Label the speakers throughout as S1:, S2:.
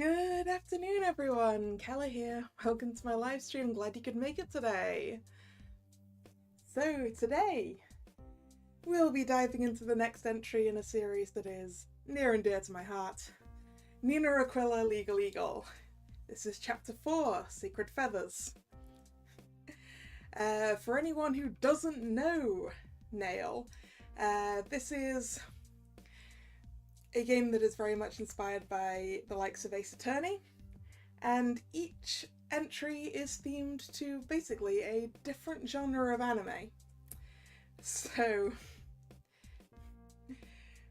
S1: Good afternoon, everyone. Kalla here. Welcome to my live stream. Glad you could make it today. So today, we'll be diving into the next entry in a series that is near and dear to my heart. Nina Aquila, Legal Eagle. This is Chapter 4, Secret Feathers. For anyone who doesn't know Nail, this is a game that is very much inspired by the likes of Ace Attorney, and each entry is themed to basically a different genre of anime. So,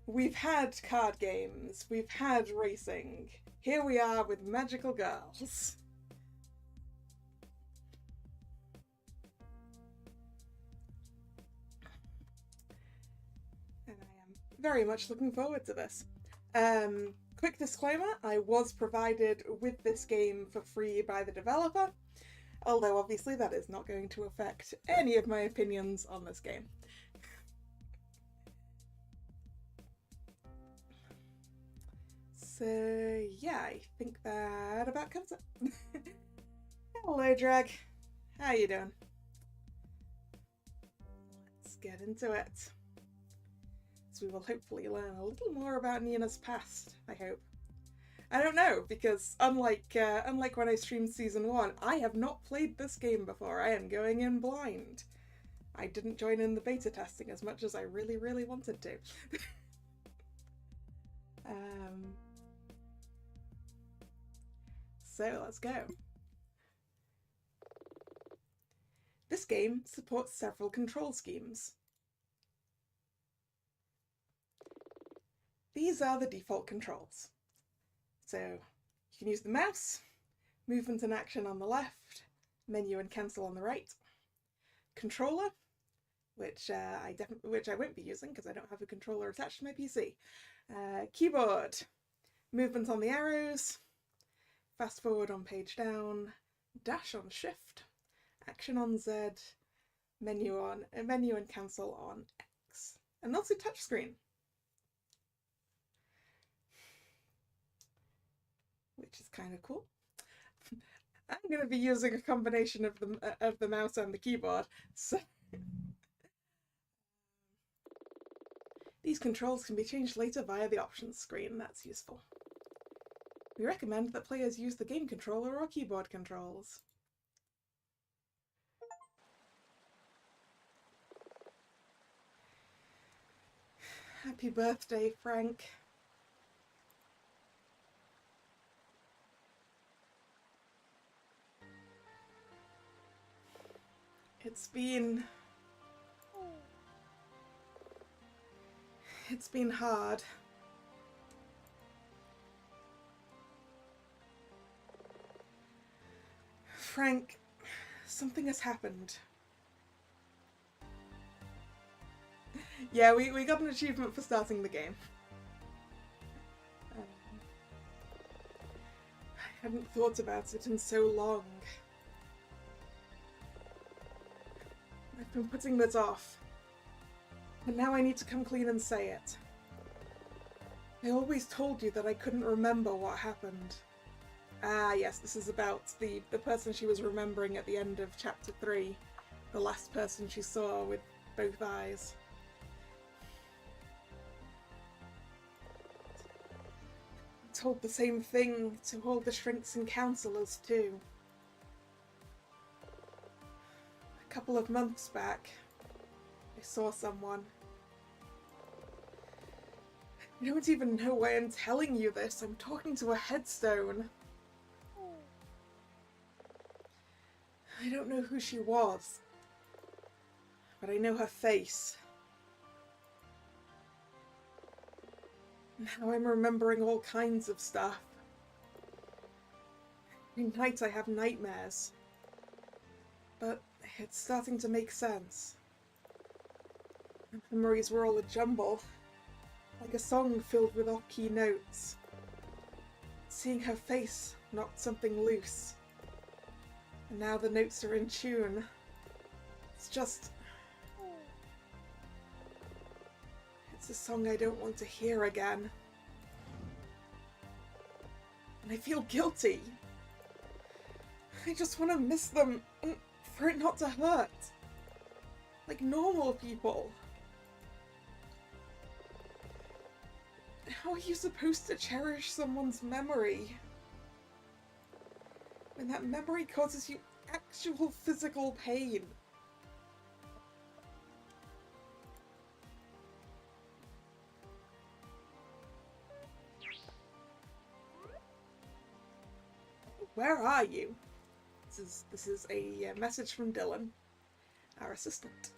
S1: we've had card games, we've had racing, here we are with magical girls. And I am very much looking forward to this. Quick disclaimer, I was provided with this game for free by the developer, although obviously that is not going to affect any of my opinions on this game. So yeah, I think that about covers it. Hello, Drag. How you doing? Let's get into it. So we will hopefully learn a little more about Nina's past, I hope. I don't know, because unlike when I streamed Season 1, I have not played this game before. I am going in blind. I didn't join in the beta testing as much as I really, really wanted to. So let's go. This game supports several control schemes. These are the default controls. So you can use the mouse, movement and action on the left, menu and cancel on the right, controller, which I won't be using because I don't have a controller attached to my PC, keyboard, movement on the arrows, fast forward on page down, dash on shift, action on Z, menu and cancel on X, and also touchscreen, which is kind of cool. I'm going to be using a combination of the mouse and the keyboard, so these controls can be changed later via the options screen. That's useful. We recommend that players use the game controller or keyboard controls. Happy birthday, Frank. It's been hard. Frank, something has happened. Yeah, we got an achievement for starting the game. I hadn't thought about it in so long. I've been putting this off. And now I need to come clean and say it. I always told you that I couldn't remember what happened. Ah, yes, this is about the person she was remembering at the end of Chapter 3. The last person she saw with both eyes. I told the same thing to all the shrinks and counselors, too. A couple of months back, I saw someone. I don't even know why I'm telling you this. I'm talking to a headstone. I don't know who she was, but I know her face. Now I'm remembering all kinds of stuff. Every night I have nightmares. But it's starting to make sense. My memories were all a jumble, like a song filled with off-key notes. Seeing her face knocked something loose. And now the notes are in tune. It's just... It's a song I don't want to hear again. And I feel guilty. I just want to miss them, and for it not to hurt. Like normal people. How are you supposed to cherish someone's memory when that memory causes you actual physical pain? Where are you? This is a message from Dylan, our assistant.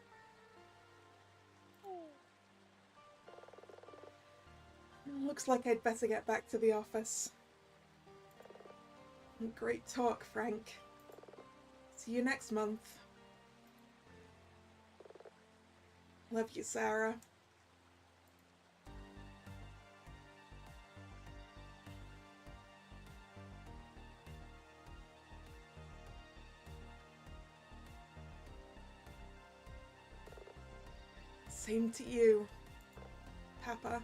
S1: Looks like I'd better get back to the office. Great talk, Frank. See you next month. Love you, Sarah. Same to you, Papa.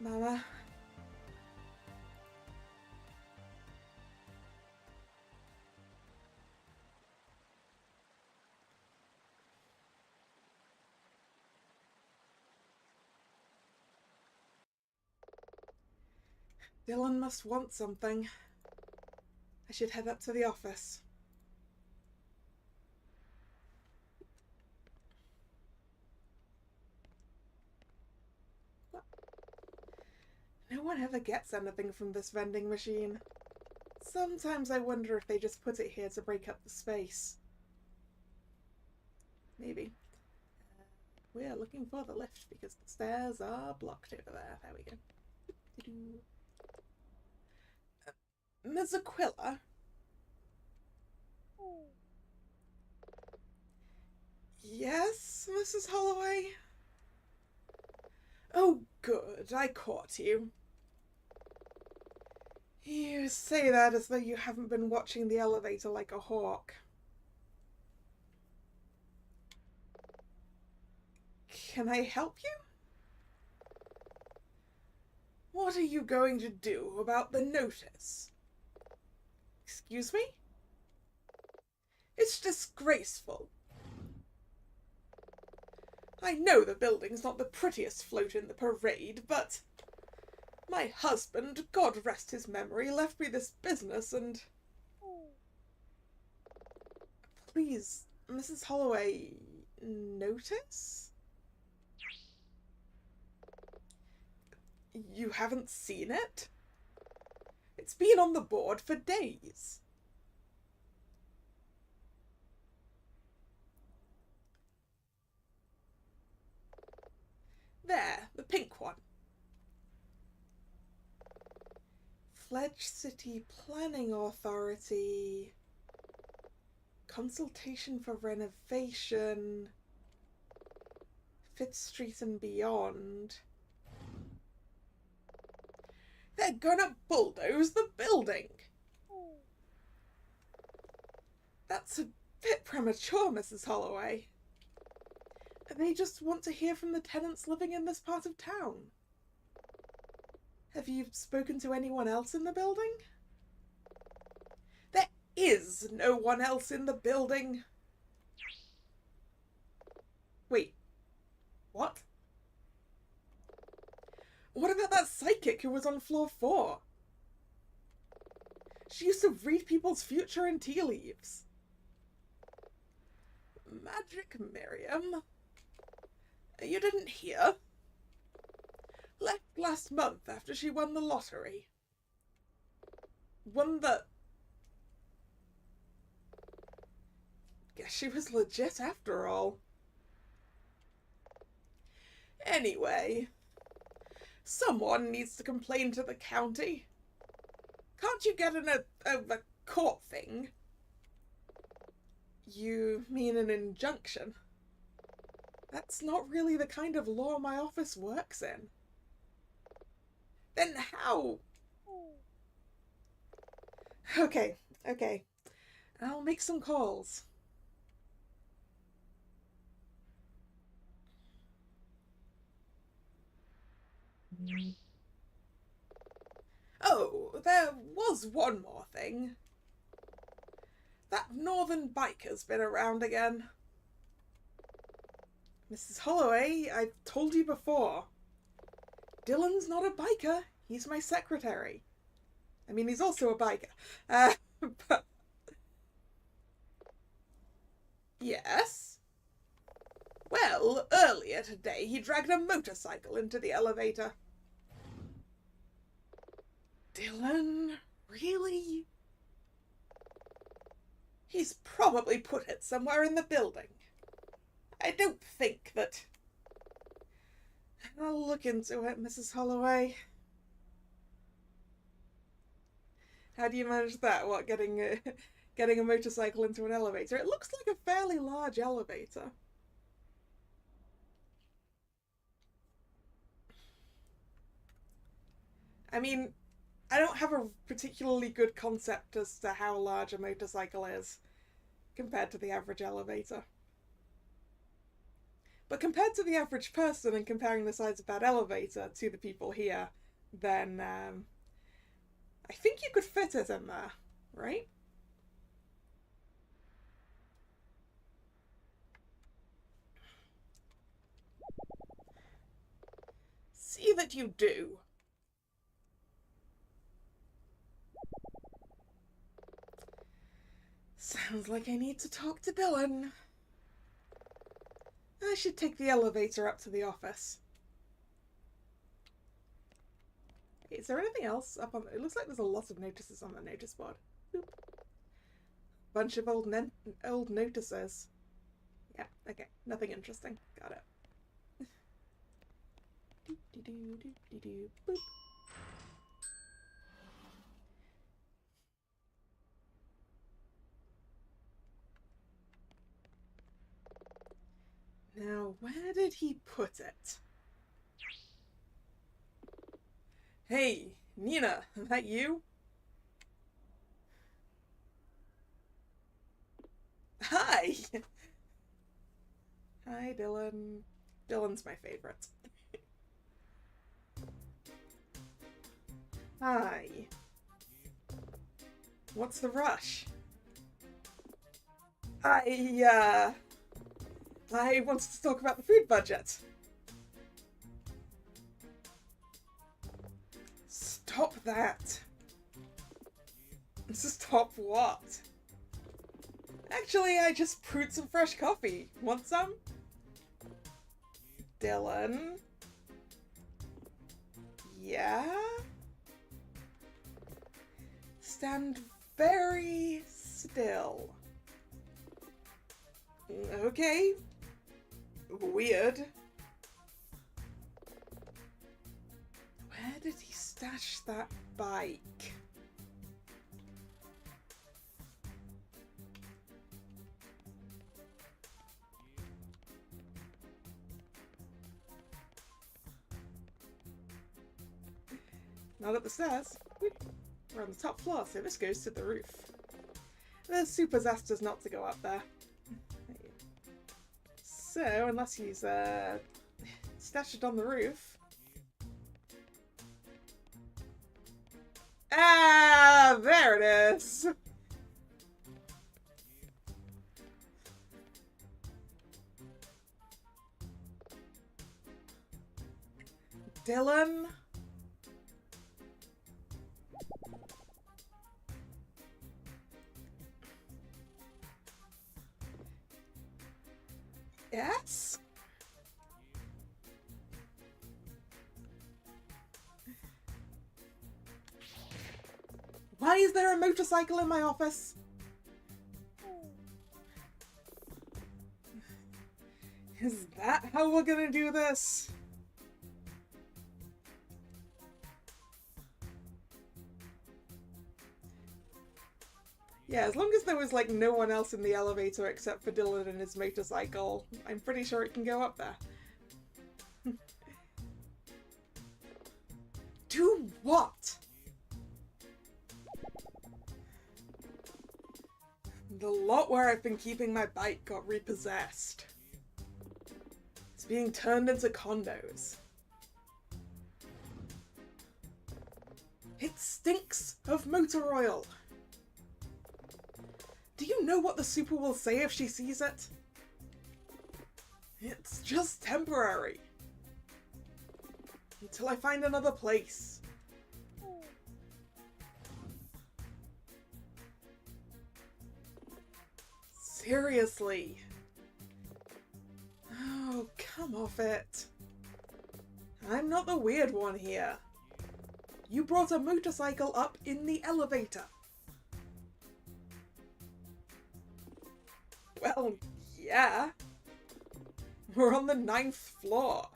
S1: Mama. Dylan must want something. I should head up to the office. No one ever gets anything from this vending machine. Sometimes I wonder if they just put it here to break up the space. Maybe. We're looking for the lift because the stairs are blocked over there. There we go. Ms. Aquila? Yes, Mrs. Holloway? Oh, good. I caught you. You say that as though you haven't been watching the elevator like a hawk. Can I help you? What are you going to do about the notice? Excuse me? It's disgraceful. I know the building's not the prettiest float in the parade, but my husband, God rest his memory, left me this business and... Please, Mrs. Holloway, notice? You haven't seen it? It's been on the board for days. There, the pink one. Fledge City Planning Authority. Consultation for renovation. Fifth Street and beyond. They're gonna bulldoze the building. That's a bit premature, Mrs. Holloway. They just want to hear from the tenants living in this part of town. Have you spoken to anyone else in the building? There is no one else in the building. Wait, what? What about that psychic who was on floor 4? She used to read people's future in tea leaves. Magic Miriam? You didn't hear? Left last month after she won the lottery. Won the... Guess she was legit after all. Anyway, someone needs to complain to the county. Can't you get a court thing? You mean an injunction? That's not really the kind of law my office works in. Then how? Okay. I'll make some calls. Oh, there was one more thing. That northern biker's been around again. Mrs. Holloway, I've told you before. Dylan's not a biker. He's my secretary. I mean, he's also a biker. But... Yes? Well, earlier today he dragged a motorcycle into the elevator. Dylan? Really? He's probably put it somewhere in the building. I don't think that... I'll look into it, Mrs. Holloway. How do you manage that? What, getting a motorcycle into an elevator? It looks like a fairly large elevator. I mean, I don't have a particularly good concept as to how large a motorcycle is compared to the average elevator. But compared to the average person and comparing the size of that elevator to the people here, then I think you could fit it in there, right? See that you do. Sounds like I need to talk to Dylan. I should take the elevator up to the office. Is there anything else up on... It looks like there's a lot of notices on the notice board. Boop. Bunch of old notices. Yeah, okay. Nothing interesting. Got it. Boop. Now, where did he put it? Hey, Nina, is that you? Hi! Hi, Dylan. Dylan's my favorite. Hi. What's the rush? I wanted to talk about the food budget. Stop that. Stop what? Actually, I just brewed some fresh coffee. Want some? Dylan? Yeah? Stand very still. Okay. Weird. Where did he stash that bike? Not at the stairs. We're on the top floor, so this goes to the roof. There's super asked us not to go up there. So, unless he's stashed it on the roof. Ah, there it is! Dylan? Yes? Why is there a motorcycle in my office? Is that how we're gonna do this? Yeah, as long as there was like no one else in the elevator except for Dylan and his motorcycle, I'm pretty sure it can go up there. Do what? The lot where I've been keeping my bike got repossessed. It's being turned into condos. It stinks of motor oil. Do you know what the super will say if she sees it? It's just temporary. Until I find another place. Seriously. Oh, come off it. I'm not the weird one here. You brought a motorcycle up in the elevator. Well, yeah. We're on the 9th floor.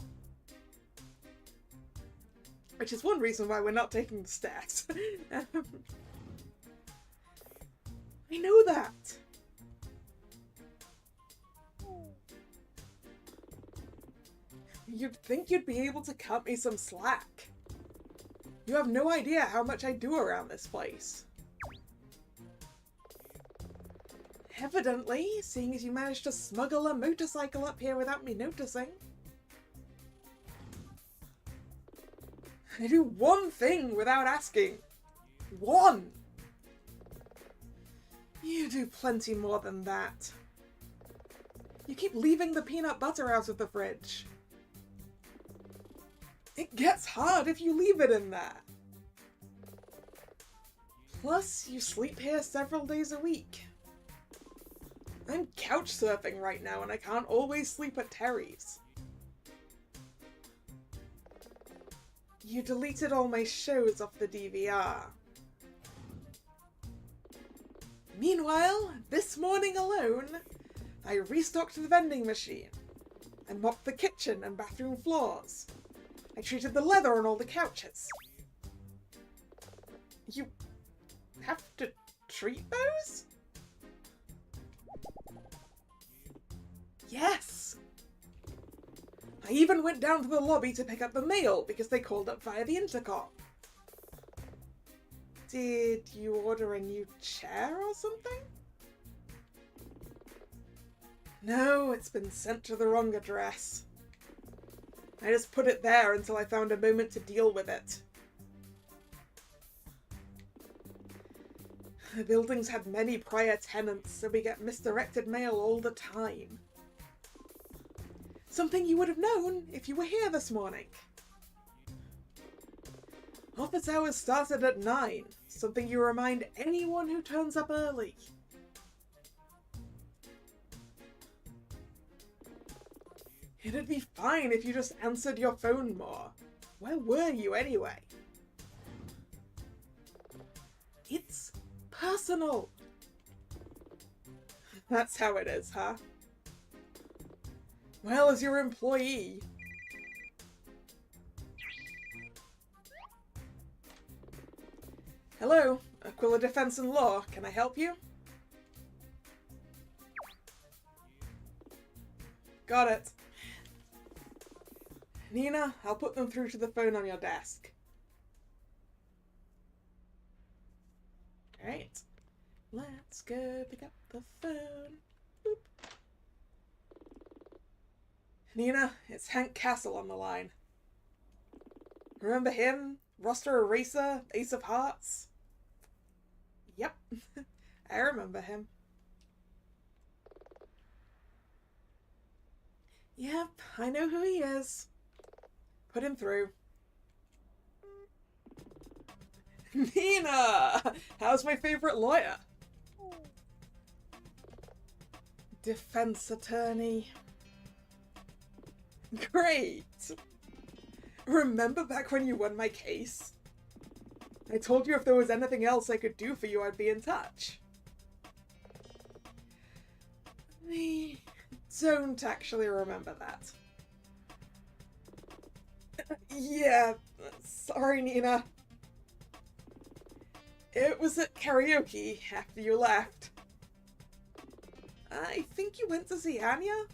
S1: Which is one reason why we're not taking the stairs. I know that. You'd think you'd be able to cut me some slack. You have no idea how much I do around this place. Evidently, seeing as you managed to smuggle a motorcycle up here without me noticing. I do one thing without asking. One! You do plenty more than that. You keep leaving the peanut butter out of the fridge. It gets hard if you leave it in there. Plus, you sleep here several days a week. I'm couch surfing right now and I can't always sleep at Terry's. You deleted all my shows off the DVR. Meanwhile, this morning alone, I restocked the vending machine. I mopped the kitchen and bathroom floors. I treated the leather on all the couches. You have to treat those? Yes! I even went down to the lobby to pick up the mail because they called up via the intercom. Did you order a new chair or something? No, it's been sent to the wrong address. I just put it there until I found a moment to deal with it. The building's had many prior tenants, so we get misdirected mail all the time. Something you would have known if you were here this morning. Office hours started at 9, something you remind anyone who turns up early. It'd be fine if you just answered your phone more. Where were you anyway? It's personal. That's how it is, huh? Well, as your employee. Hello, Aquila Defense and Law. Can I help you? Got it. Nina, I'll put them through to the phone on your desk. Alright. Let's go pick up the phone. Boop. Nina, it's Hank Castle on the line. Remember him? Roster Eraser, Ace of Hearts? Yep, I remember him. Yep, I know who he is. Put him through. Nina! How's my favorite lawyer? Defense attorney. Great! Remember back when you won my case? I told you if there was anything else I could do for you, I'd be in touch. I don't actually remember that. Yeah, sorry, Nina. It was at karaoke after you left. I think you went to see Anya?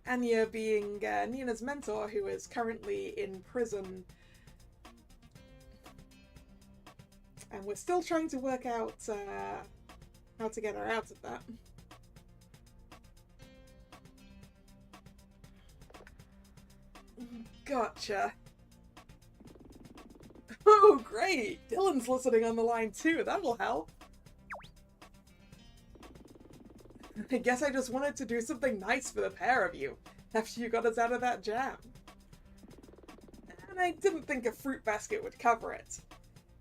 S1: Anya being Nina's mentor, who is currently in prison. And we're still trying to work out how to get her out of that. Gotcha. Oh, great! Dylan's listening on the line too, that'll help. I guess I just wanted to do something nice for the pair of you, after you got us out of that jam. And I didn't think a fruit basket would cover it.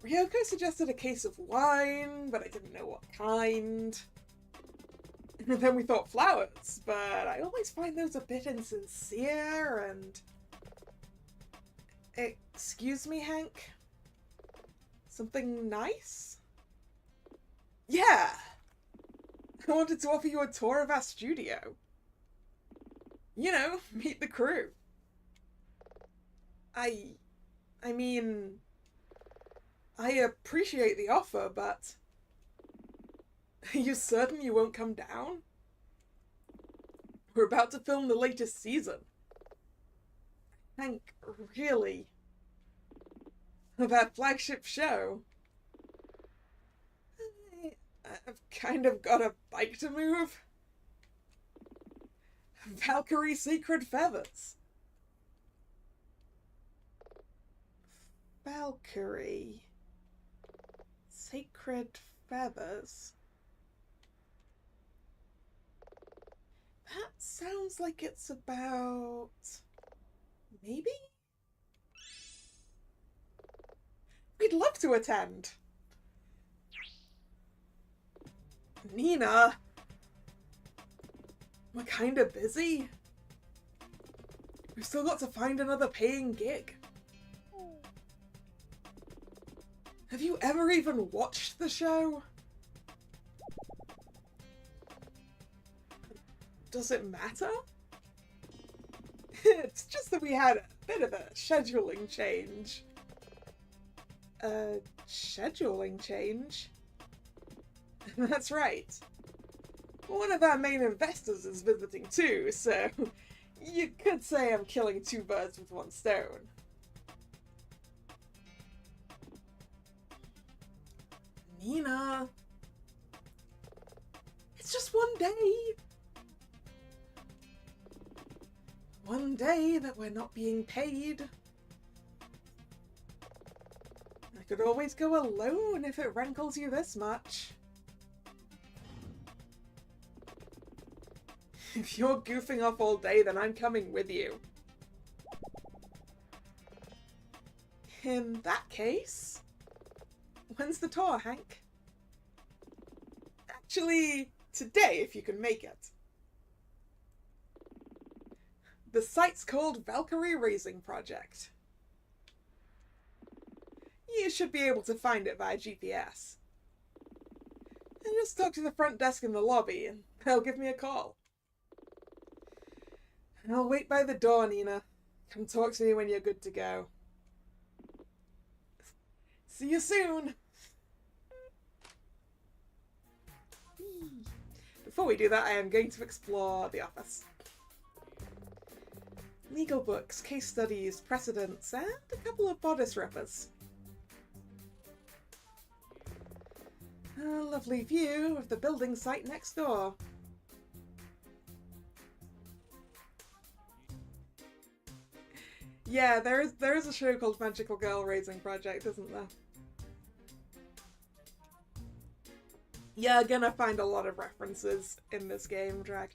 S1: Ryoko suggested a case of wine, but I didn't know what kind. And then we thought flowers, but I always find those a bit insincere and... Excuse me, Hank? Something nice? Yeah! I wanted to offer you a tour of our studio. You know, meet the crew. I mean... I appreciate the offer, but... Are you certain you won't come down? We're about to film the latest season. Hank, really? That flagship show? I've kind of got a bike to move. Valkyrie Sacred Feathers. Valkyrie Sacred Feathers. That sounds like it's about... maybe? We'd love to attend. Nina, we're kinda busy. We've still got to find another paying gig. Have you ever even watched the show? Does it matter? It's just that we had a bit of a scheduling change. A scheduling change? That's right. One of our main investors is visiting too, so you could say I'm killing two birds with one stone. Nina, it's just one day. One day that we're not being paid. I could always go alone if it rankles you this much. If you're goofing off all day, then I'm coming with you. In that case, when's the tour, Hank? Actually, today, if you can make it. The site's called Valkyrie Racing Project. You should be able to find it via GPS. And just talk to the front desk in the lobby and they'll give me a call. I'll wait by the door, Nina. Come talk to me when you're good to go. See you soon! Before we do that, I am going to explore the office. Legal books, case studies, precedents, and a couple of bodice rippers. A lovely view of the building site next door. Yeah, there is a show called Magical Girl Raising Project, isn't there? Yeah, gonna find a lot of references in this game, Drag.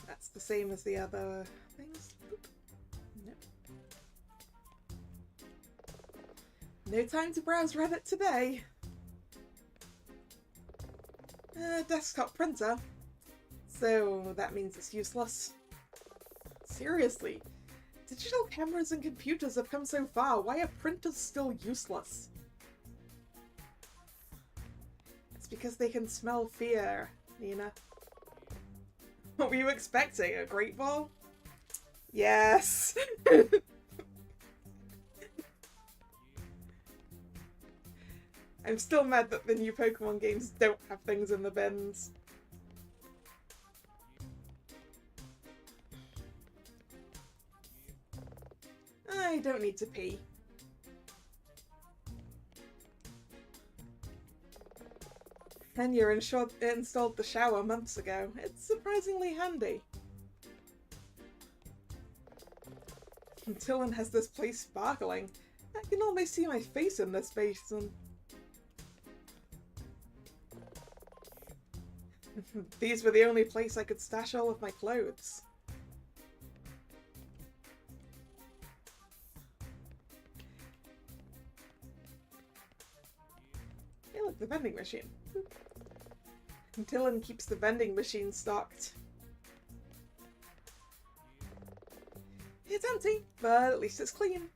S1: That's the same as the other things. Nope. No time to browse Reddit today. Desktop printer. So that means it's useless. Seriously, digital cameras and computers have come so far. Why are printers still useless? It's because they can smell fear, Nina. What were you expecting? A great ball? Yes! I'm still mad that the new Pokemon games don't have things in the bins. I don't need to pee. And you installed the shower months ago. It's surprisingly handy. Dylan has this place sparkling. I can almost see my face in this basin. These were the only place I could stash all of my clothes. Hey look, the vending machine. Dylan keeps the vending machine stocked. It's empty, but at least it's clean.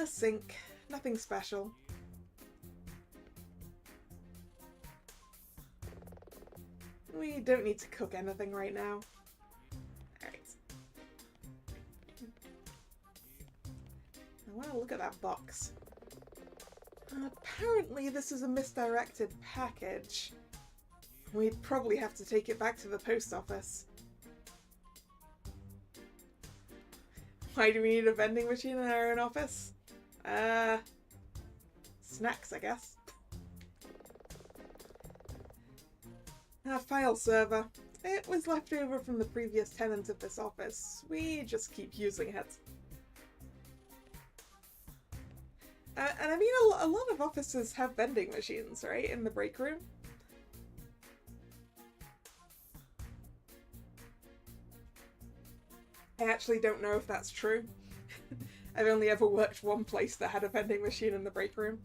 S1: Sink. Nothing special. We don't need to cook anything right now. Alright. Wow, look at that box. Apparently this is a misdirected package. We'd probably have to take it back to the post office. Why do we need a vending machine in our own office? Snacks, I guess. A file server. It was left over from the previous tenant of this office. We just keep using it. And I mean, a lot of offices have vending machines, right? In the break room. I actually don't know if that's true. I've only ever worked one place that had a vending machine in the break room.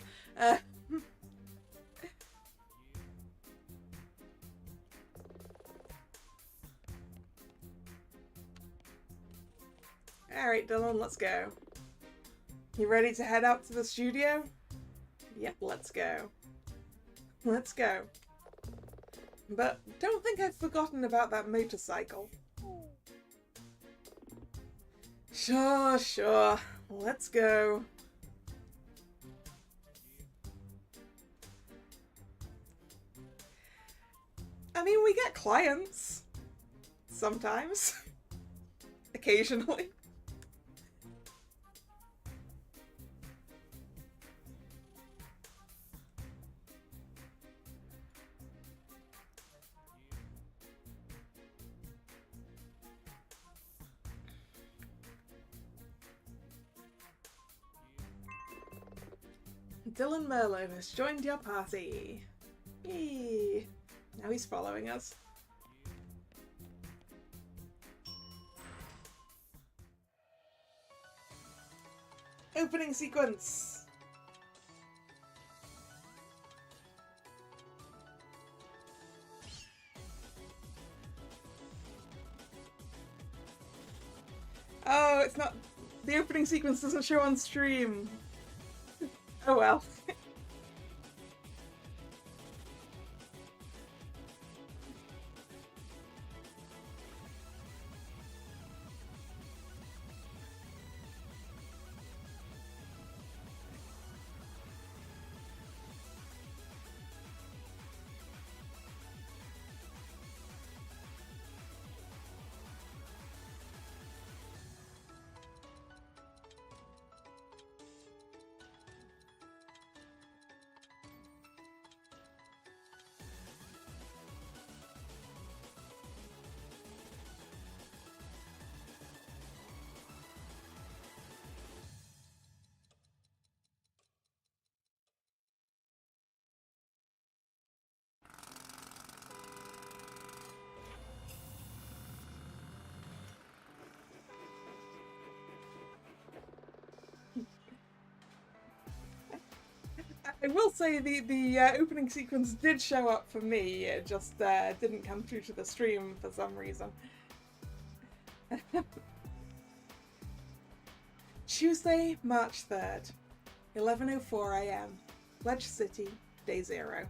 S1: Alright, Dylan, let's go. You ready to head out to the studio? Yep, let's go. Let's go. But don't think I've forgotten about that motorcycle. Sure. Let's go. I mean, we get clients. Sometimes. Occasionally. Dylan Merlo has joined your party. Eee. Now he's following us. Opening sequence. Oh, it's not... The opening sequence doesn't show on stream. Oh well. I will say the opening sequence did show up for me, it just didn't come through to the stream for some reason. Tuesday, March 3rd, 11:04 AM, Pledge City, Day 0.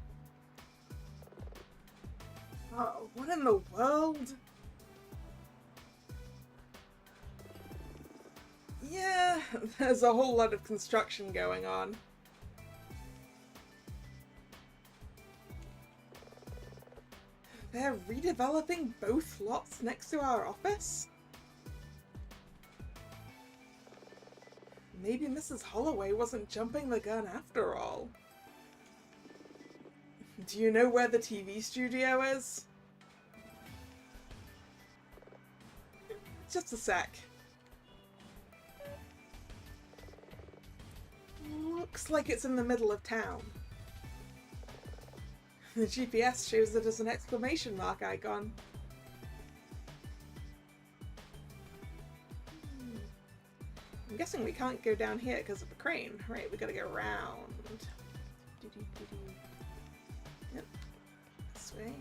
S1: Oh, what in the world? Yeah, there's a whole lot of construction going on. They're redeveloping both lots next to our office? Maybe Mrs. Holloway wasn't jumping the gun after all. Do you know where the TV studio is? Just a sec. Looks like it's in the middle of town. The GPS shows it as an exclamation mark icon. I'm guessing we can't go down here because of the crane. Right, we gotta go around. Yep, this way.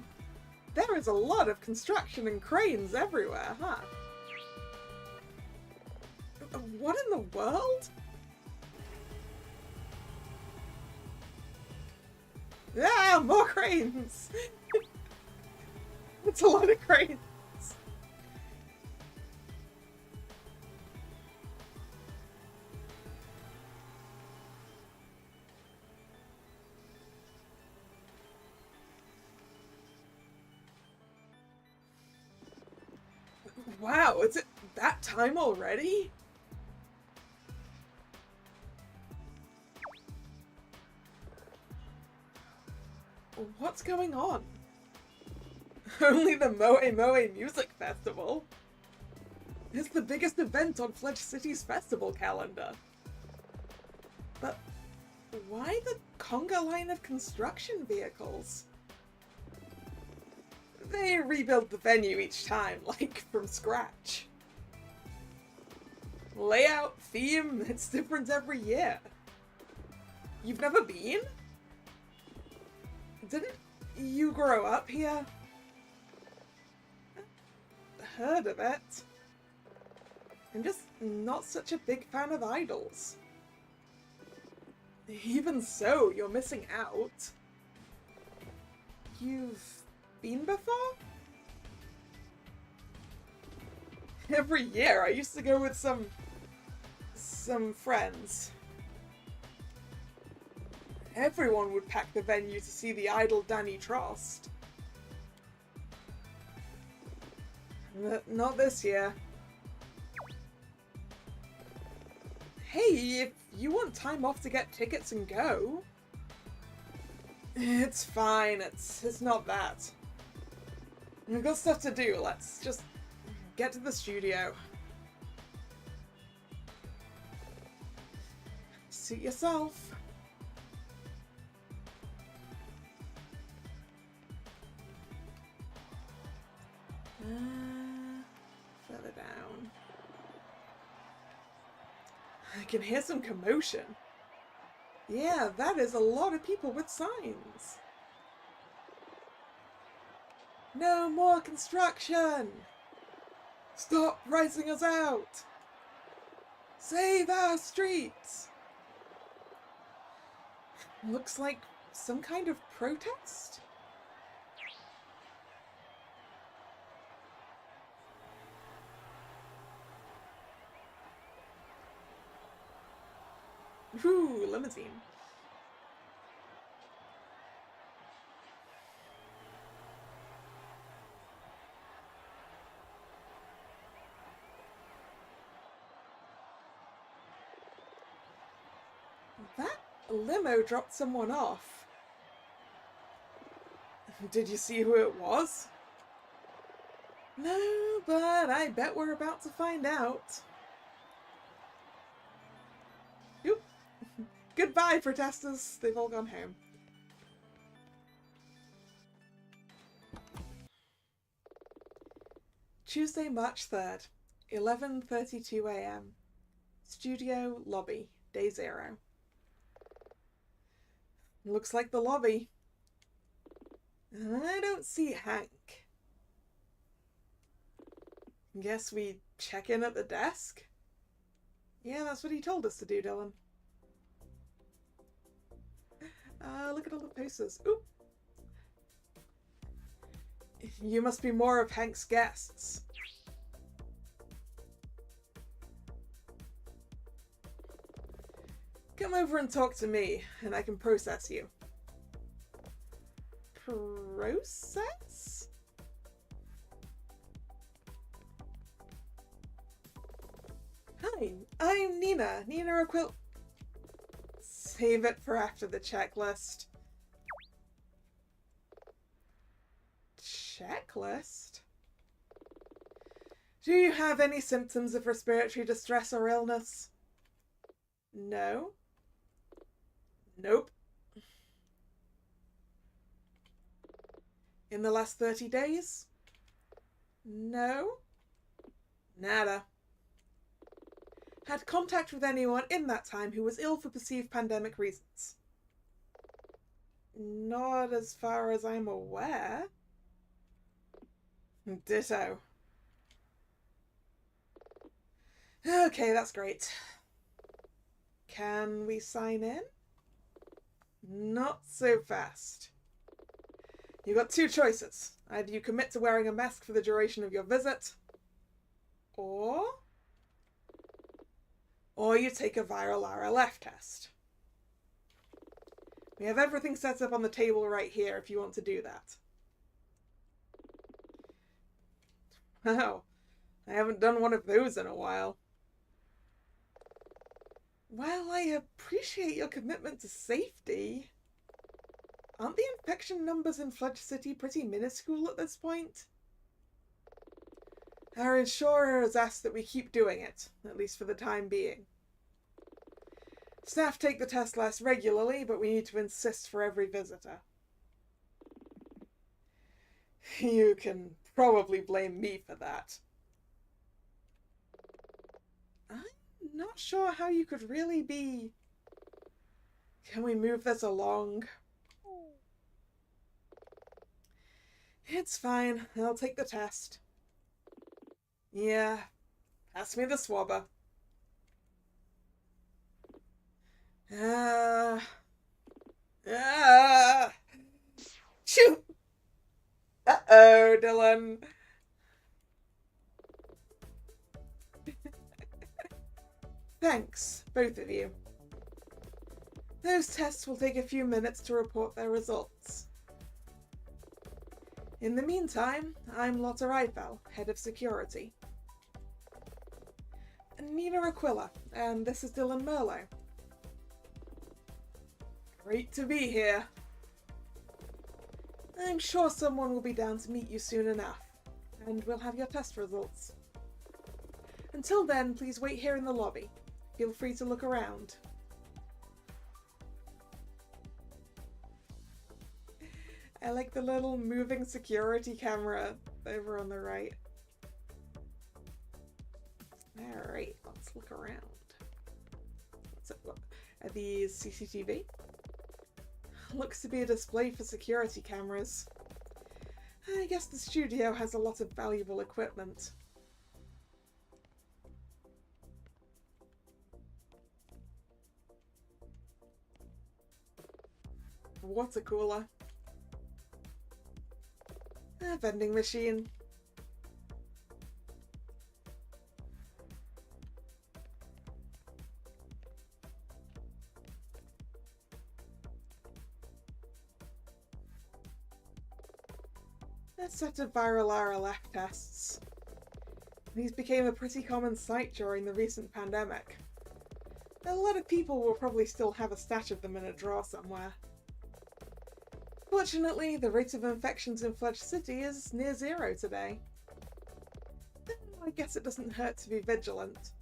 S1: There is a lot of construction and cranes everywhere, huh? What in the world? Ah, more cranes! It's a lot of cranes. Wow, is it that time already? What's going on? Only the Moe Moe Music Festival? It's the biggest event on Fledge City's festival calendar. But why the conga line of construction vehicles? They rebuild the venue each time, like from scratch. Layout, theme, it's different every year. You've never been? Didn't you grow up here? Heard of it. I'm just not such a big fan of idols. Even so, you're missing out. You've been before? Every year I used to go with some friends. Everyone would pack the venue to see the idol Danny Trost. But not this year. Hey, if you want time off to get tickets and go. It's fine, it's not that. We've got stuff to do, let's just get to the studio. Suit yourself. Further down. I can hear some commotion. Yeah, that is a lot of people with signs. No more construction! Stop pricing us out! Save our streets! Looks like some kind of protest? Ooh, limousine. That limo dropped someone off. Did you see who it was? No, but I bet we're about to find out. Oop. Goodbye, protesters. They've all gone home. Tuesday, March 3rd, 11:32 a.m. Studio lobby, day 0. Looks like the lobby. I don't see Hank. Guess we check in at the desk? Yeah, that's what he told us to do, Dylan. Look at all the posters. Oop! You must be more of Hank's guests. Come over and talk to me, and I can process you. Process? Hi, I'm Nina. Nina Aquila. Save it for after the checklist. checklist? Do you have any symptoms of respiratory distress or illness? No. Nope. In the last 30 days? No. Nada. Had contact with anyone in that time who was ill for perceived pandemic reasons? Not as far as I'm aware. Ditto. Okay, that's great. Can we sign in? Not so fast. You've got two choices. Either you commit to wearing a mask for the duration of your visit, or you take a viral RLF test. We have everything set up on the table right here if you want to do that. Wow, I haven't done one of those in a while. Well, I appreciate your commitment to safety. Aren't the infection numbers in Fudge City pretty minuscule at this point? Our insurer has asked that we keep doing it, at least for the time being. Staff take the test less regularly, but we need to insist for every visitor. You can probably blame me for that. I'm not sure how you could really be... Can we move this along? It's fine. I'll take the test. Yeah. Pass me the swabber. Shoot! Uh-oh, Dylan. Thanks, both of you. Those tests will take a few minutes to report their results. In the meantime, I'm Lotta Eifel, Head of Security. Nina Aquila, and this is Dylan Merlo. Great to be here. I'm sure someone will be down to meet you soon enough, and we'll have your test results. Until then, please wait here in the lobby. Feel free to look around. I like the little moving security camera over on the right. Alright, let's look around. So, are these CCTV? Looks to be a display for security cameras. I guess the studio has a lot of valuable equipment. Water cooler. A vending machine. A set of viral RLF tests. These became a pretty common sight during the recent pandemic. A lot of people will probably still have a stash of them in a drawer somewhere. Fortunately, the rate of infections in Fudge City is near zero today. I guess it doesn't hurt to be vigilant.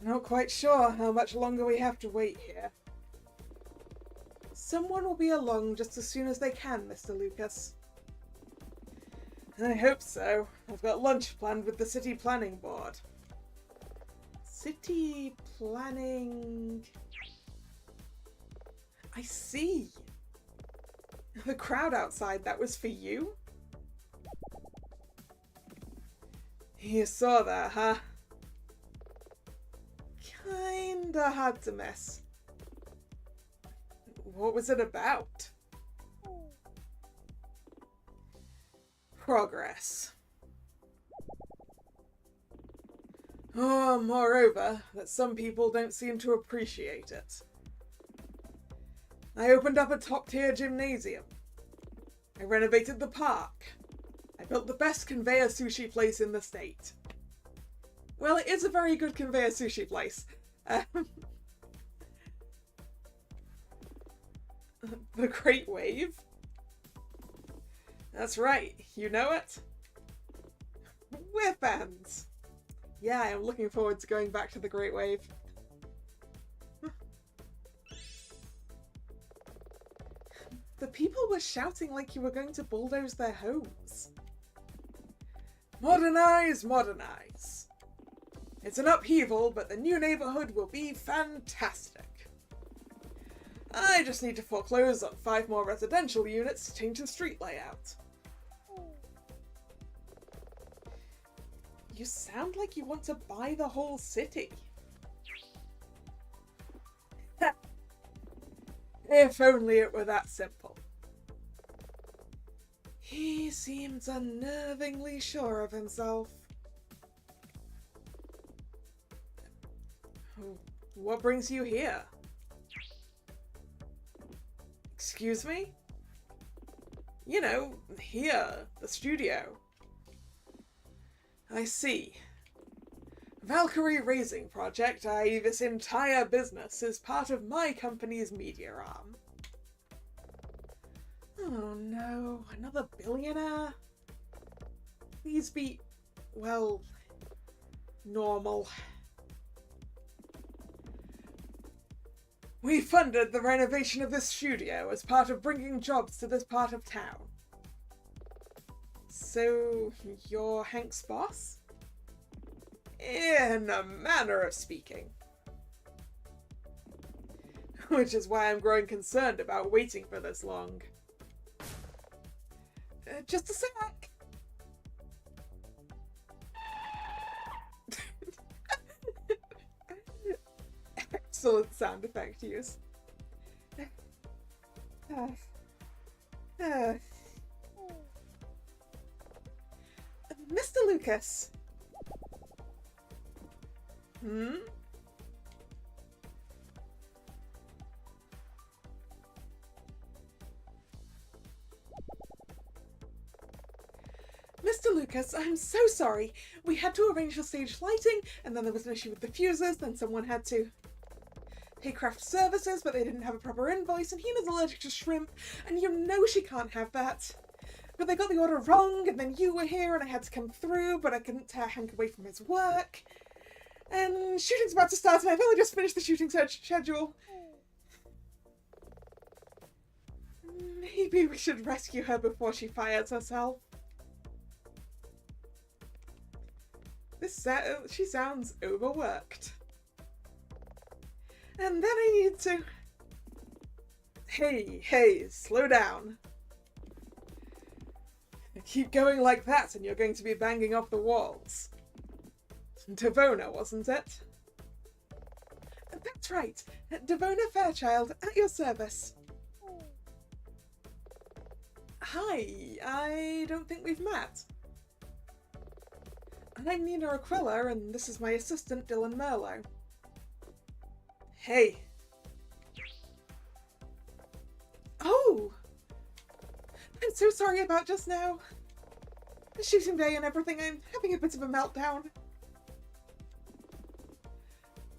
S1: Not quite sure how much longer we have to wait here. Someone will be along just as soon as they can, Mr. Lucas. I hope so. I've got lunch planned with the City Planning Board. City planning... I see. The crowd outside, that was for you? You saw that, huh? Kinda hard to miss. What was it about? Progress. Oh, moreover, that some people don't seem to appreciate it. I opened up a top-tier gymnasium. I renovated the park. I built the best conveyor sushi place in the state. Well, it is a very good conveyor sushi place. The Great Wave? That's right, you know it? We're fans. Yeah, I'm looking forward to going back to the Great Wave. The people were shouting like you were going to bulldoze their homes. Modernize, modernize. It's an upheaval, but the new neighborhood will be fantastic. I just need to foreclose on 5 more residential units to change the street layout. You sound like you want to buy the whole city. If only it were that simple. He seems unnervingly sure of himself. What brings you here? Excuse me? You know, here, the studio. I see. Valkyrie Raising Project, i.e. this entire business, is part of my company's media arm. Oh no, another billionaire? Please be, well, normal. We funded the renovation of this studio as part of bringing jobs to this part of town. So, you're Hank's boss? In a manner of speaking. Which is why I'm growing concerned about waiting for this long. Just a sec. Excellent sound effect use. Mr. Lucas. Mr. Lucas, I'm so sorry. We had to arrange for stage lighting, and then there was an issue with the fuses, then someone had to pay craft services, but they didn't have a proper invoice, and Hina's allergic to shrimp, and you know she can't have that. But they got the order wrong, and then you were here, and I had to come through, but I couldn't tear Hank away from his work. And shooting's about to start, and I've only just finished the shooting schedule. Maybe we should rescue her before she fires herself. She sounds overworked. And then I need to... Hey, slow down. Keep going like that and you're going to be banging off the walls. Devona, wasn't it? That's right. Devona Fairchild, at your service. Hi, I don't think we've met. I'm Nina Aquila, and this is my assistant, Dylan Merlo. Hey. Oh! I'm so sorry about just now. The shooting day and everything, I'm having a bit of a meltdown.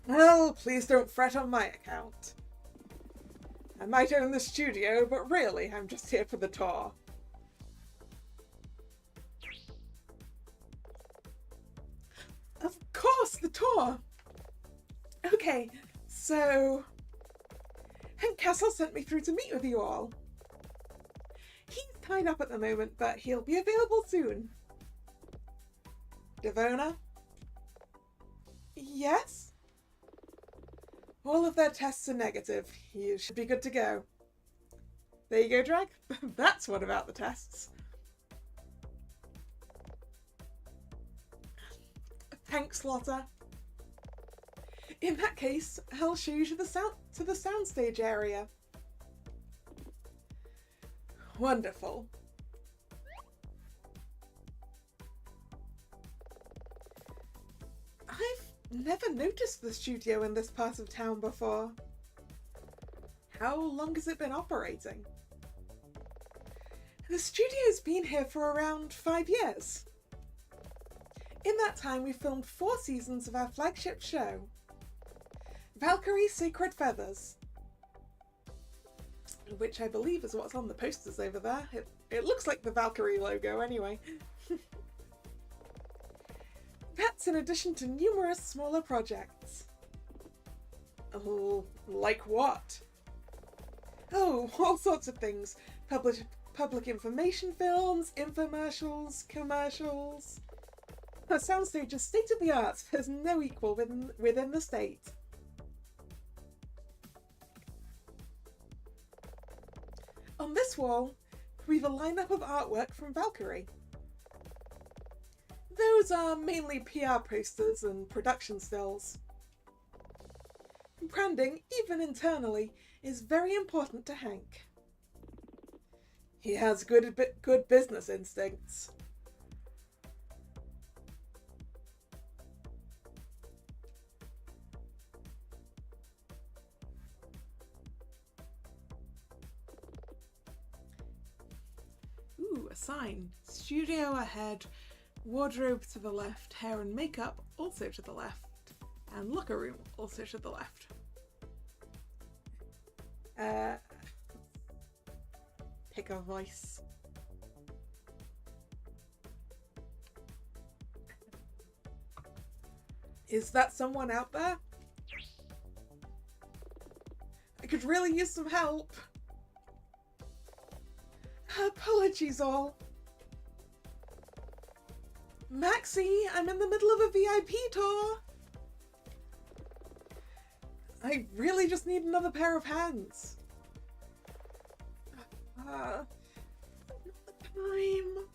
S1: Well, please don't fret on my account. I might own the studio, but really, I'm just here for the tour. Of course, the tour! Okay, so... Hank Castle sent me through to meet with you all. He's tied up at the moment, but he'll be available soon. Devona? Yes? All of their tests are negative. You should be good to go. There you go, Drag. That's what about the tests. Thanks, Lotta. In that case, I'll show you to the soundstage area. Wonderful. I've never noticed the studio in this part of town before. How long has it been operating? The studio's been here for around 5 years. In that time, we filmed 4 seasons of our flagship show, Valkyrie Sacred Feathers. which I believe is what's on the posters over there. It looks like the Valkyrie logo anyway. That's in addition to numerous smaller projects. Oh, like what? Oh, all sorts of things. Public information films, infomercials, commercials. Her soundstage is state-of-the-art. There's no equal within the state. On this wall, we've a lineup of artwork from Valkyrie. Those are mainly PR posters and production stills. Branding, even internally, is very important to Hank. He has good business instincts. Ooh, a sign. Studio ahead, wardrobe to the left, hair and makeup also to the left, and locker room also to the left. Pick a voice. Is that someone out there? I could really use some help. Apologies all. Maxie, I'm in the middle of a VIP tour. I really just need another pair of hands. Not the time.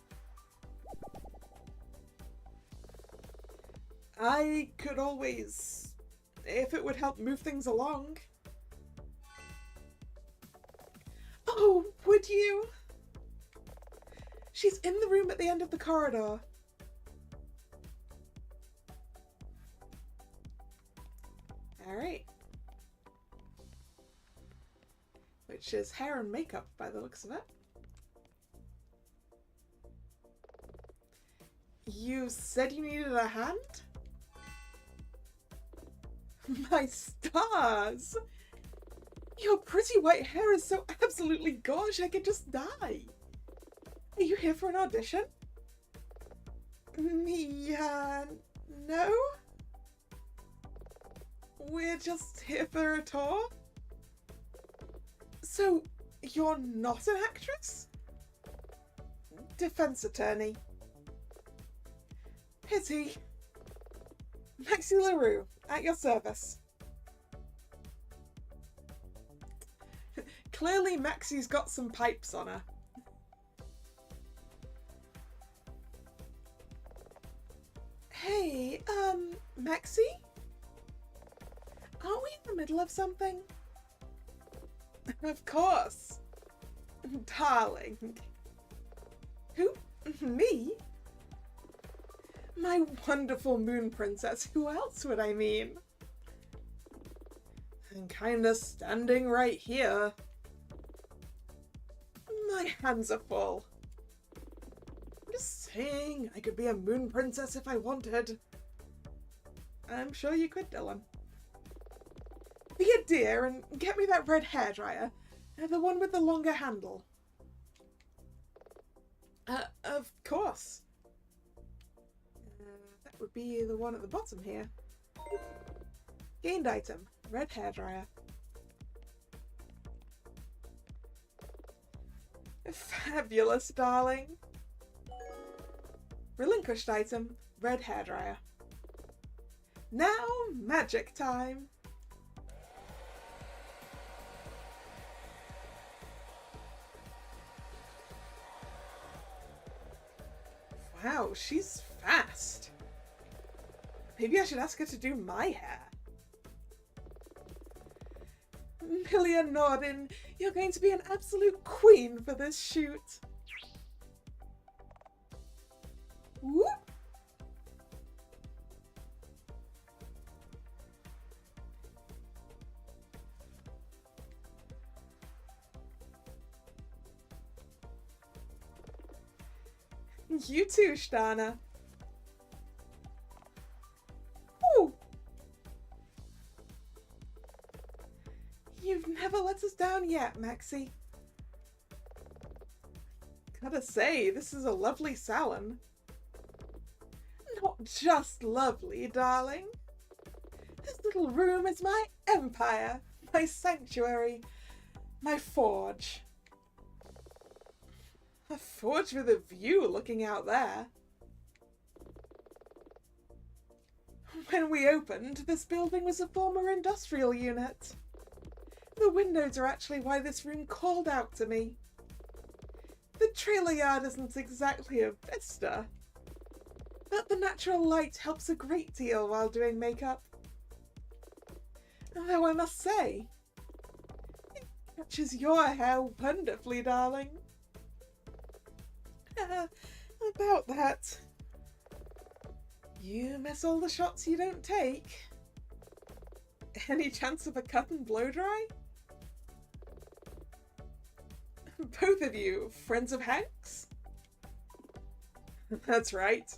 S1: I could always, if it would help move things along. Oh, would you? She's in the room at the end of the corridor. Alright. Which is hair and makeup by the looks of it. You said you needed a hand? My stars! Your pretty white hair is so absolutely gorgeous I could just die. Are you here for an audition? No? We're just here for a tour? So, you're not an actress? Defense attorney. Pity. Maxie LaRue, at your service. Clearly Maxie's got some pipes on her. Hey, Maxie? Aren't we in the middle of something? Of course. Darling. Who? Me? My wonderful moon princess. Who else would I mean? I'm kinda standing right here. My hands are full. I'm just saying, I could be a moon princess if I wanted. I'm sure you could, Dylan. Be a dear and get me that red hairdryer. The one with the longer handle. Of course. That would be the one at the bottom here. Gained item. Red hairdryer. Fabulous, darling. Relinquished item. Red hairdryer. Now, magic time. Wow, she's fast. Maybe I should ask her to do my hair. Milia Norden, you're going to be an absolute queen for this shoot. Whoop. You too, Stana. Ooh. You've never let us down yet, Maxie. Gotta say, this is a lovely salon. Not just lovely, darling. This little room is my empire, my sanctuary, my forge. A forge with a view looking out there. When we opened, this building was a former industrial unit. The windows are actually why this room called out to me. The trailer yard isn't exactly a vista, but the natural light helps a great deal while doing makeup. Though I must say, it catches your hair wonderfully, darling. About that. You miss all the shots you don't take. Any chance of a cut and blow dry? Both of you, friends of Hank's? That's right.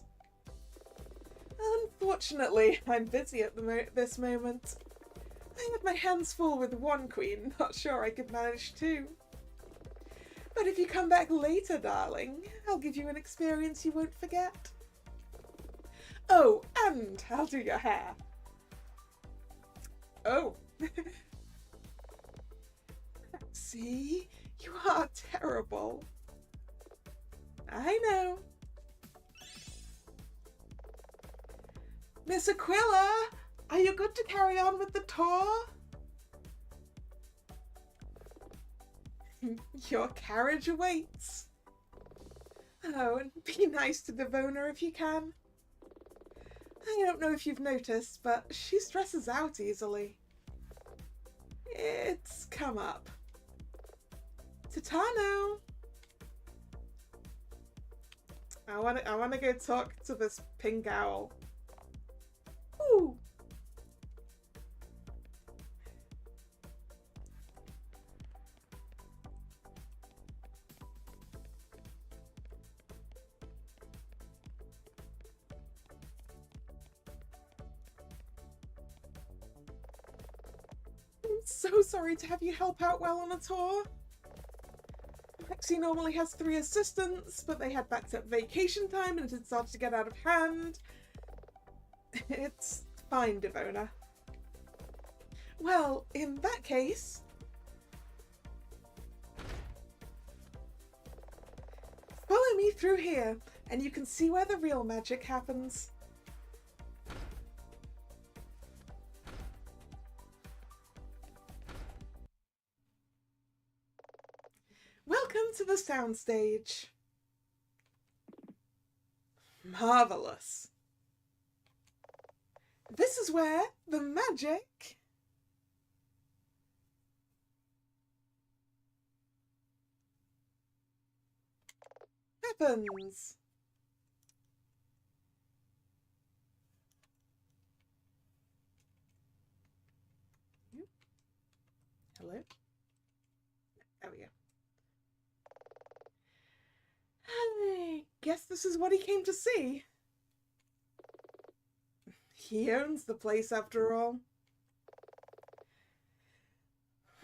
S1: Unfortunately, I'm busy at this moment. I had my hands full with one queen, not sure I could manage two. But if you come back later, darling, I'll give you an experience you won't forget. Oh, and I'll do your hair. Oh. See? You are terrible. I know. Miss Aquila, are you good to carry on with the tour? Your carriage awaits. Oh, and be nice to Devona if you can. I don't know if you've noticed, but she stresses out easily. It's come up. Ta-ta now. I wanna go talk to this pink owl. Ooh. I'm so sorry to have you help out while on a tour. Lexi normally has 3 assistants, but they had backed up vacation time and it started to get out of hand. It's fine, Devona. Well, in that case... follow me through here, and you can see where the real magic happens. Welcome to the soundstage. Marvelous. This is where the magic happens. Hello? There we go. I guess this is what he came to see. He owns the place after all.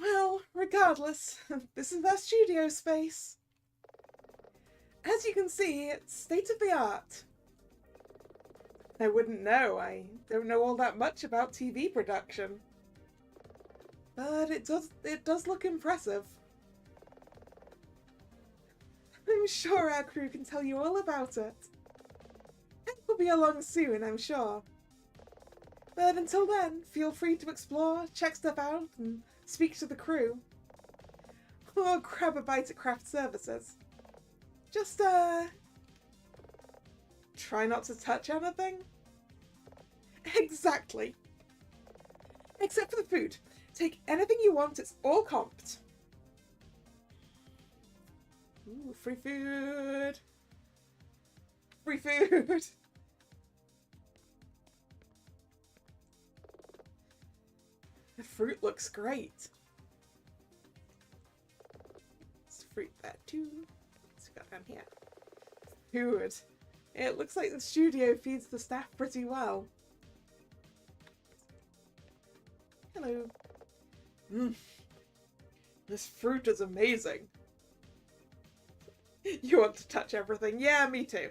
S1: Well, regardless, this is their studio space. As you can see, it's state-of-the-art. I wouldn't know. I don't know all that much about TV production. But it does look impressive. I'm sure our crew can tell you all about it. Hank will be along soon, I'm sure. But until then, feel free to explore, check stuff out, and speak to the crew. Or grab a bite at craft services. Just, try not to touch anything? Exactly. Except for the food. Take anything you want, it's all comped. Ooh, free food. Free food. The fruit looks great. There's fruit there too. What's got down here? Food. It looks like the studio feeds the staff pretty well. Hello. This fruit is amazing. You want to touch everything. Yeah, me too.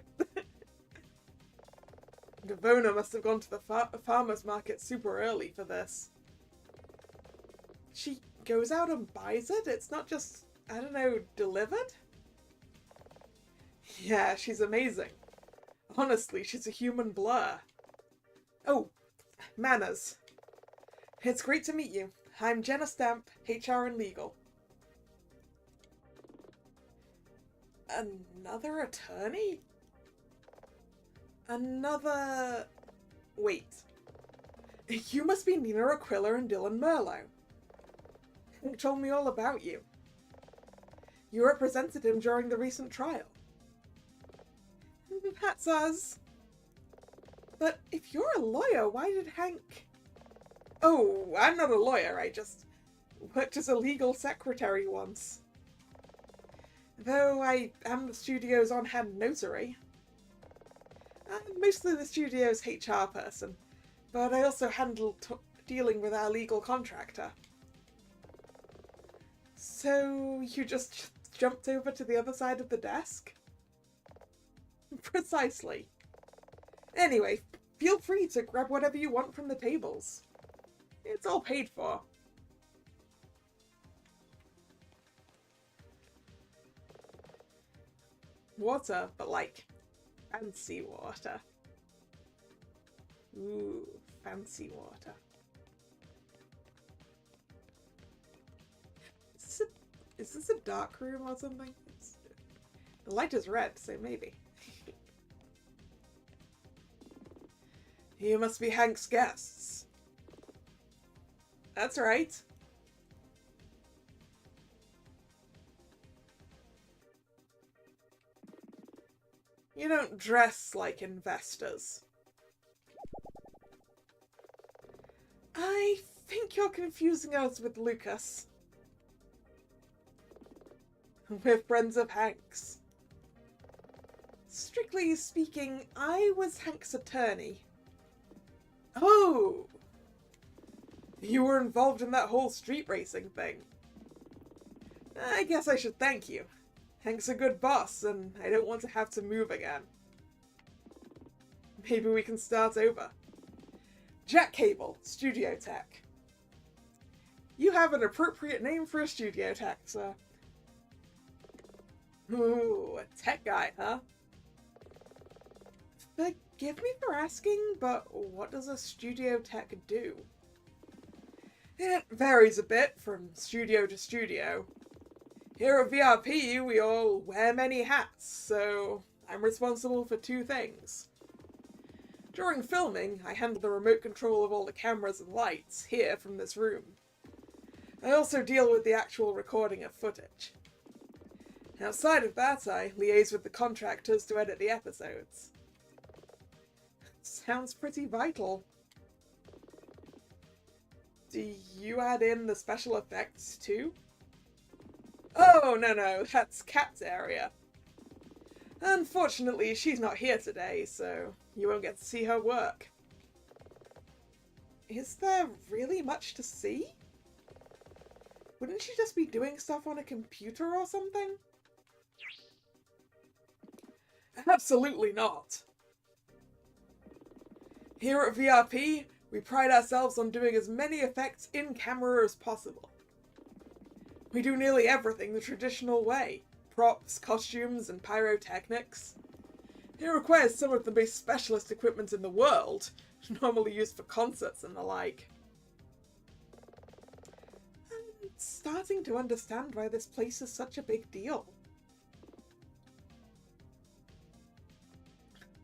S1: Devona must have gone to the farmer's market super early for this. She goes out and buys it? It's not just, I don't know, delivered? Yeah, she's amazing. Honestly, she's a human blur. Oh, manners. It's great to meet you. I'm Jenna Stamp, HR and Legal. Another attorney? Another... Wait. You must be Nina Aquila and Dylan Merlot. He told me all about you. You represented him during the recent trial. That's us. But if you're a lawyer, why did Hank... Oh, I'm not a lawyer, I just worked as a legal secretary once. Though I am the studio's on-hand notary. I'm mostly the studio's HR person, but I also handle dealing with our legal contractor. So you just jumped over to the other side of the desk? Precisely. Anyway, feel free to grab whatever you want from the tables. It's all paid for. Water, but like fancy water. Ooh, fancy water. Is this a dark room or something? The light is red, so maybe. You must be Hank's guests. That's right. You don't dress like investors. I think you're confusing us with Lucas. We're friends of Hank's. Strictly speaking, I was Hank's attorney. Oh! You were involved in that whole street racing thing. I guess I should thank you. Hank's a good boss, and I don't want to have to move again. Maybe we can start over. Jack Cable, Studio Tech. You have an appropriate name for a studio tech, sir. Ooh, a tech guy, huh? Forgive me for asking, but what does a studio tech do? It varies a bit from studio to studio. Here at VRP, we all wear many hats, so I'm responsible for two things. During filming, I handle the remote control of all the cameras and lights here from this room. I also deal with the actual recording of footage. Outside of that, I liaise with the contractors to edit the episodes. Sounds pretty vital. Do you add in the special effects too? Oh, no, that's Kat's area. Unfortunately, she's not here today, so you won't get to see her work. Is there really much to see? Wouldn't she just be doing stuff on a computer or something? Absolutely not. Here at VRP, we pride ourselves on doing as many effects in camera as possible. We do nearly everything the traditional way. Props, costumes, and pyrotechnics. It requires some of the most specialist equipment in the world, normally used for concerts and the like. I'm starting to understand why this place is such a big deal.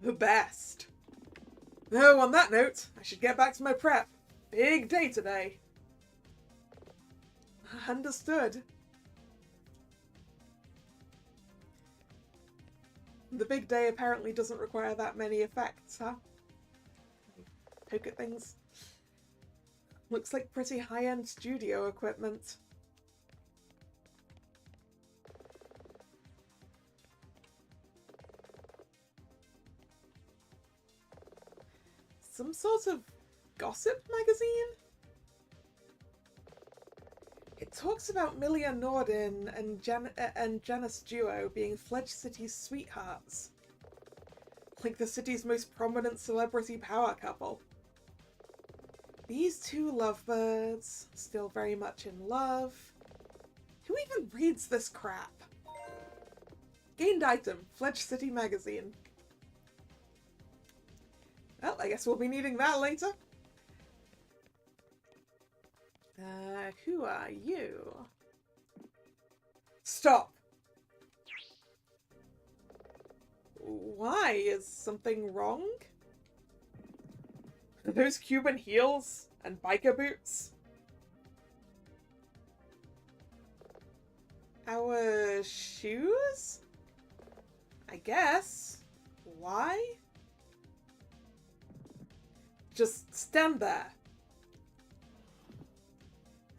S1: The best. Though, on that note, I should get back to my prep. Big day today. Understood. The big day apparently doesn't require that many effects, huh? Poke at things. Looks like pretty high-end studio equipment. Some sort of gossip magazine? It talks about Milia Nordin and Janus Duo being Fledge City's sweethearts. Like the city's most prominent celebrity power couple. These two lovebirds, still very much in love. Who even reads this crap? Gained item, Fledge City magazine. Well, I guess we'll be needing that later. Who are you? Stop! Why? Is something wrong? Are those Cuban heels and biker boots? Our shoes? I guess. Why? Just stand there.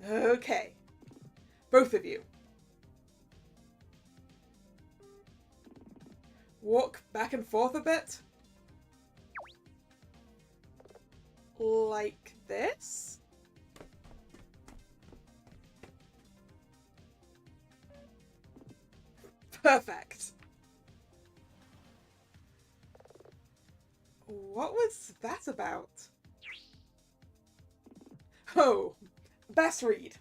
S1: Okay. Both of you. Walk back and forth a bit. Like this? Perfect. What was that about? Oh, Bass Reed.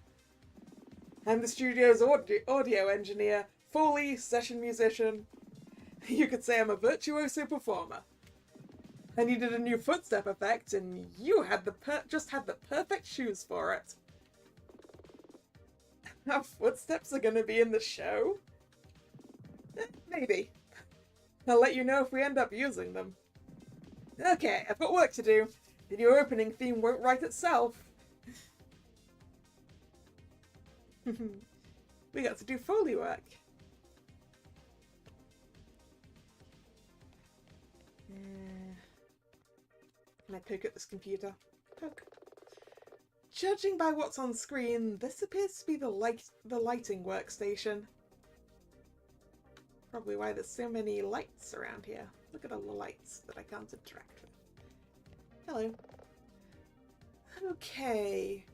S1: I'm the studio's audio engineer, Foley, session musician. You could say I'm a virtuoso performer. I needed a new footstep effect, and you had just had the perfect shoes for it. Our footsteps are going to be in the show? Maybe. I'll let you know if we end up using them. Okay, I've got work to do. The new opening theme won't write itself. We got to do Foley work. Can I poke at this computer? Poke. Judging by what's on screen, this appears to be the lighting workstation. Probably why there's so many lights around here. Look at all the lights that I can't interact with. Hello. Okay.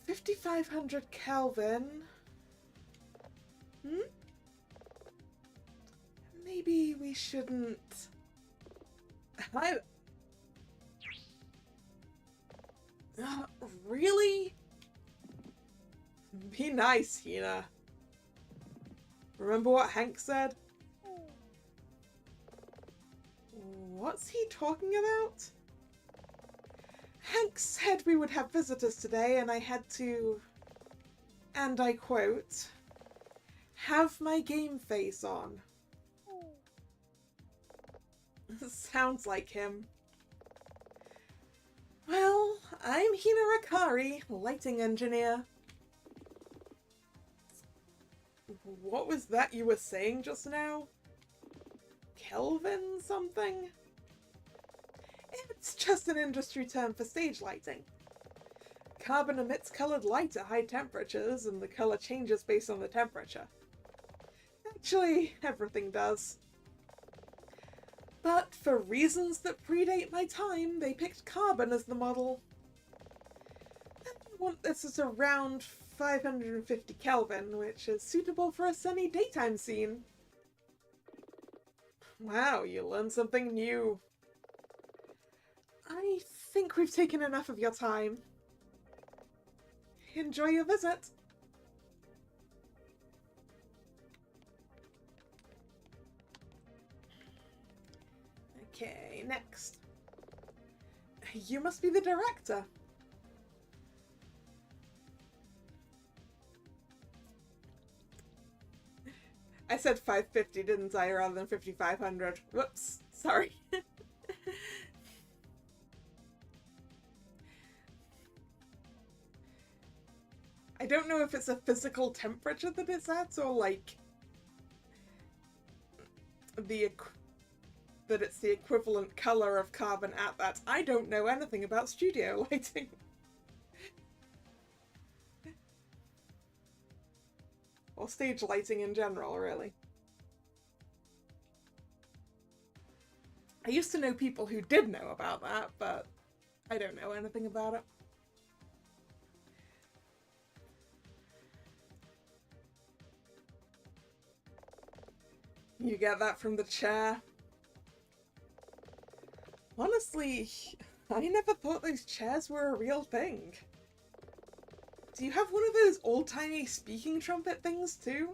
S1: 5500 Kelvin. Maybe we shouldn't... Really? Be nice, Hina. Remember what Hank said? What's he talking about? Hank said we would have visitors today, and I had to, and I quote, have my game face on. Sounds like him. Well, I'm Hina Rakari, lighting engineer. What was that you were saying just now? Kelvin something? It's just an industry term for stage lighting. Carbon emits coloured light at high temperatures, and the colour changes based on the temperature. Actually, everything does. But for reasons that predate my time, they picked carbon as the model. And I want this at around 550 Kelvin, which is suitable for a sunny daytime scene. Wow, you learned something new. I think we've taken enough of your time. Enjoy your visit. Okay, next. You must be the director. I said 550, didn't I, rather than 5500. Whoops, sorry. I don't know if it's a physical temperature that it's at, or like that it's the equivalent color of carbon at that. I don't know anything about studio lighting. Or stage lighting in general, really. I used to know people who did know about that, but I don't know anything about it. You get that from the chair? Honestly, I never thought those chairs were a real thing. Do you have one of those old-timey speaking trumpet things too?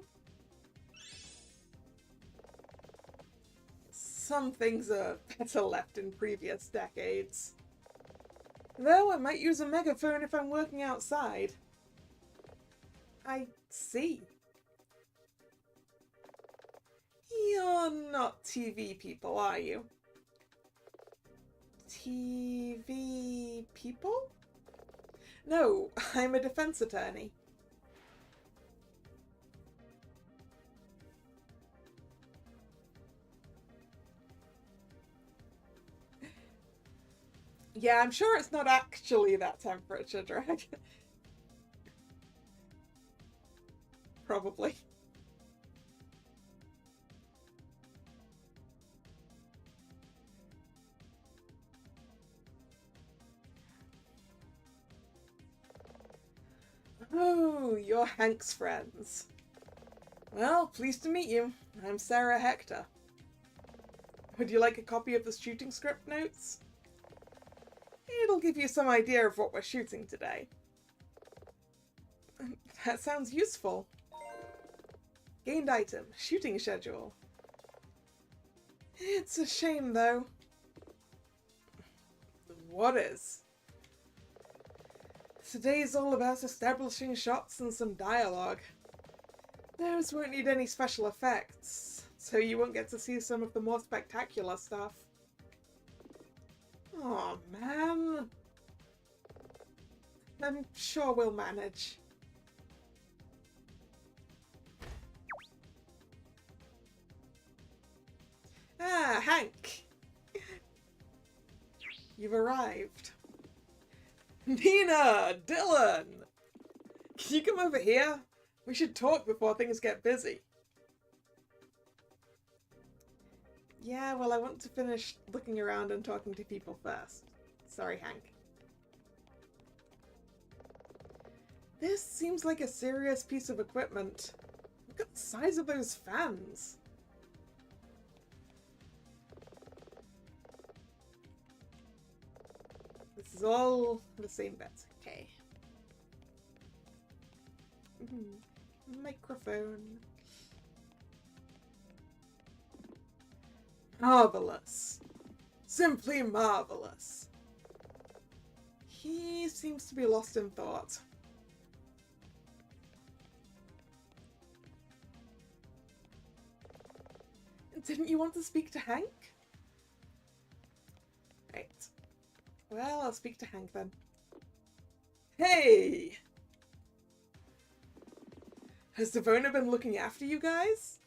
S1: Some things are better left in previous decades. Though I might use a megaphone if I'm working outside. I see. You're not TV people, are you? TV people? No, I'm a defense attorney. Yeah, I'm sure it's not actually that temperature, Drag. Probably. Oh, you're Hank's friends. Well, pleased to meet you. I'm Sarah Hector. Would you like a copy of the shooting script notes? It'll give you some idea of what we're shooting today. That sounds useful. Gained item, shooting schedule. It's a shame, though. What is? Today's all about establishing shots and some dialogue. Those won't need any special effects, so you won't get to see some of the more spectacular stuff. Aw, man. I'm sure we'll manage. Ah, Hank! You've arrived. Nina! Dylan! Can you come over here? We should talk before things get busy. Yeah, well, I want to finish looking around and talking to people first. Sorry, Hank. This seems like a serious piece of equipment. Look at the size of those fans. This is all the same bits. Okay. Microphone. Marvelous. Simply marvelous. He seems to be lost in thought. Didn't you want to speak to Hank? Right. Well, I'll speak to Hank then. Hey! Has Devona been looking after you guys?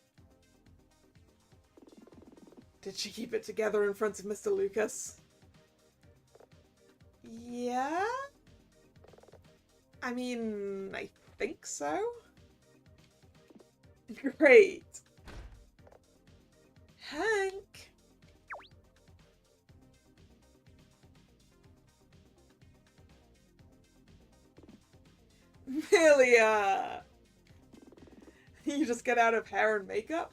S1: Did she keep it together in front of Mr. Lucas? Yeah? I mean, I think so. Great. Hank! Amelia! You just get out of hair and makeup?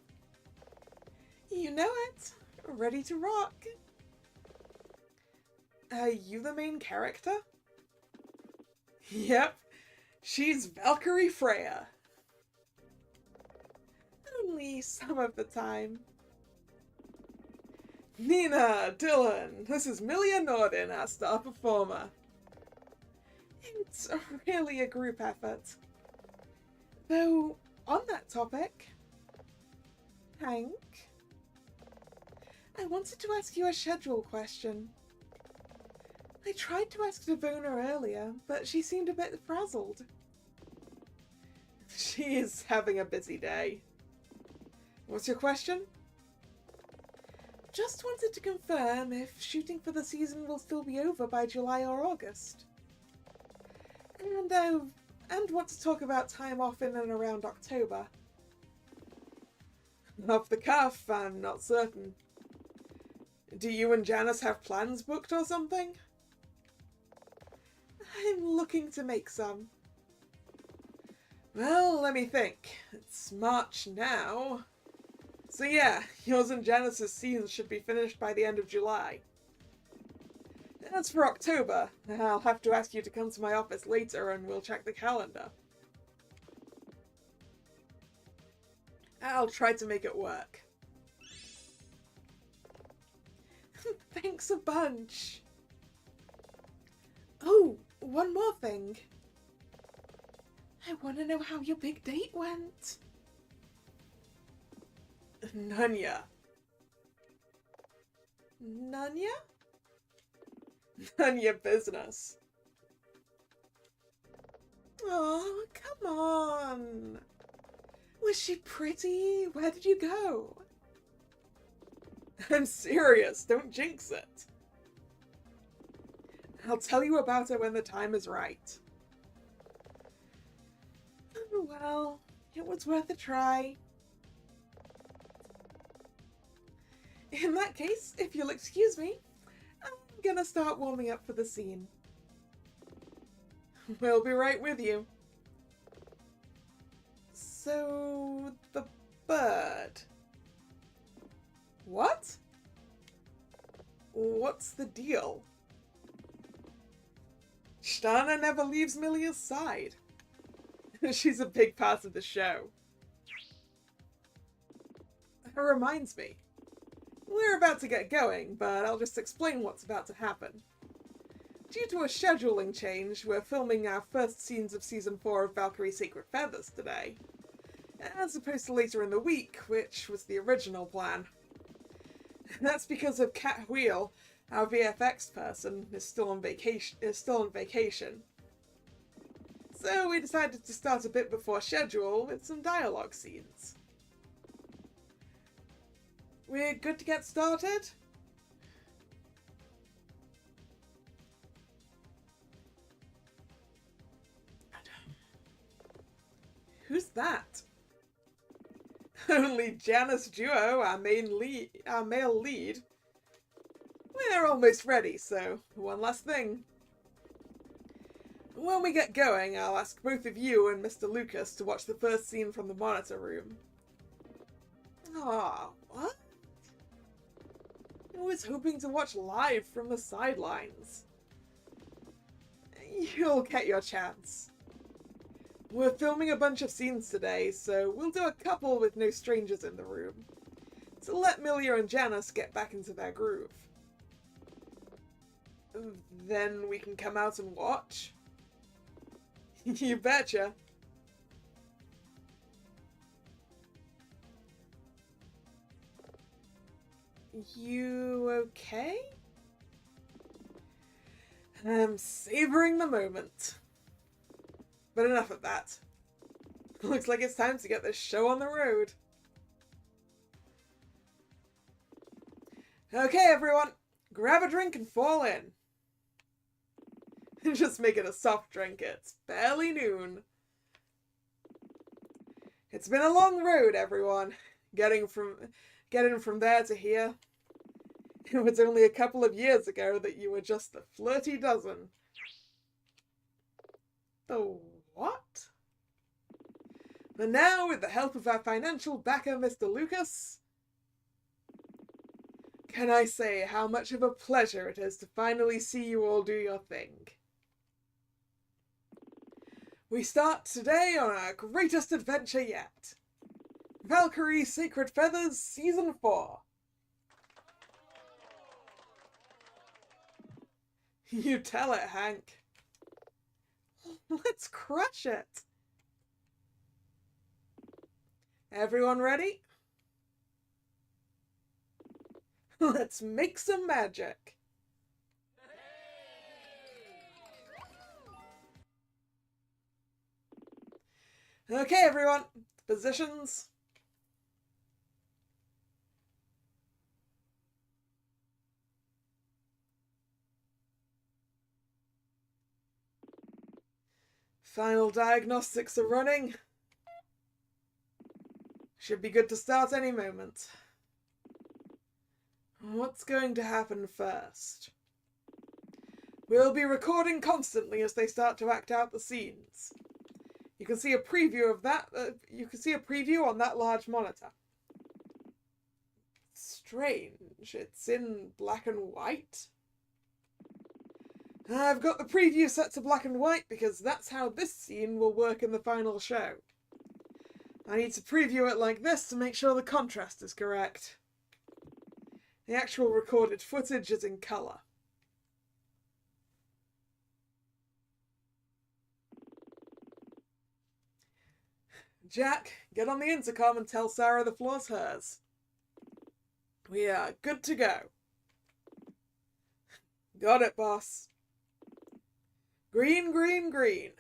S1: You know it. Ready to rock. Are you the main character? Yep. She's Valkyrie Freya. Only some of the time. Nina, Dylan, this is Milia Norden, our star performer. It's really a group effort. Though, on that topic, Hank, I wanted to ask you a schedule question. I tried to ask Devona earlier, but she seemed a bit frazzled. She is having a busy day. What's your question? Just wanted to confirm if shooting for the season will still be over by July or August. And want to talk about time off in and around October. Off the cuff, I'm not certain. Do you and Janice have plans booked or something? I'm looking to make some. Well, let me think. It's March now. So yeah, yours and Janice's scenes should be finished by the end of July. As for October, I'll have to ask you to come to my office later and we'll check the calendar. I'll try to make it work. Thanks a bunch. Oh, one more thing. I want to know how your big date went. Nunya. Nunya? None your business. Oh, come on. Was she pretty? Where did you go? I'm serious. Don't jinx it. I'll tell you about it when the time is right. Well, it was worth a try. In that case, if you'll excuse me, I'm gonna start warming up for the scene. We'll be right with you. So, the bird. What? What's the deal? Stana never leaves Milia's side. She's a big part of the show. It reminds me. We're about to get going, but I'll just explain what's about to happen. Due to a scheduling change, we're filming our first scenes of Season 4 of Valkyrie Secret Feathers today, as opposed to later in the week, which was the original plan. That's because of Cat Wheel, our VFX person, is still on vacation. So we decided to start a bit before schedule with some dialogue scenes. We're good to get started? Who's that? Only Janice Duo, our male lead. We're almost ready, so one last thing. When we get going, I'll ask both of you and Mr. Lucas to watch the first scene from the monitor room. Aw, what? I was hoping to watch live from the sidelines. You'll get your chance. We're filming a bunch of scenes today, so we'll do a couple with no strangers in the room, to let Milia and Janice get back into their groove. Then we can come out and watch? You betcha. You okay? I'm savoring the moment. But enough of that. Looks like it's time to get this show on the road. Okay, everyone. Grab a drink and fall in. Just make it a soft drink. It's barely noon. It's been a long road, everyone. Getting from there to here. It was only a couple of years ago that you were just the flirty dozen. The what? And now, with the help of our financial backer, Mr. Lucas, can I say how much of a pleasure it is to finally see you all do your thing? We start today on our greatest adventure yet. Valkyrie Secret Feathers Season 4. You tell it, Hank. Let's crush it. Everyone ready? Let's make some magic. Okay, everyone. Positions. Final diagnostics are running. Should be good to start any moment. What's going to happen first? We'll be recording constantly as they start to act out the scenes. You can see a preview of that. You can see a preview on that large monitor. strange. It's in black and white. I've got the preview set to black and white because that's how this scene will work in the final show. I need to preview it like this to make sure the contrast is correct. The actual recorded footage is in colour. Jack, get on the intercom and tell Sarah the floor's hers. We are good to go. Got it, boss. Green, green, green.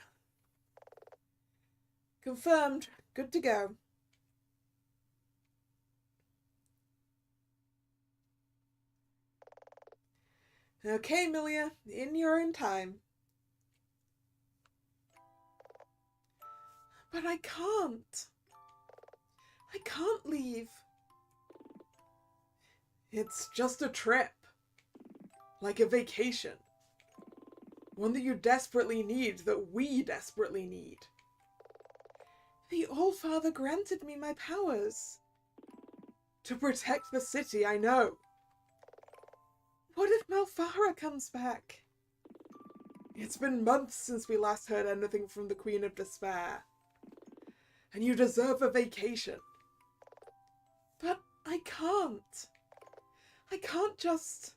S1: Confirmed. Good to go. Okay, Milia, in your own time. But I can't. I can't leave. It's just a trip. Like a vacation. One that you desperately need, that we desperately need. The All-Father granted me my powers. To protect the city, I know. What if Malfara comes back? It's been months since we last heard anything from the Queen of Despair. And you deserve a vacation. But I can't. I can't just...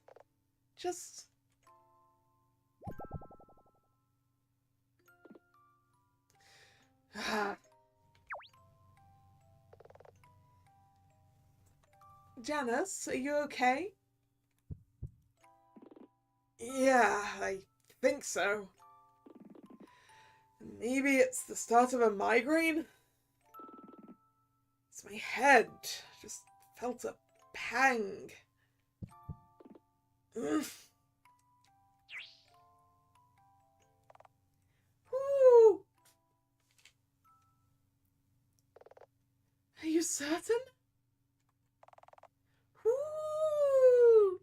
S1: Janice, are you okay? Yeah, I think so. Maybe it's the start of a migraine? It's my head. Just felt a pang. Woo! Are you certain? Woo!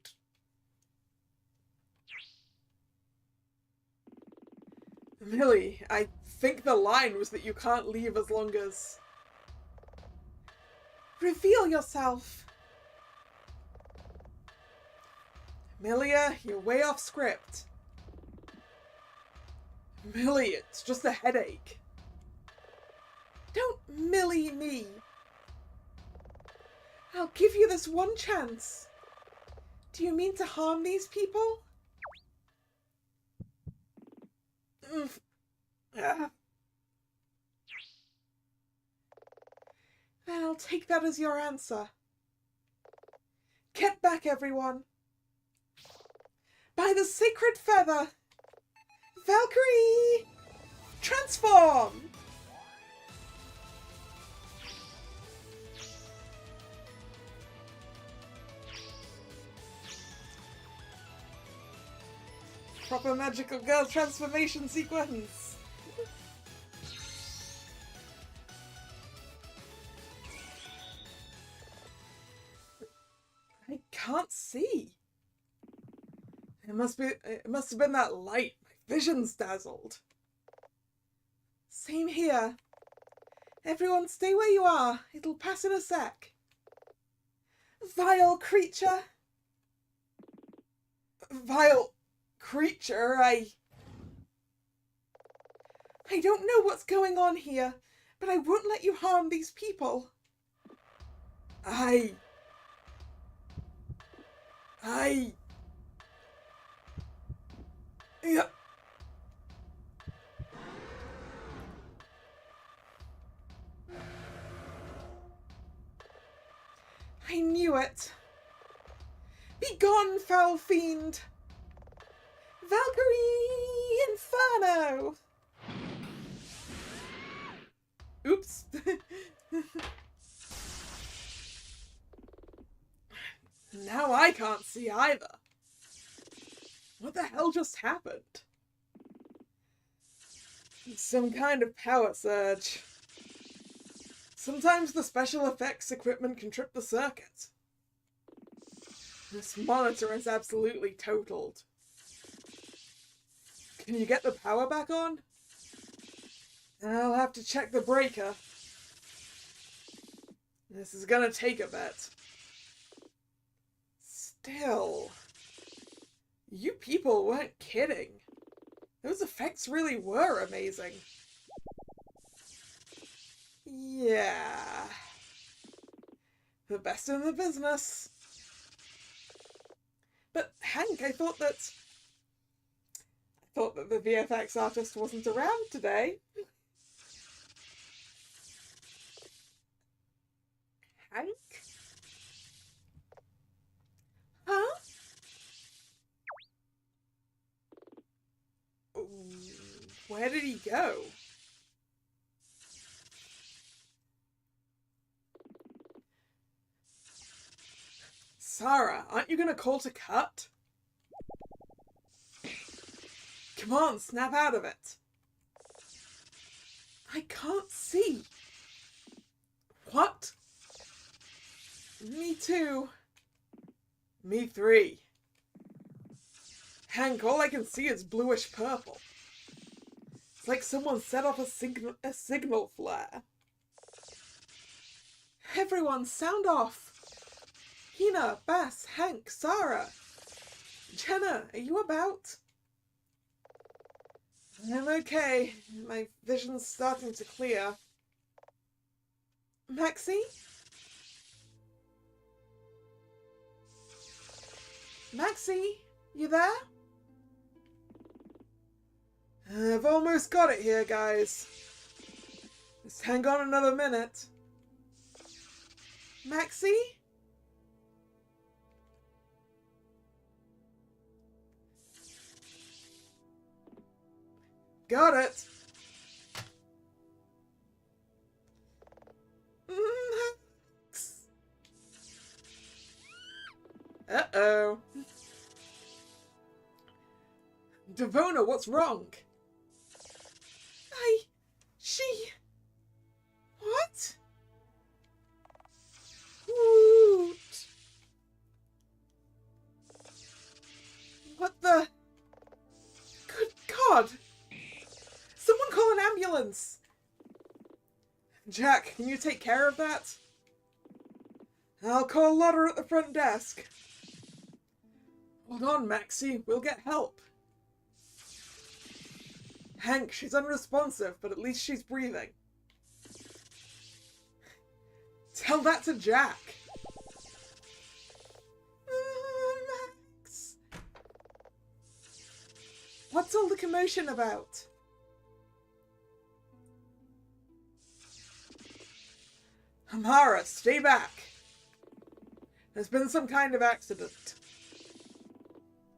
S1: Millie, I think the line was that you can't leave as long as... Reveal yourself! Milia, you're way off script. Millie, it's just a headache. Don't Millie me. I'll give you this one chance. Do you mean to harm these people? Then I'll take that as your answer. Get back, everyone. By the sacred feather! Valkyrie! Transform! Proper magical girl transformation sequence! I can't see. It must have been that light. My vision's dazzled. Same here. Everyone stay where you are. It'll pass in a sec. Vile creature. Vile creature, I don't know what's going on here, but I won't let you harm these people. Yeah. I knew it. Begone, foul fiend! Valkyrie Inferno! Oops. Now I can't see either. What the hell just happened? Some kind of power surge. Sometimes the special effects equipment can trip the circuit. This monitor is absolutely totaled. Can you get the power back on? I'll have to check the breaker. This is gonna take a bit. Still, you people weren't kidding. Those effects really were amazing. Yeah. The best in the business. But Hank, I thought that the VFX artist wasn't around today. Hank? Huh? Where did he go? Sarah, aren't you gonna call to cut? Come on, snap out of it. I can't see. What? Me too. Me three. Hank, all I can see is bluish purple. It's like someone set off a signal flare. Everyone, sound off. Hina, Bass, Hank, Sarah. Jenna, are you about? I'm okay. My vision's starting to clear. Maxie? Maxie, you there? I've almost got it here, guys. Just hang on another minute. Maxie? Got it. Uh-oh. Devona, what's wrong? What? Woot. What the? Good God. Someone call an ambulance. Jack, can you take care of that? I'll call Lotta at the front desk. Hold on, Maxie. We'll get help. Hank, she's unresponsive, but at least she's breathing. Tell that to Jack. Max. What's all the commotion about? Amara, stay back. There's been some kind of accident.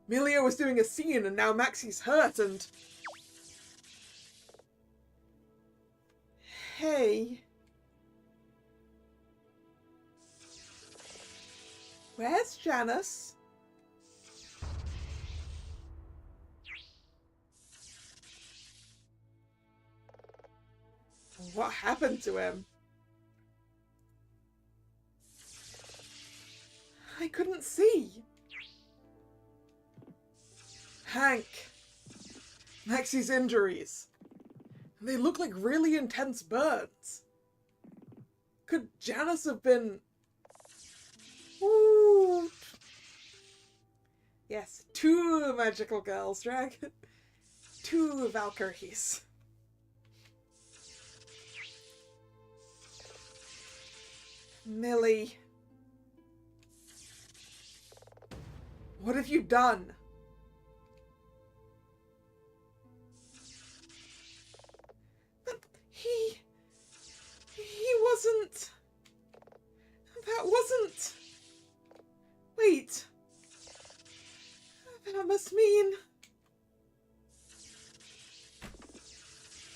S1: Milia was doing a scene and now Maxie's hurt and... Hey. Where's Janice? What happened to him? I couldn't see. Hank. Maxie's injuries. They look like really intense burns. Could Janice have been... Ooh. Yes, 2 magical girls, dragon. 2 Valkyries. Millie. What have you done? But he wasn't... That wasn't... Wait. That must mean...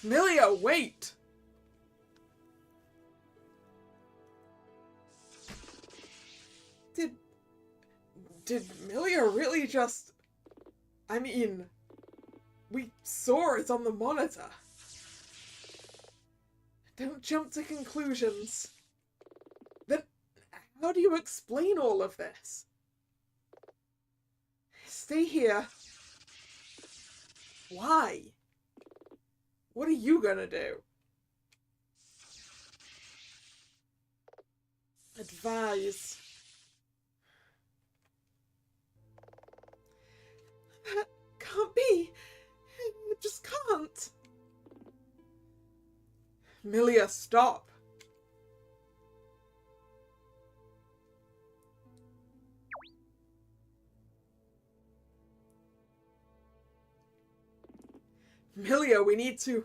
S1: Milia, wait! Did Milia really just... I mean, we saw it on the monitor. Don't jump to conclusions. Then how do you explain all of this? Stay here. Why? What are you gonna do? Advise. can't be. It just can't. Milia, stop. Milia, we need to...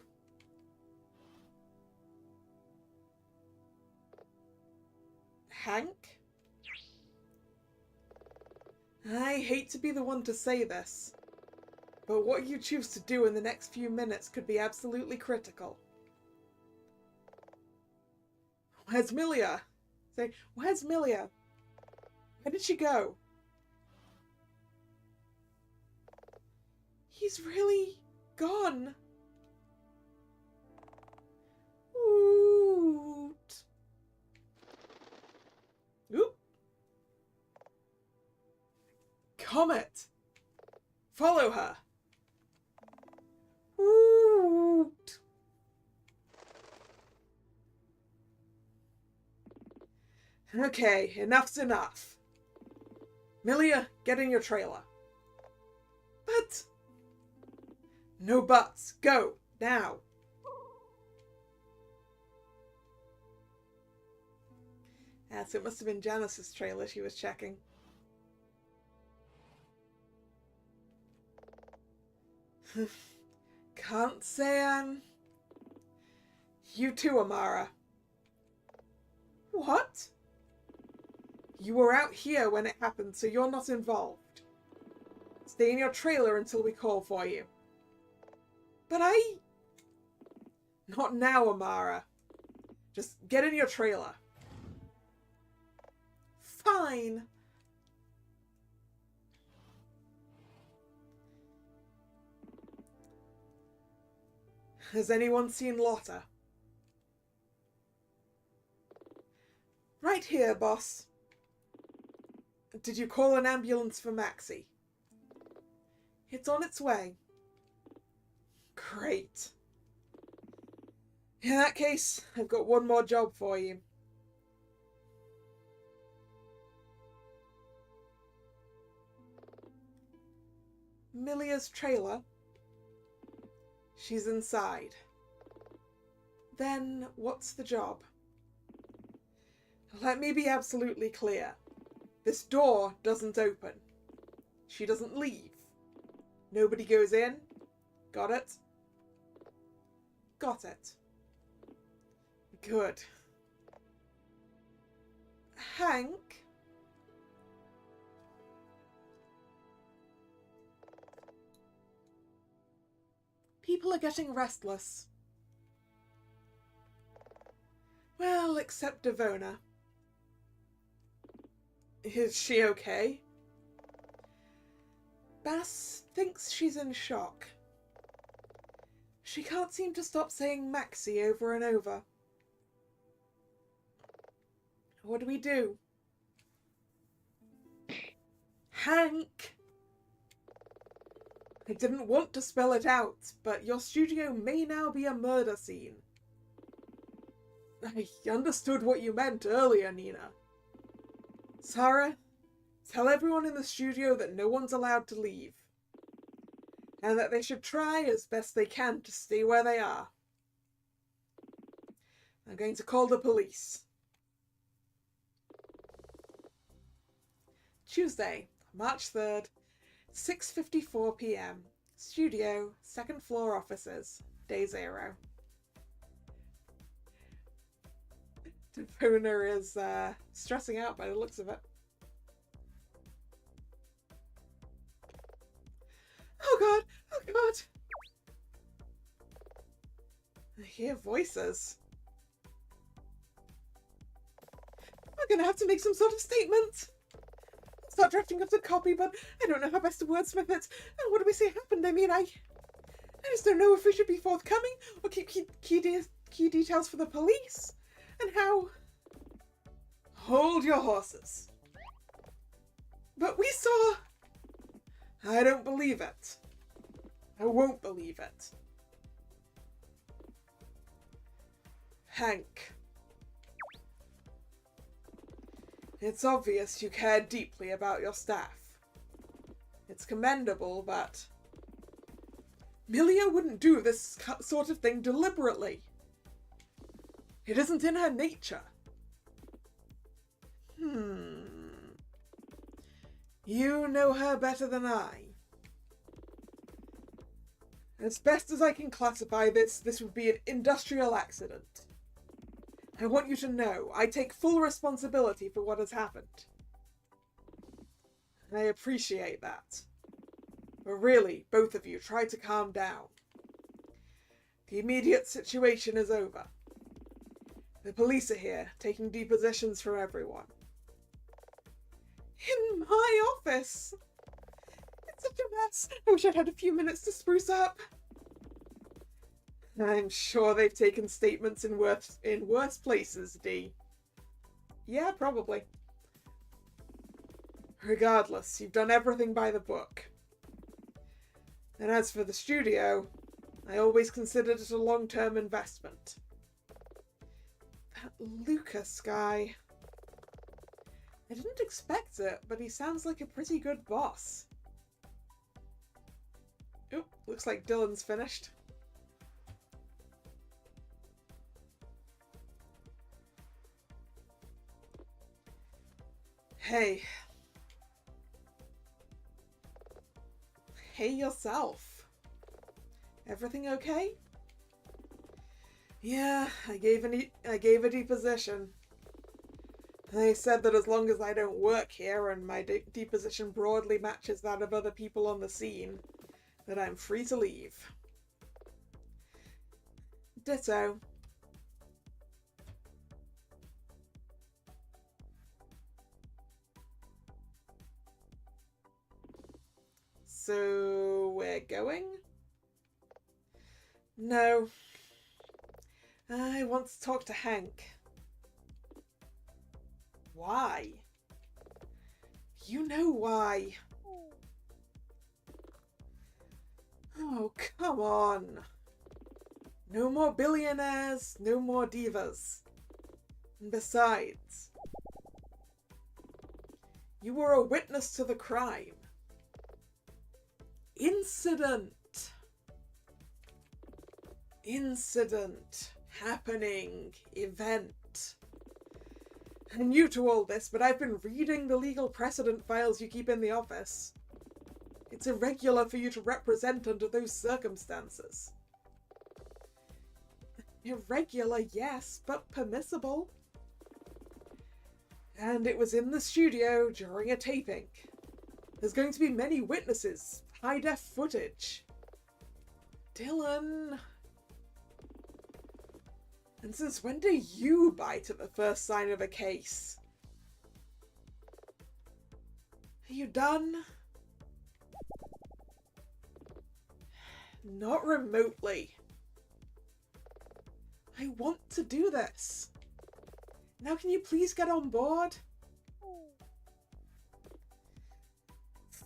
S1: Hank? I hate to be the one to say this, but what you choose to do in the next few minutes could be absolutely critical. Where's Milia? Say, where's Milia? Where did she go? He's really gone. Oot. Oop. Comet. Follow her. Oot. Okay, enough's enough. Milia, get in your trailer. But... No buts. Go. Now. Yes, it must have been Janice's trailer she was checking. Can't say I'm... You too, Amara. What? You were out here when it happened, so you're not involved. Stay in your trailer until we call for you. But I... Not now, Amara. Just get in your trailer. Fine. Has anyone seen Lotta? Right here, boss. Did you call an ambulance for Maxie? It's on its way. Great. In that case, I've got one more job for you. Milia's trailer. She's inside. Then what's the job? Let me be absolutely clear. This door doesn't open. She doesn't leave. Nobody goes in. Got it? Got it. Good. Hank? People are getting restless. Well, except Devona. Is she okay? Bass thinks she's in shock. She can't seem to stop saying Maxie over and over. What do we do? Hank! I didn't want to spell it out, but your studio may now be a murder scene. I understood what you meant earlier, Nina. Sarah, tell everyone in the studio that no one's allowed to leave, and that they should try as best they can to stay where they are. I'm going to call the police. Tuesday, March 3rd, 6:54 p.m. Studio, 2nd floor offices, day 0. Devona is stressing out by the looks of it. Oh god! Oh god! I hear voices. We're gonna have to make some sort of statement. Start drafting up the copy, but I don't know how best to wordsmith it. And what do we say happened? I mean, I just don't know if we should be forthcoming or keep key details for the police. And how... Hold your horses. But we saw... I don't believe it. I won't believe it. Hank. It's obvious you care deeply about your staff. It's commendable, but Milia wouldn't do this sort of thing deliberately. It isn't in her nature. You know her better than I. As best as I can classify this would be an industrial accident. I want you to know I take full responsibility for what has happened. I appreciate that. But really, both of you, try to calm down. The immediate situation is over. The police are here, taking depositions from everyone. In my office! It's such a mess. I wish I'd had a few minutes to spruce up. I'm sure they've taken statements in worse places, Dee. Yeah, probably. Regardless, you've done everything by the book. And as for the studio, I always considered it a long-term investment. That Lucas guy. I didn't expect it, but he sounds like a pretty good boss. Oh, looks like Dylan's finished. Hey. Hey yourself. Everything okay? Yeah, I gave a deposition. They said that as long as I don't work here and my deposition broadly matches that of other people on the scene, that I'm free to leave. Ditto. So we're going? No. I want to talk to Hank. Why? You know why. Oh, come on. No more billionaires, no more divas. And besides, you were a witness to the crime. Incident. Happening. Event. I'm new to all this, but I've been reading the legal precedent files you keep in the office. It's irregular for you to represent under those circumstances. Irregular, yes, but permissible. And it was in the studio during a taping. There's going to be many witnesses, high-def footage. Dylan. And since when do you bite at the first sign of a case? Are you done? Not remotely. I want to do this. Now can you please get on board?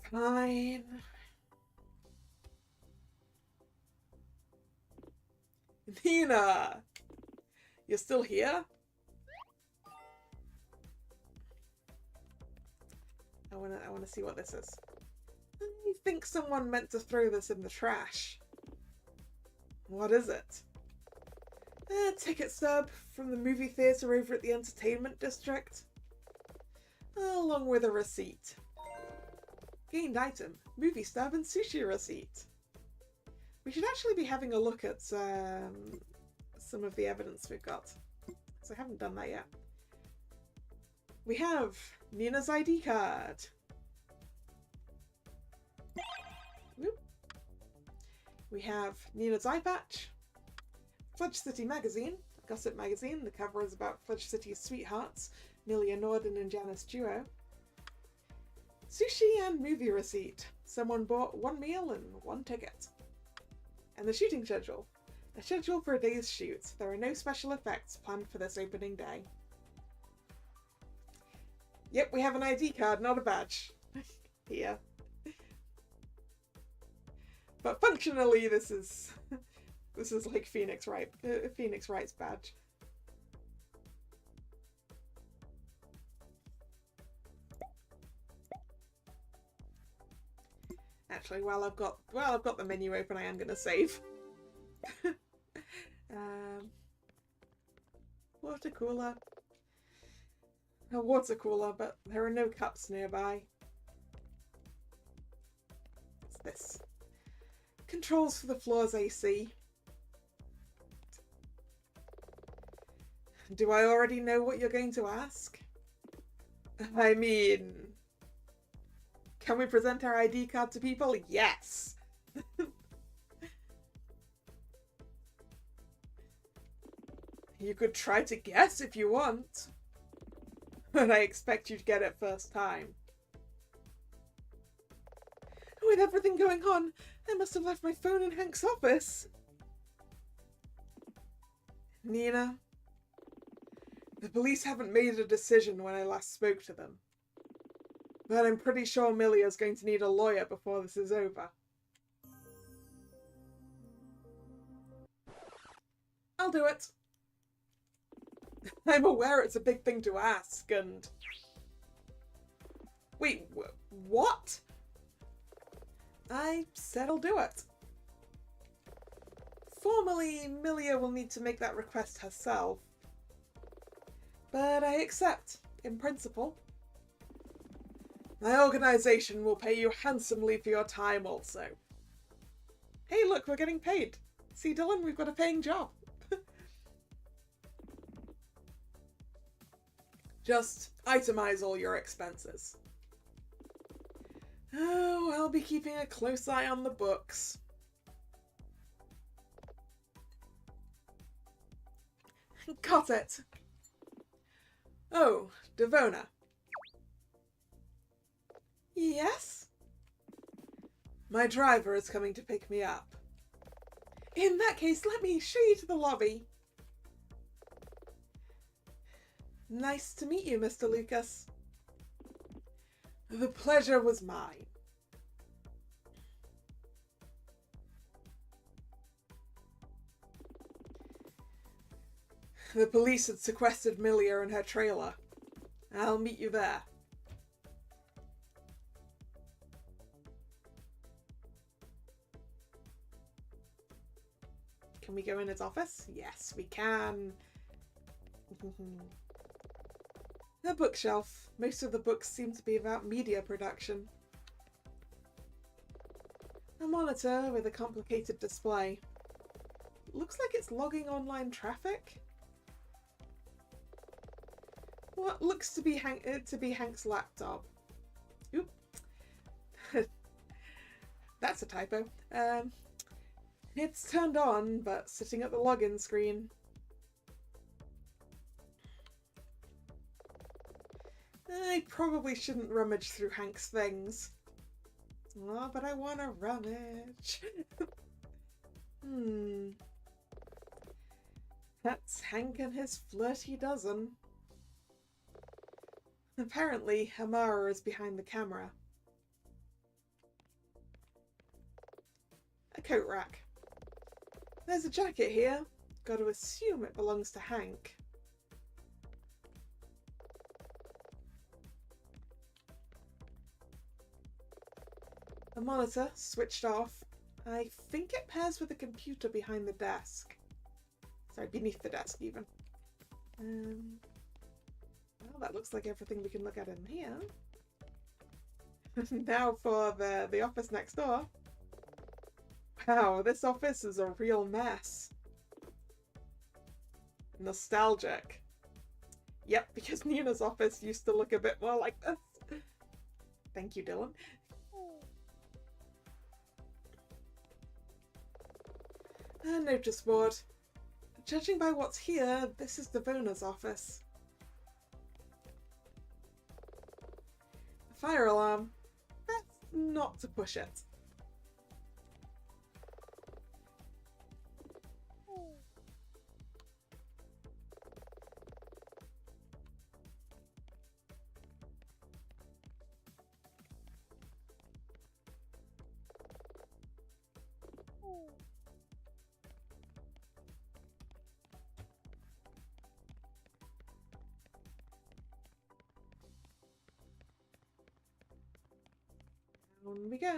S1: Fine. Nina! You're still here? I wanna see what this is. I think someone meant to throw this in the trash. What is it? A ticket stub from the movie theatre over at the entertainment district. Along with a receipt. Gained item, movie stub and sushi receipt. We should actually be having a look at some of the evidence we've got. So I haven't done that yet. We have Nina's ID card. Whoop. We have Nina's eye patch. Fudge City magazine, gossip magazine. The cover is about Fudge City's sweethearts, Milia Norden and Janice Duo. Sushi and movie receipt. Someone bought one meal and one ticket. And the shooting schedule. A schedule for a day's shoot. There are no special effects planned for this opening day. Yep, we have an ID card, not a badge. Here. But functionally, this is like Phoenix Wright's badge. At Actually, while I've got the menu open, I am going to save. Water cooler. A water cooler, but there are no cups nearby. What's this? Controls for the floor's AC. Do I already know what you're going to ask? I mean, can we present our ID card to people? Yes! You could try to guess if you want. But I expect you to get it first time. With everything going on, I must have left my phone in Hank's office. Nina, the police haven't made a decision when I last spoke to them. But I'm pretty sure Milia's going to need a lawyer before this is over. I'll do it. I'm aware it's a big thing to ask, and... Wait, what? I said I'll do it. Formally, Milia will need to make that request herself. But I accept, in principle. My organisation will pay you handsomely for your time also. Hey, look, we're getting paid. See, Dylan, we've got a paying job. Just itemize all your expenses. Oh, I'll be keeping a close eye on the books. Got it. Oh, Devona. Yes? My driver is coming to pick me up. In that case, let me show you to the lobby. Nice to meet you, Mr. Lucas. The pleasure was mine. The police had sequestered Milia and her trailer. I'll meet you there. Can we go in his office? Yes, we can. A bookshelf. Most of the books seem to be about media production. A monitor with a complicated display. Looks like it's logging online traffic. What looks to be Hank's laptop. Oop. That's a typo. It's turned on, but sitting at the login screen. I probably shouldn't rummage through Hank's things. Oh, but I want to rummage. That's Hank and his flirty dozen. Apparently, Amara is behind the camera. A coat rack. There's a jacket here. Got to assume it belongs to Hank. A monitor, switched off. I think it pairs with a computer behind the desk. Sorry, beneath the desk even. Well, that looks like everything we can look at in here. Now for the office next door. Wow, this office is a real mess. Nostalgic. Yep, because Nina's office used to look a bit more like this. Thank you, Dylan. A notice board. Judging by what's here, this is Devona's office. A fire alarm. Best not to push it. On we go.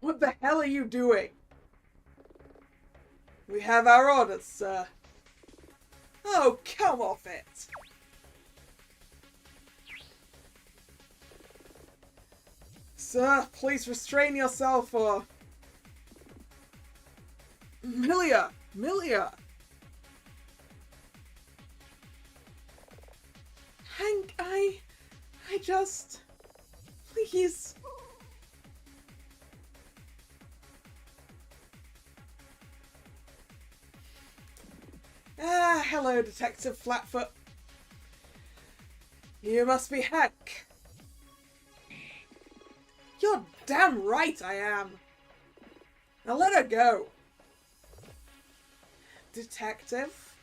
S1: What the hell are you doing? We have our orders, sir. Oh, come off it! Sir, please restrain yourself or... Milia! Milia! Hank, I just... Please... Ah, hello, Detective Flatfoot. You must be Hank. You're damn right I am. Now let her go. Detective?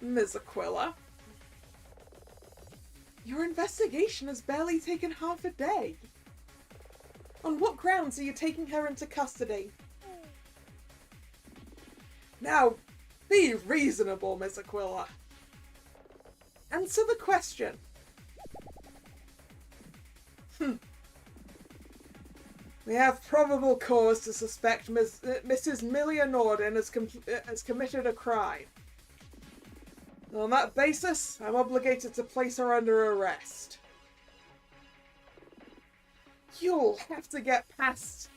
S1: Ms. Aquila? Your investigation has barely taken half a day. On what grounds are you taking her into custody? Now, be reasonable, Miss Aquila. Answer the question. We have probable cause to suspect Mrs. Milia Norden has committed a crime. On that basis, I'm obligated to place her under arrest. You'll have to get past...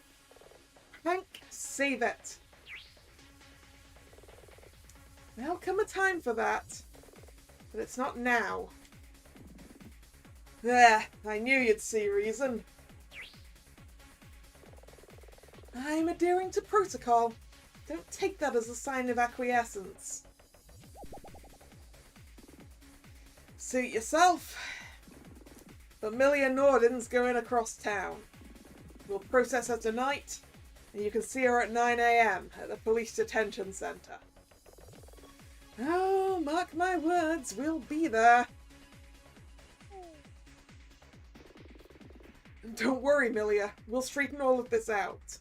S1: Hank, save it. There'll come a time for that, but it's not now. There, I knew you'd see reason. I'm adhering to protocol. Don't take that as a sign of acquiescence. Suit yourself. But Milia Norden's going across town. We'll process her tonight, and you can see her at 9 AM at the police detention centre. Oh, mark my words, we'll be there. Don't worry, Milia. We'll straighten all of this out.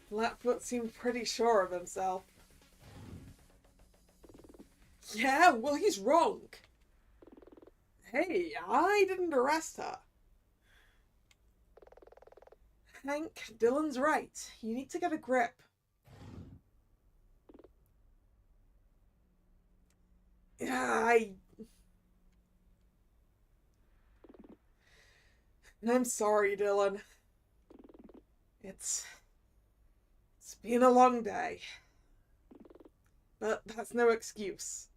S1: Flatfoot seemed pretty sure of himself. Yeah, well, he's wrong. Hey, I didn't arrest her. Hank, Dylan's right. You need to get a grip. I'm sorry, Dylan. It's been a long day. But that's no excuse.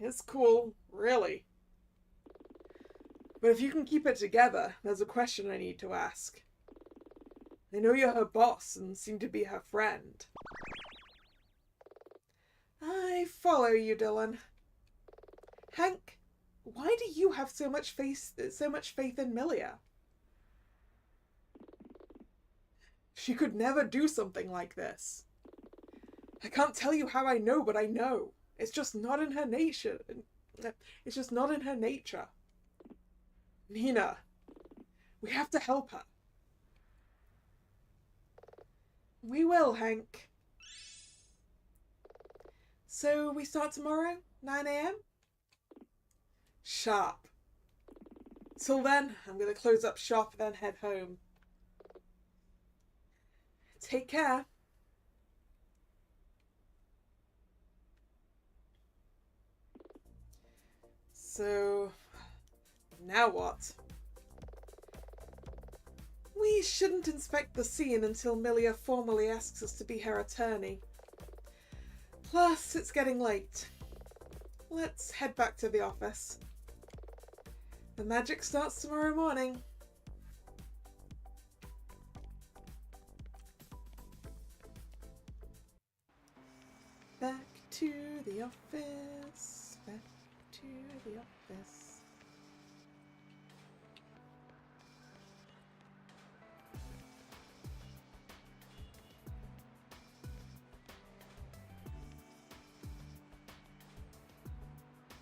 S1: It's cool, really. But if you can keep it together, there's a question I need to ask. I know you're her boss and seem to be her friend. I follow you, Dylan. Hank, why do you have so much faith in Milia? She could never do something like this. I can't tell you how I know, but I know. It's just not in her nature. It's just not in her nature. Nina, we have to help her. We will, Hank. So we start tomorrow, 9 AM? Sharp. Till then, I'm going to close up shop and then head home. Take care. So, now what? We shouldn't inspect the scene until Milia formally asks us to be her attorney. Plus, it's getting late. Let's head back to the office. The magic starts tomorrow morning. Back to the office. Back to the office.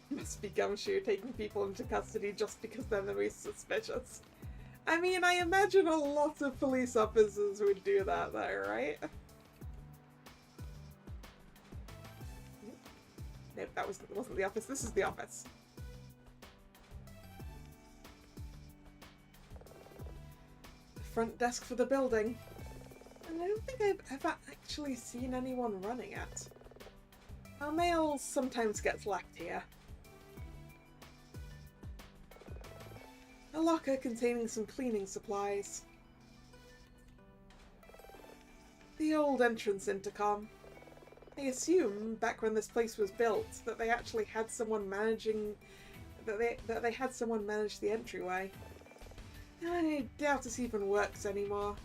S1: Must be Gumshoe taking people into custody just because they're the most suspicious. I mean, I imagine a lot of police officers would do that though, right? Nope, that wasn't the office. This is the office. The front desk for the building. And I don't think I've ever actually seen anyone running it. Our mail sometimes gets left here. A locker containing some cleaning supplies. The old entrance intercom. I assume back when this place was built that they actually had someone managing that they had someone manage the entryway. I doubt it even works anymore.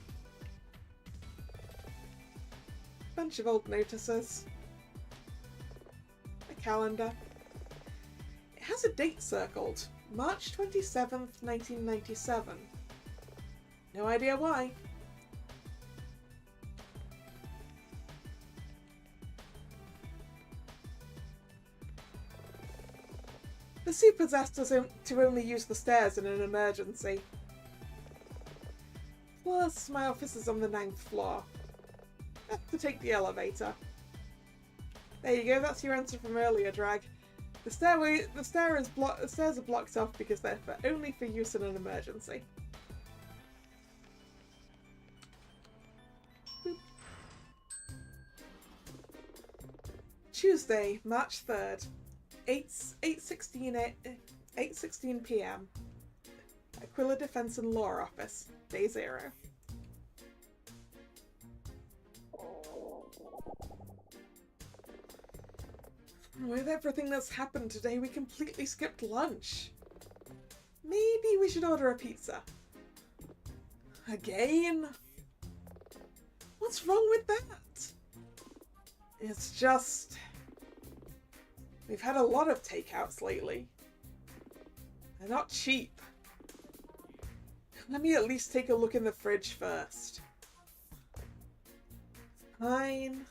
S1: Bunch of old notices. A calendar. It has a date circled. March 27th, 1997. No idea why. The supers asked us to only use the stairs in an emergency. Plus, my office is on the 9th floor. I have to take the elevator. There you go, that's your answer from earlier, Drag. The stairs are blocked off because they're only for use in an emergency. Boop. Tuesday, March 3rd, 8:16 p.m. Aquila Defense and Law Office, Day 0. With everything that's happened today, we completely skipped lunch. Maybe we should order a pizza. Again? What's wrong with that? It's just... we've had a lot of takeouts lately. They're not cheap. Let me at least take a look in the fridge first. Fine.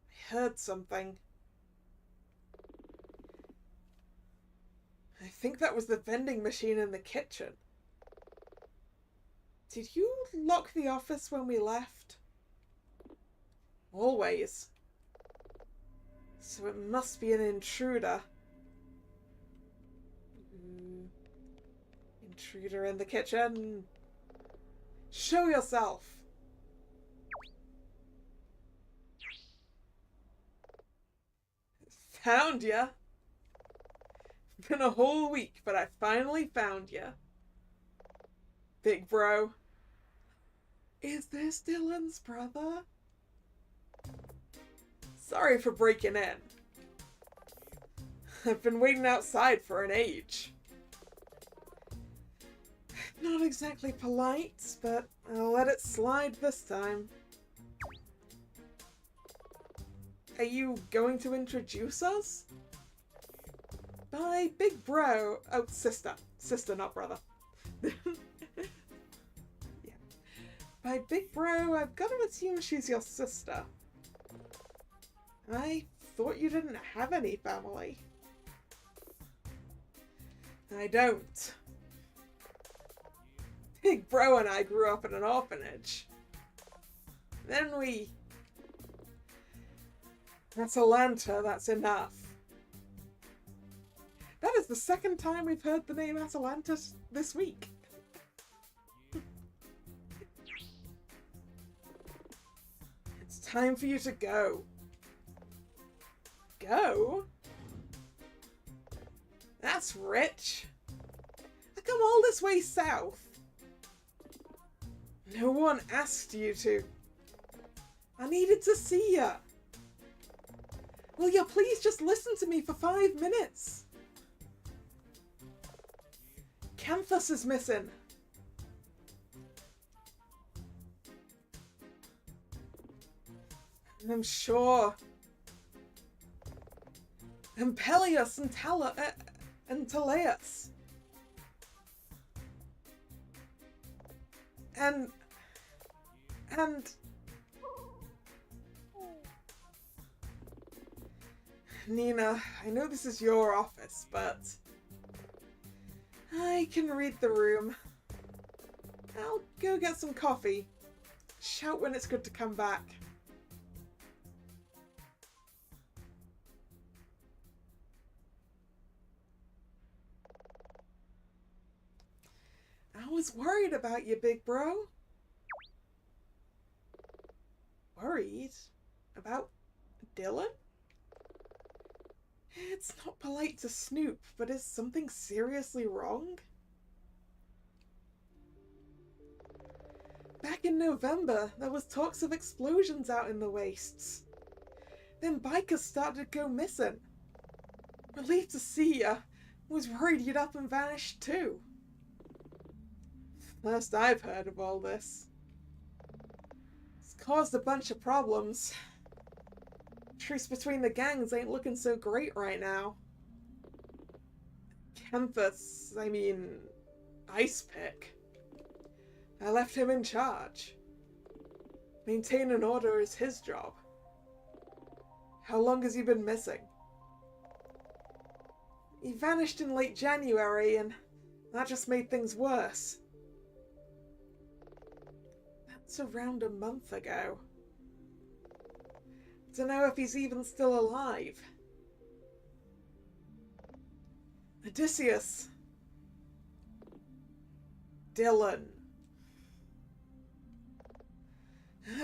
S1: I heard something. I think that was the vending machine in the kitchen. Did you lock the office when we left? Always. So it must be an intruder. Intruder in the kitchen. Show yourself. Found ya. Been a whole week, but I finally found ya. Big bro. Is this Dylan's brother? Sorry for breaking in. I've been waiting outside for an age. Not exactly polite, but I'll let it slide this time. Are you going to introduce us? By big bro... oh, sister. Sister, not brother. Yeah. By big bro, I've got to assume she's your sister. I thought you didn't have any family. I don't. Big bro and I grew up in an orphanage. Then we... Atalanta, that's enough. That is the second time we've heard the name Atalanta this week. It's time for you to go. Go? That's rich. I come all this way south. No one asked you to. I needed to see ya. Will you please just listen to me for 5 minutes? Canthus is missing. And I'm sure. And Peleus and Teleus. And Nina, I know this is your office, but I can read the room. I'll go get some coffee. Shout when it's good to come back. I was worried about you, big bro. Worried? About Dylan? It's not polite to snoop, but is something seriously wrong? Back in November, there was talks of explosions out in the wastes. Then bikers started to go missing. Relieved to see ya. Was worried you'd up and vanished too. First I've heard of all this. It's caused a bunch of problems. Truce between the gangs ain't looking so great right now. Ice Pick. I left him in charge. Maintaining order is his job. How long has he been missing? He vanished in late January, and that just made things worse. That's around a month ago. Don't know if he's even still alive. Odysseus. Dylan.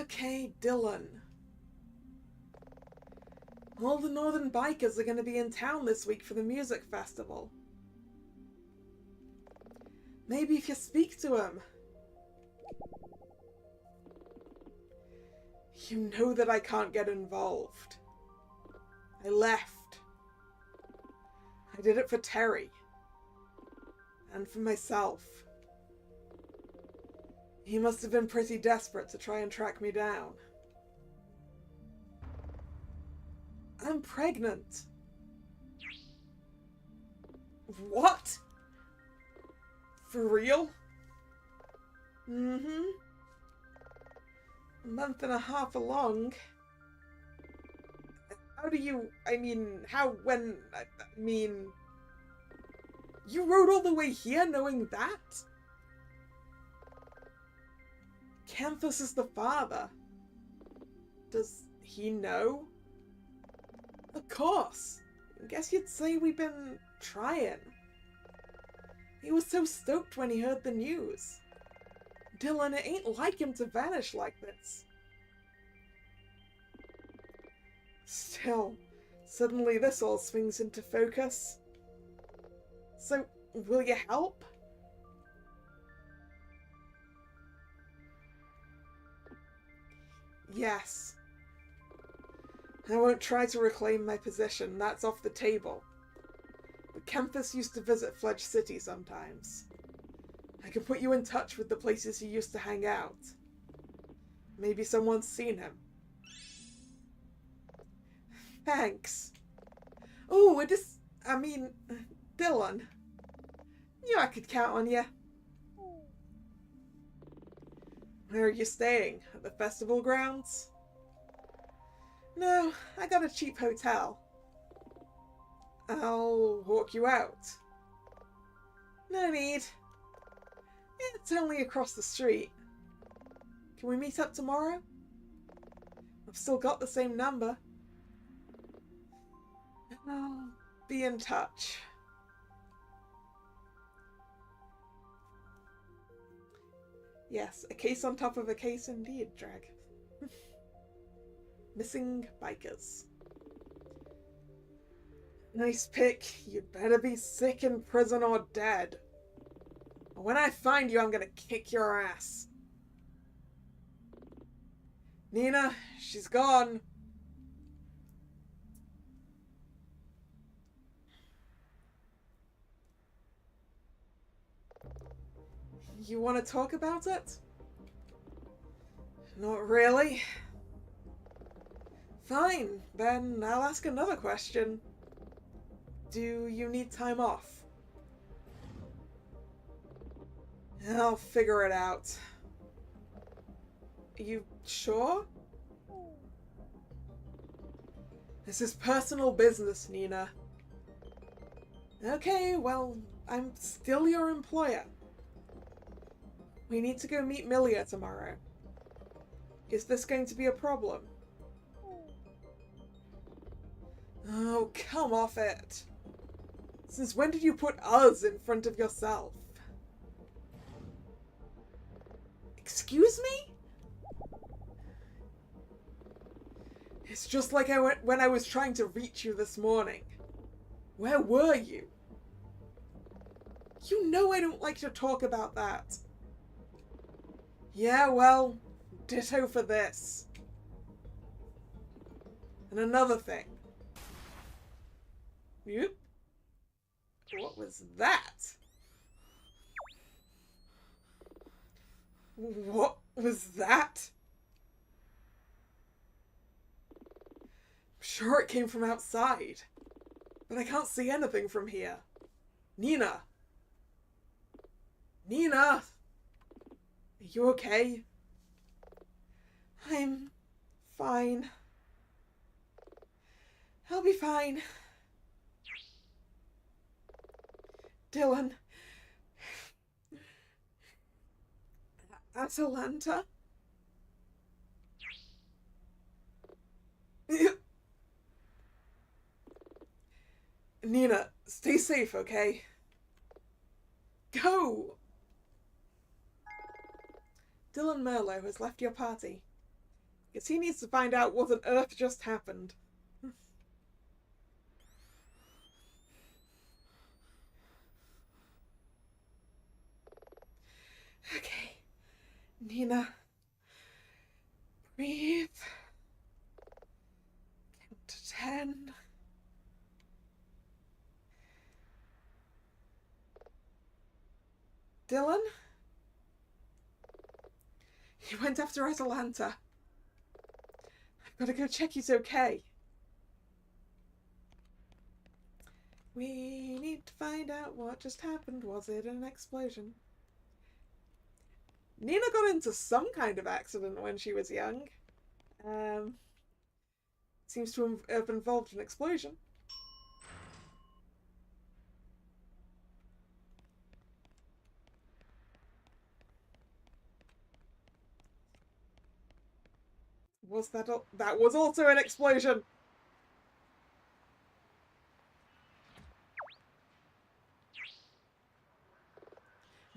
S1: Okay, Dylan. All the Northern Bikers are going to be in town this week for the music festival. Maybe if you speak to him. You know that I can't get involved. I left. I did it for Terry. And for myself. He must have been pretty desperate to try and track me down. I'm pregnant. What? For real? Mm-hmm. A month and a half along. How do you... You rode all the way here knowing that? Canthus is the father. Does he know? Of course. Guess you'd say we've been trying. He was so stoked when he heard the news. Dylan, it ain't like him to vanish like this. Still, suddenly this all swings into focus. So, will you help? Yes. I won't try to reclaim my position, that's off the table. But Canthus used to visit Fledge City sometimes. I can put you in touch with the places he used to hang out. Maybe someone's seen him. Thanks. Oh, Dylan. Knew I could count on you. Where are you staying? At the festival grounds? No, I got a cheap hotel. I'll walk you out. No need. It's only across the street. Can we meet up tomorrow? I've still got the same number. I'll be in touch. Yes, a case on top of a case indeed, Drag. Missing bikers. Nice pick. You'd better be sick in prison or dead. When I find you, I'm gonna kick your ass. Nina, she's gone. You want to talk about it? Not really. Fine, then I'll ask another question. Do you need time off? I'll figure it out. Are you sure? This is personal business, Nina. Okay, well, I'm still your employer. We need to go meet Milia tomorrow. Is this going to be a problem? Oh, come off it. Since when did you put us in front of yourself? Excuse me? It's just like when I was trying to reach you this morning. Where were you? You know I don't like to talk about that. Yeah, well, ditto for this. And another thing. Yep. What was that? What was that? I'm sure it came from outside, but I can't see anything from here. Nina! Nina! Are you okay? I'm fine. I'll be fine. Dylan. Atalanta? Nina, stay safe, okay? Go! Dylan Merlo has left your party. Guess he needs to find out what on earth just happened. Okay. Nina. Breathe. Count to 10. Dylan? He went after Atalanta. I've got to go check he's okay. We need to find out what just happened. Was it an explosion? Nina got into some kind of accident when she was young. Seems to have involved an explosion. Was that that was also an explosion?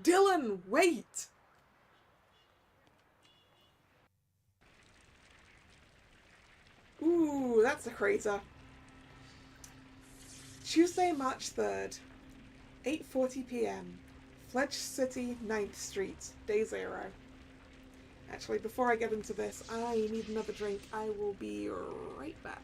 S1: Dylan, wait! Ooh, that's a crater. Tuesday, March 3rd, 8:40 p.m. Fledge City, 9th Street, Day 0. Actually, before I get into this, I need another drink. I will be right back.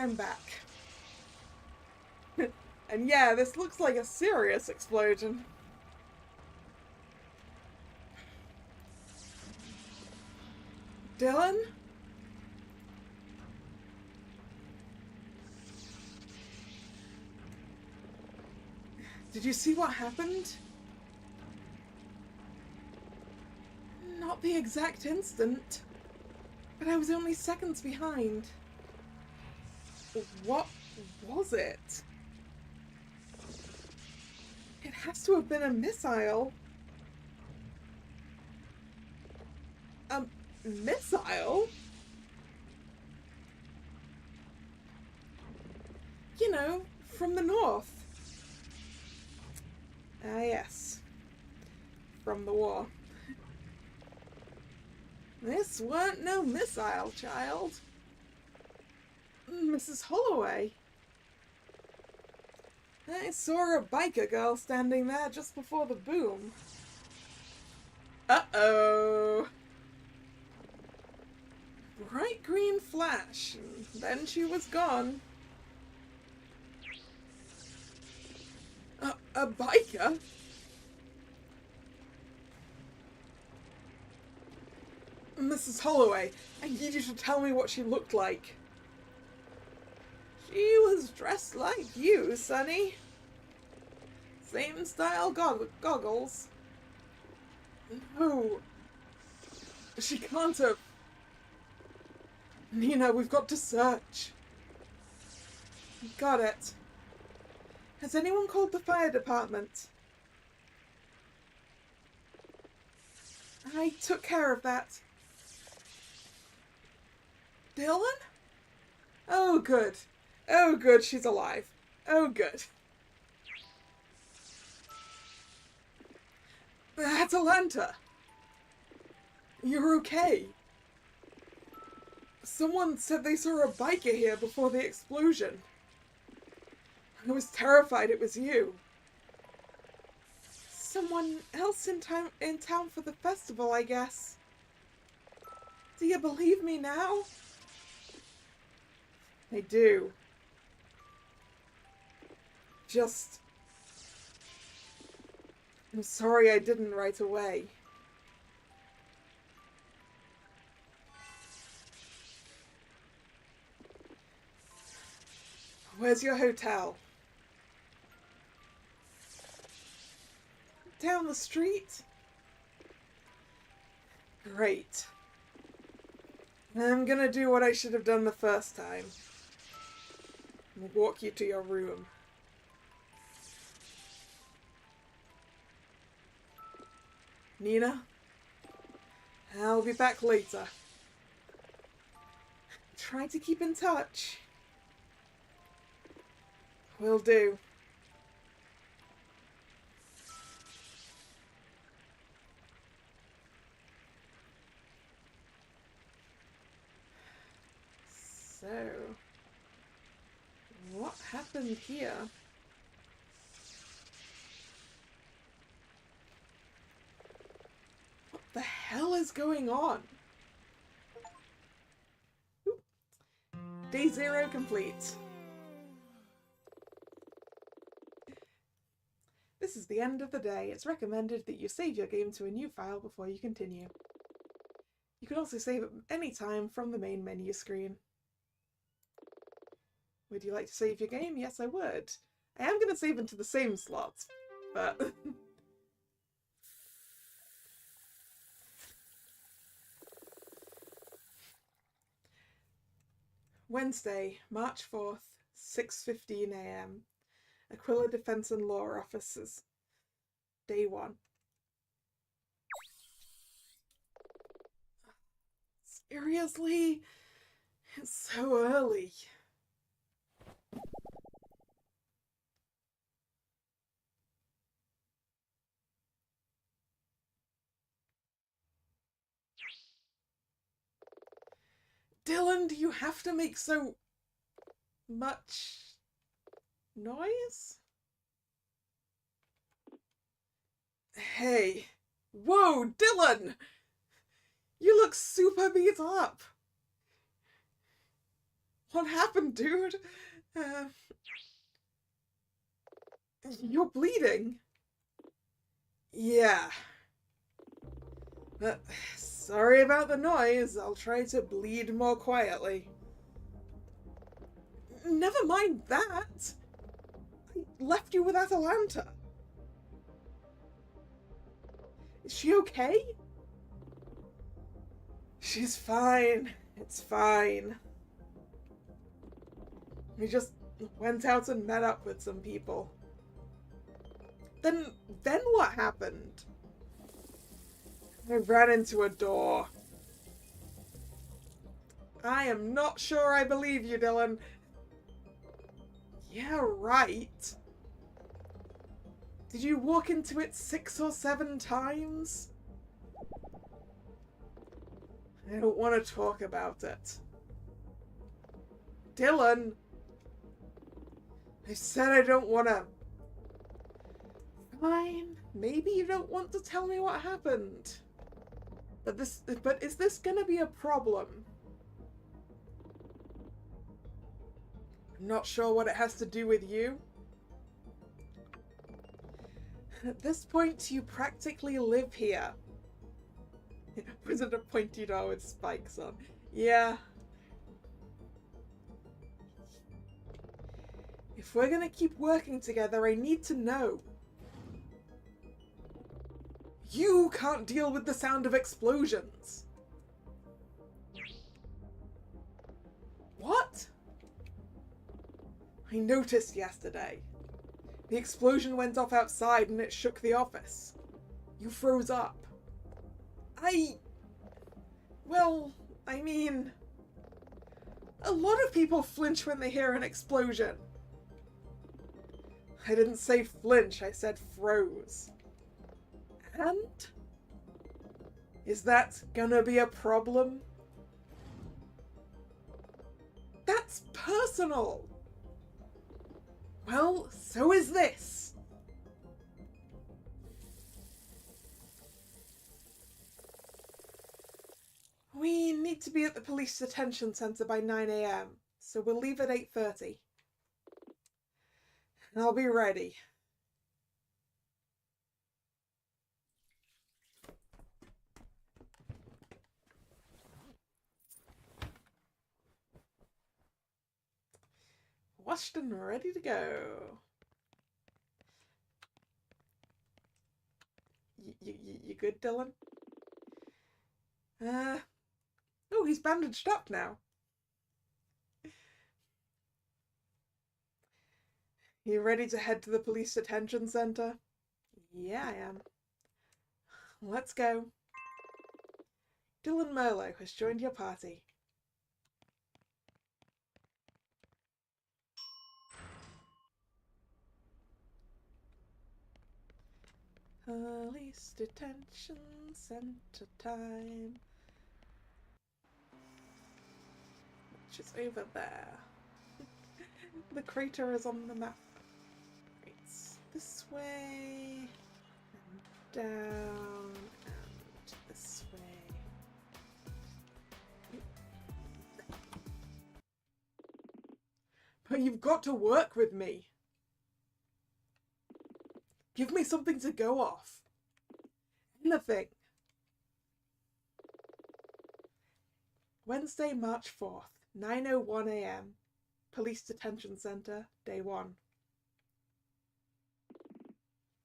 S1: I'm back. And yeah, this looks like a serious explosion. Dylan? Did you see what happened? Not the exact instant, but I was only seconds behind. What was it? It has to have been a missile. A missile? You know, from the north. Ah, yes. From the war. This weren't no missile, child. Mrs. Holloway. I saw a biker girl standing there just before the boom. Uh-oh. Bright green flash, and then she was gone. A biker? Mrs. Holloway, I need you to tell me what she looked like. She was dressed like you, Sonny. Same style goggles. No. She can't have. Nina, we've got to search. Got it. Has anyone called the fire department? I took care of that. Dylan? Oh, good. Oh, good, she's alive. Oh, good. Atalanta! You're okay. Someone said they saw a biker here before the explosion. I was terrified it was you. Someone else in town for the festival, I guess. Do you believe me now? I do. I'm sorry I didn't right away. Where's your hotel? Down the street? Great. I'm gonna do what I should have done the first time. I'll walk you to your room. Nina? I'll be back later. Try to keep in touch. Will do. So, what happened here? What the hell is going on? Oop. Day 0 complete. This is the end of the day. It's recommended that you save your game to a new file before you continue. You can also save at any time from the main menu screen. Would you like to save your game? Yes, I would. I am going to save into the same slots, but... Wednesday, March 4th, 6:15 AM. Aquila Defense and Law Officers. Day 1. Seriously? It's so early. Dylan, do you have to make so much noise? Hey. Whoa, Dylan! You look super beat up. What happened, dude? You're bleeding. Yeah. Sorry about the noise. I'll try to bleed more quietly. Never mind that. I left you with Atalanta. Is she okay? She's fine. It's fine. We just went out and met up with some people. Then what happened? I ran into a door. I am not sure I believe you, Dylan. Yeah, right. Did you walk into it 6 or 7 times? I don't want to talk about it. Dylan! I said I don't want to. Fine. Maybe you don't want to tell me what happened. But is this gonna be a problem? I'm not sure what it has to do with you. At this point, you practically live here. Was it a pointy door with spikes on? Yeah. If we're gonna keep working together, I need to know. You can't deal with the sound of explosions. What? I noticed yesterday. The explosion went off outside and it shook the office. You froze up. Well, I mean, a lot of people flinch when they hear an explosion. I didn't say flinch, I said froze. And? Is that gonna be a problem? That's personal! Well, so is this. We need to be at the police detention centre by 9 AM, so we'll leave at 8:30. And I'll be ready. Washed and ready to go. You good, Dylan? Oh, he's bandaged up now. You ready to head to the police detention centre? Yeah, I am. Let's go. Dylan Merlo has joined your party. Police detention centre time. Which is over there. The crater is on the map. It's this way, and down, and this way. But you've got to work with me. Give me something to go off. Anything. Wednesday, March 4th, 9:01 AM. Police Detention Centre, Day 1.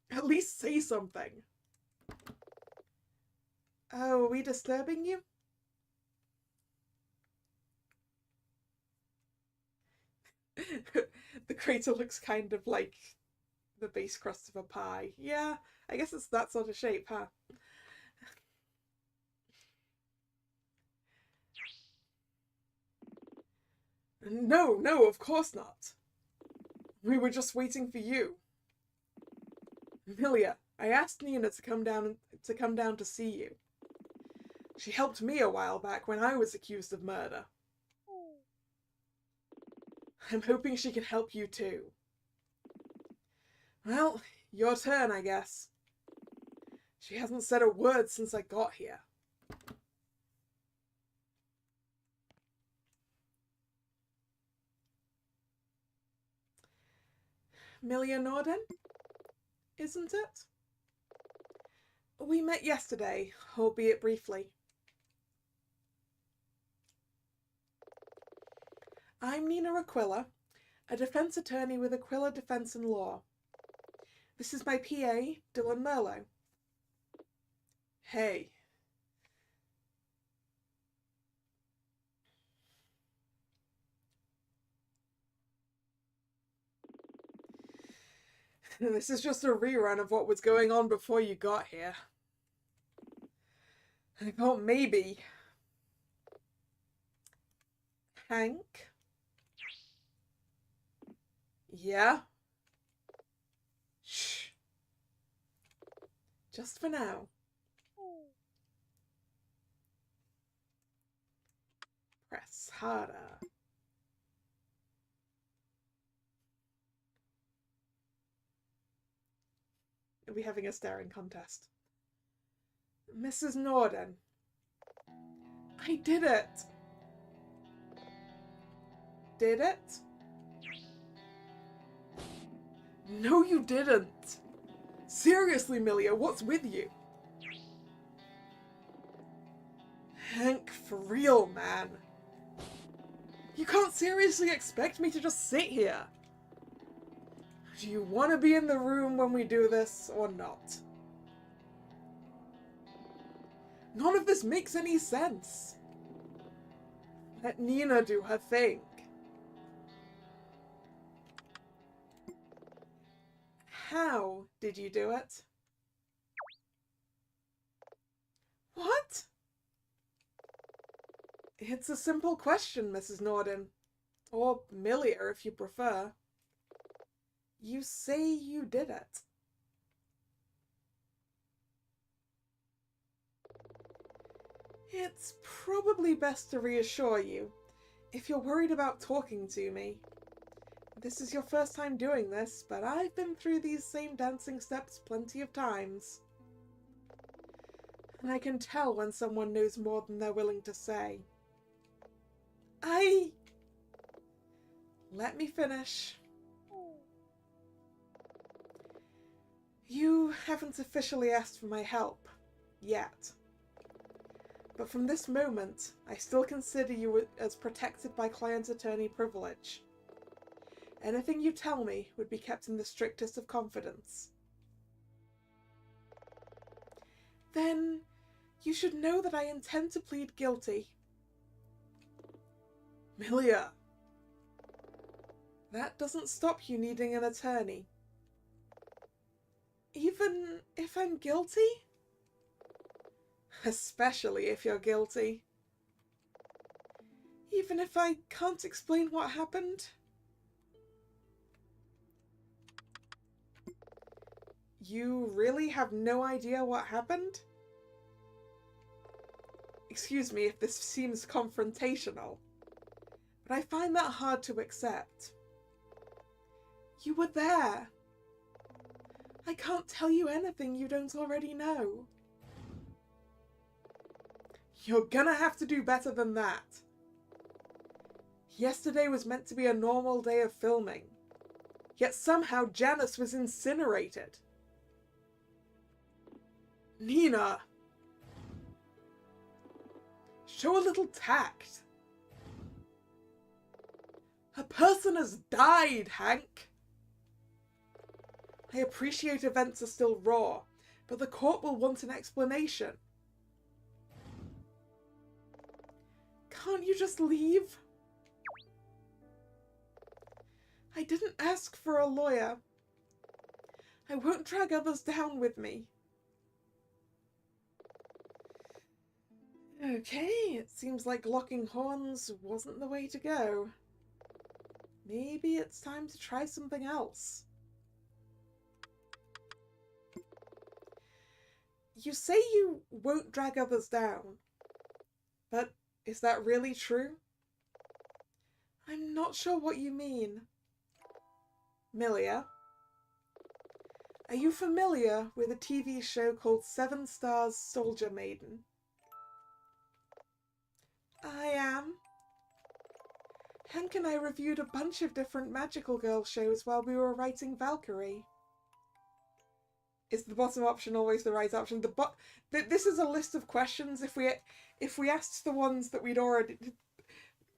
S1: At least say something. Oh, are we disturbing you? The crater looks kind of like the base crust of a pie. Yeah, I guess it's that sort of shape, huh? No, of course not. We were just waiting for you. Amelia, I asked Nina to come down to see you. She helped me a while back when I was accused of murder. I'm hoping she can help you too. Well, your turn, I guess. She hasn't said a word since I got here. Milia Norden, isn't it? We met yesterday, albeit briefly. I'm Nina Aquila, a defense attorney with Aquila Defense and Law. This is my PA, Dylan Merlo. Hey. This is just a rerun of what was going on before you got here. I thought maybe... Hank? Yeah? Shh. Just for now. Press harder. Are we having a staring contest? Mrs. Norden. I did it! Did it? No, you didn't! Seriously, Milia, what's with you? Hank, for real, man. You can't seriously expect me to just sit here. Do you want to be in the room when we do this, or not? None of this makes any sense. Let Nina do her thing. How did you do it? What? It's a simple question, Mrs. Norden. Or Milia, if you prefer. You say you did it. It's probably best to reassure you, if you're worried about talking to me. This is your first time doing this, but I've been through these same dancing steps plenty of times. And I can tell when someone knows more than they're willing to say. Let me finish. You haven't officially asked for my help, yet. But from this moment, I still consider you as protected by client attorney privilege. Anything you tell me would be kept in the strictest of confidence. Then, you should know that I intend to plead guilty. Milia, that doesn't stop you needing an attorney. Even if I'm guilty? Especially if you're guilty. Even if I can't explain what happened? You really have no idea what happened? Excuse me if this seems confrontational, but I find that hard to accept. You were there. I can't tell you anything you don't already know. You're gonna have to do better than that. Yesterday was meant to be a normal day of filming, yet somehow Janice was incinerated. Nina! Show a little tact. A person has died, Hank. I appreciate events are still raw, but the court will want an explanation. Can't you just leave? I didn't ask for a lawyer. I won't drag others down with me. Okay, it seems like locking horns wasn't the way to go. Maybe it's time to try something else. You say you won't drag others down, but is that really true? I'm not sure what you mean. Milia, are you familiar with a TV show called 7 Stars Soldier Maiden? I am. Hank and I reviewed a bunch of different magical girl shows while we were writing Valkyrie. Is the bottom option always the right option? This is a list of questions. If we asked the ones that we'd already...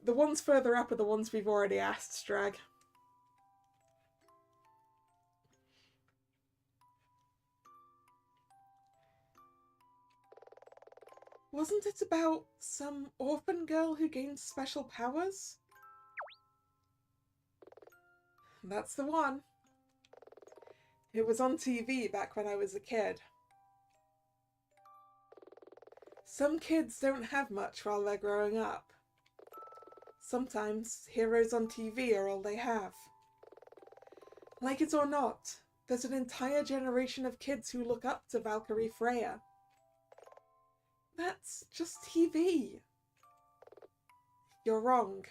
S1: The ones further up are the ones we've already asked, Strag. Wasn't it about some orphan girl who gained special powers? That's the one. It was on TV back when I was a kid. Some kids don't have much while they're growing up. Sometimes heroes on TV are all they have. Like it or not, there's an entire generation of kids who look up to Valkyrie Freya. That's just TV. You're wrong.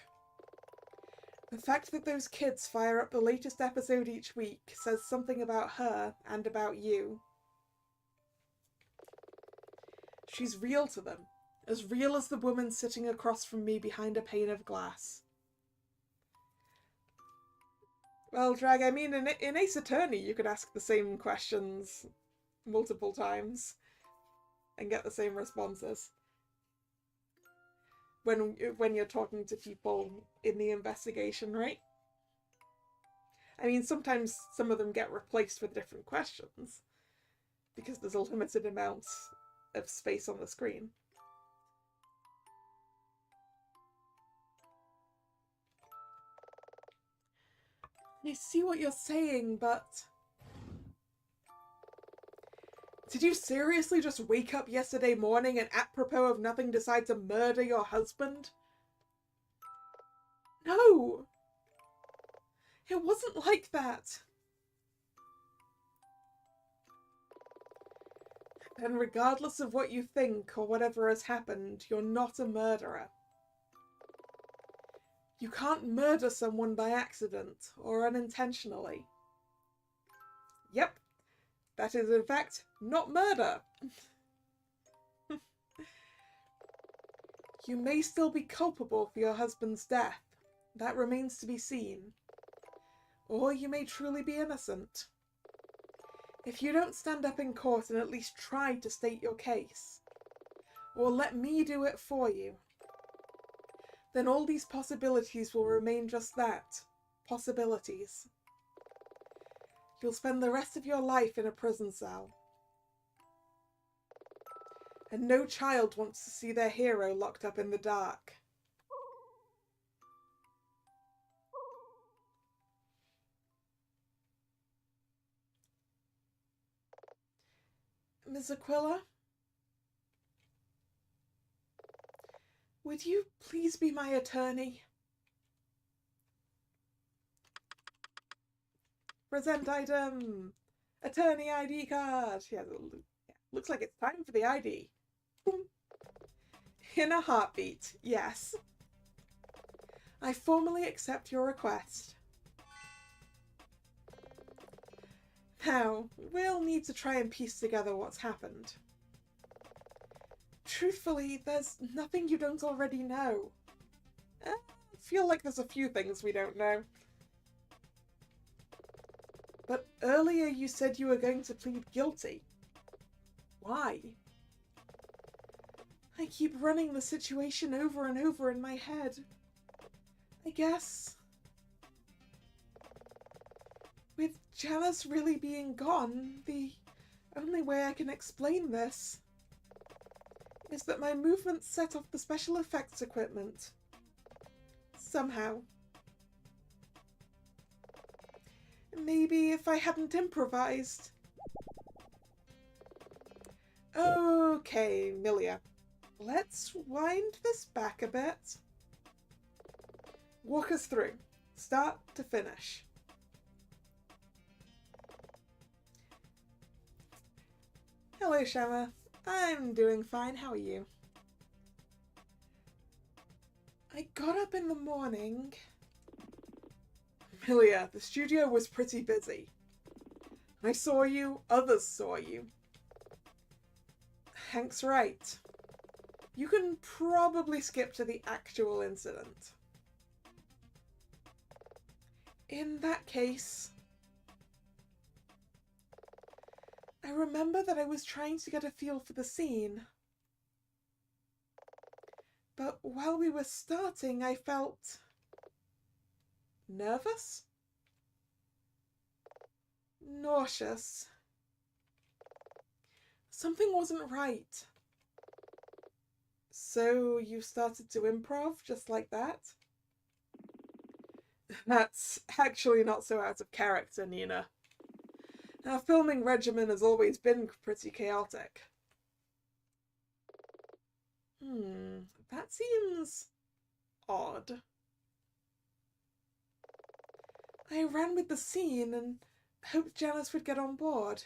S1: The fact that those kids fire up the latest episode each week says something about her and about you. She's real to them, as real as the woman sitting across from me behind a pane of glass. Well, Drag, I mean, in Ace Attorney you could ask the same questions multiple times and get the same responses. When you're talking to people in the investigation, right? I mean, sometimes some of them get replaced with different questions because there's a limited amount of space on the screen. I see what you're saying, but... Did you seriously just wake up yesterday morning and apropos of nothing decide to murder your husband? No! It wasn't like that. And regardless of what you think or whatever has happened, you're not a murderer. You can't murder someone by accident or unintentionally. Yep. That is, in fact, not murder. You may still be culpable for your husband's death. That remains to be seen. Or you may truly be innocent. If you don't stand up in court and at least try to state your case, or let me do it for you, then all these possibilities will remain just that, possibilities. You'll spend the rest of your life in a prison cell. And no child wants to see their hero locked up in the dark. Ms. Aquila? Would you please be my attorney? Present item! Attorney ID card! Yeah, looks like it's time for the ID. Boom. In a heartbeat, yes. I formally accept your request. Now, we'll need to try and piece together what's happened. Truthfully, there's nothing you don't already know. I feel like there's a few things we don't know. But earlier you said you were going to plead guilty. Why? I keep running the situation over and over in my head. I guess... with Janice really being gone, the only way I can explain this is that my movement set off the special effects equipment. Somehow. Maybe if I hadn't improvised. Okay, Milia. Let's wind this back a bit. Walk us through, start to finish. Hello, Shama. I'm doing fine. How are you? I got up in the morning. Milia, the studio was pretty busy. I saw you, others saw you. Hank's right. You can probably skip to the actual incident. In that case, I remember that I was trying to get a feel for the scene. But while we were starting, I felt nervous? Nauseous. Something wasn't right. So you started to improv just like that? That's actually not so out of character, Nina. Our filming regimen has always been pretty chaotic. That seems odd. I ran with the scene and hoped Janice would get on board.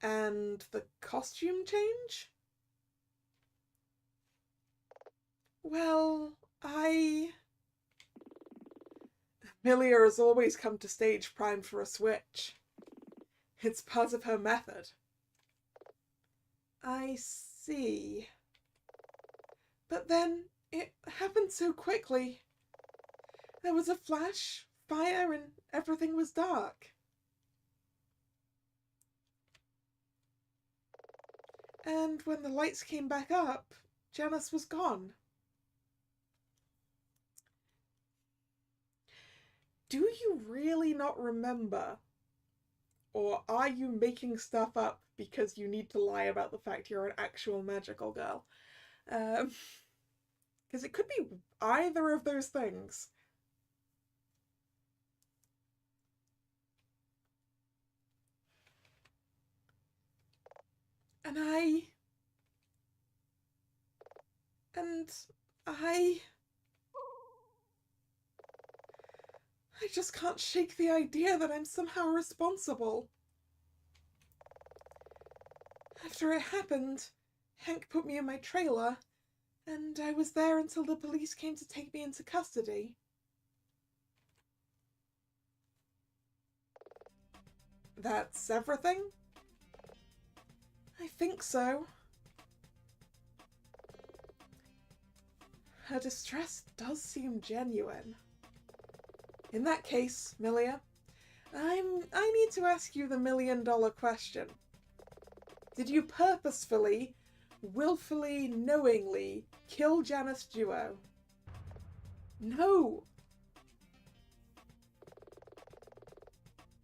S1: And the costume change? Well, Milia has always come to stage primed for a switch. It's part of her method. I see. But then it happened so quickly. There was a flash, fire, and everything was dark. And when the lights came back up, Janice was gone. Do you really not remember? Or are you making stuff up because you need to lie about the fact you're an actual magical girl? Because it could be either of those things. And I just can't shake the idea that I'm somehow responsible. After it happened, Hank put me in my trailer, and I was there until the police came to take me into custody. That's everything? I think so. Her distress does seem genuine. In that case, Milia, I need to ask you the million-dollar question. Did you purposefully, willfully, knowingly kill Janice Duo? No!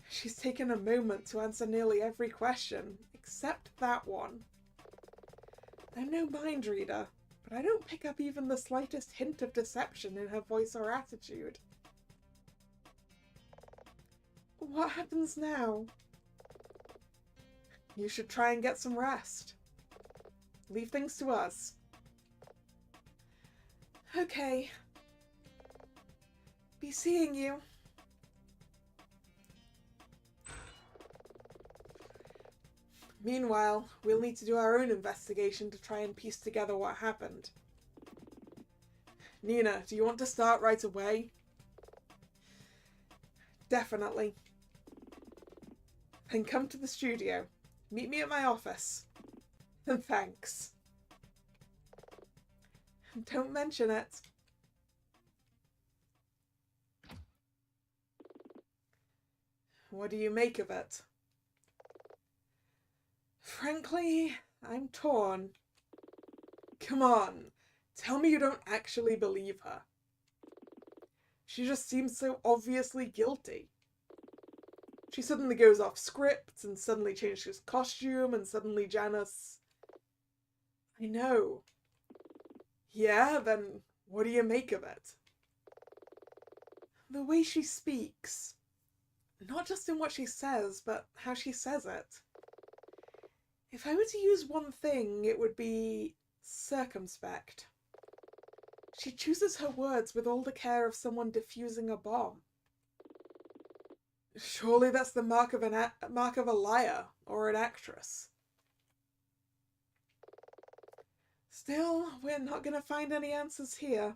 S1: She's taken a moment to answer nearly every question, except that one. I'm no mind reader, but I don't pick up even the slightest hint of deception in her voice or attitude. What happens now? You should try and get some rest. Leave things to us. Okay. Be seeing you. Meanwhile, we'll need to do our own investigation to try and piece together what happened. Nina, do you want to start right away? Definitely. Then come to the studio. Meet me at my office. And thanks. Don't mention it. What do you make of it? Frankly, I'm torn. Come on, tell me you don't actually believe her. She just seems so obviously guilty. She suddenly goes off script and suddenly changes costume and suddenly Janice... I know. Yeah, then what do you make of it? The way she speaks. Not just in what she says, but how she says it. If I were to use one thing, it would be circumspect. She chooses her words with all the care of someone defusing a bomb. Surely that's the mark of a liar or an actress. Still, we're not going to find any answers here.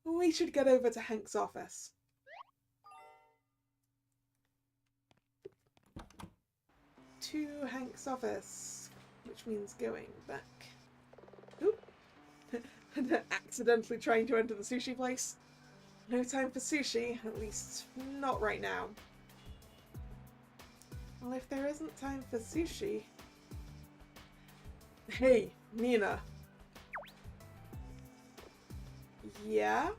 S1: We should get over to Hank's office. To Hank's office, which means going back. Oop. Accidentally trying to enter the sushi place. No time for sushi, at least not right now. Well, if there isn't time for sushi... Hey, Nina. Yeah?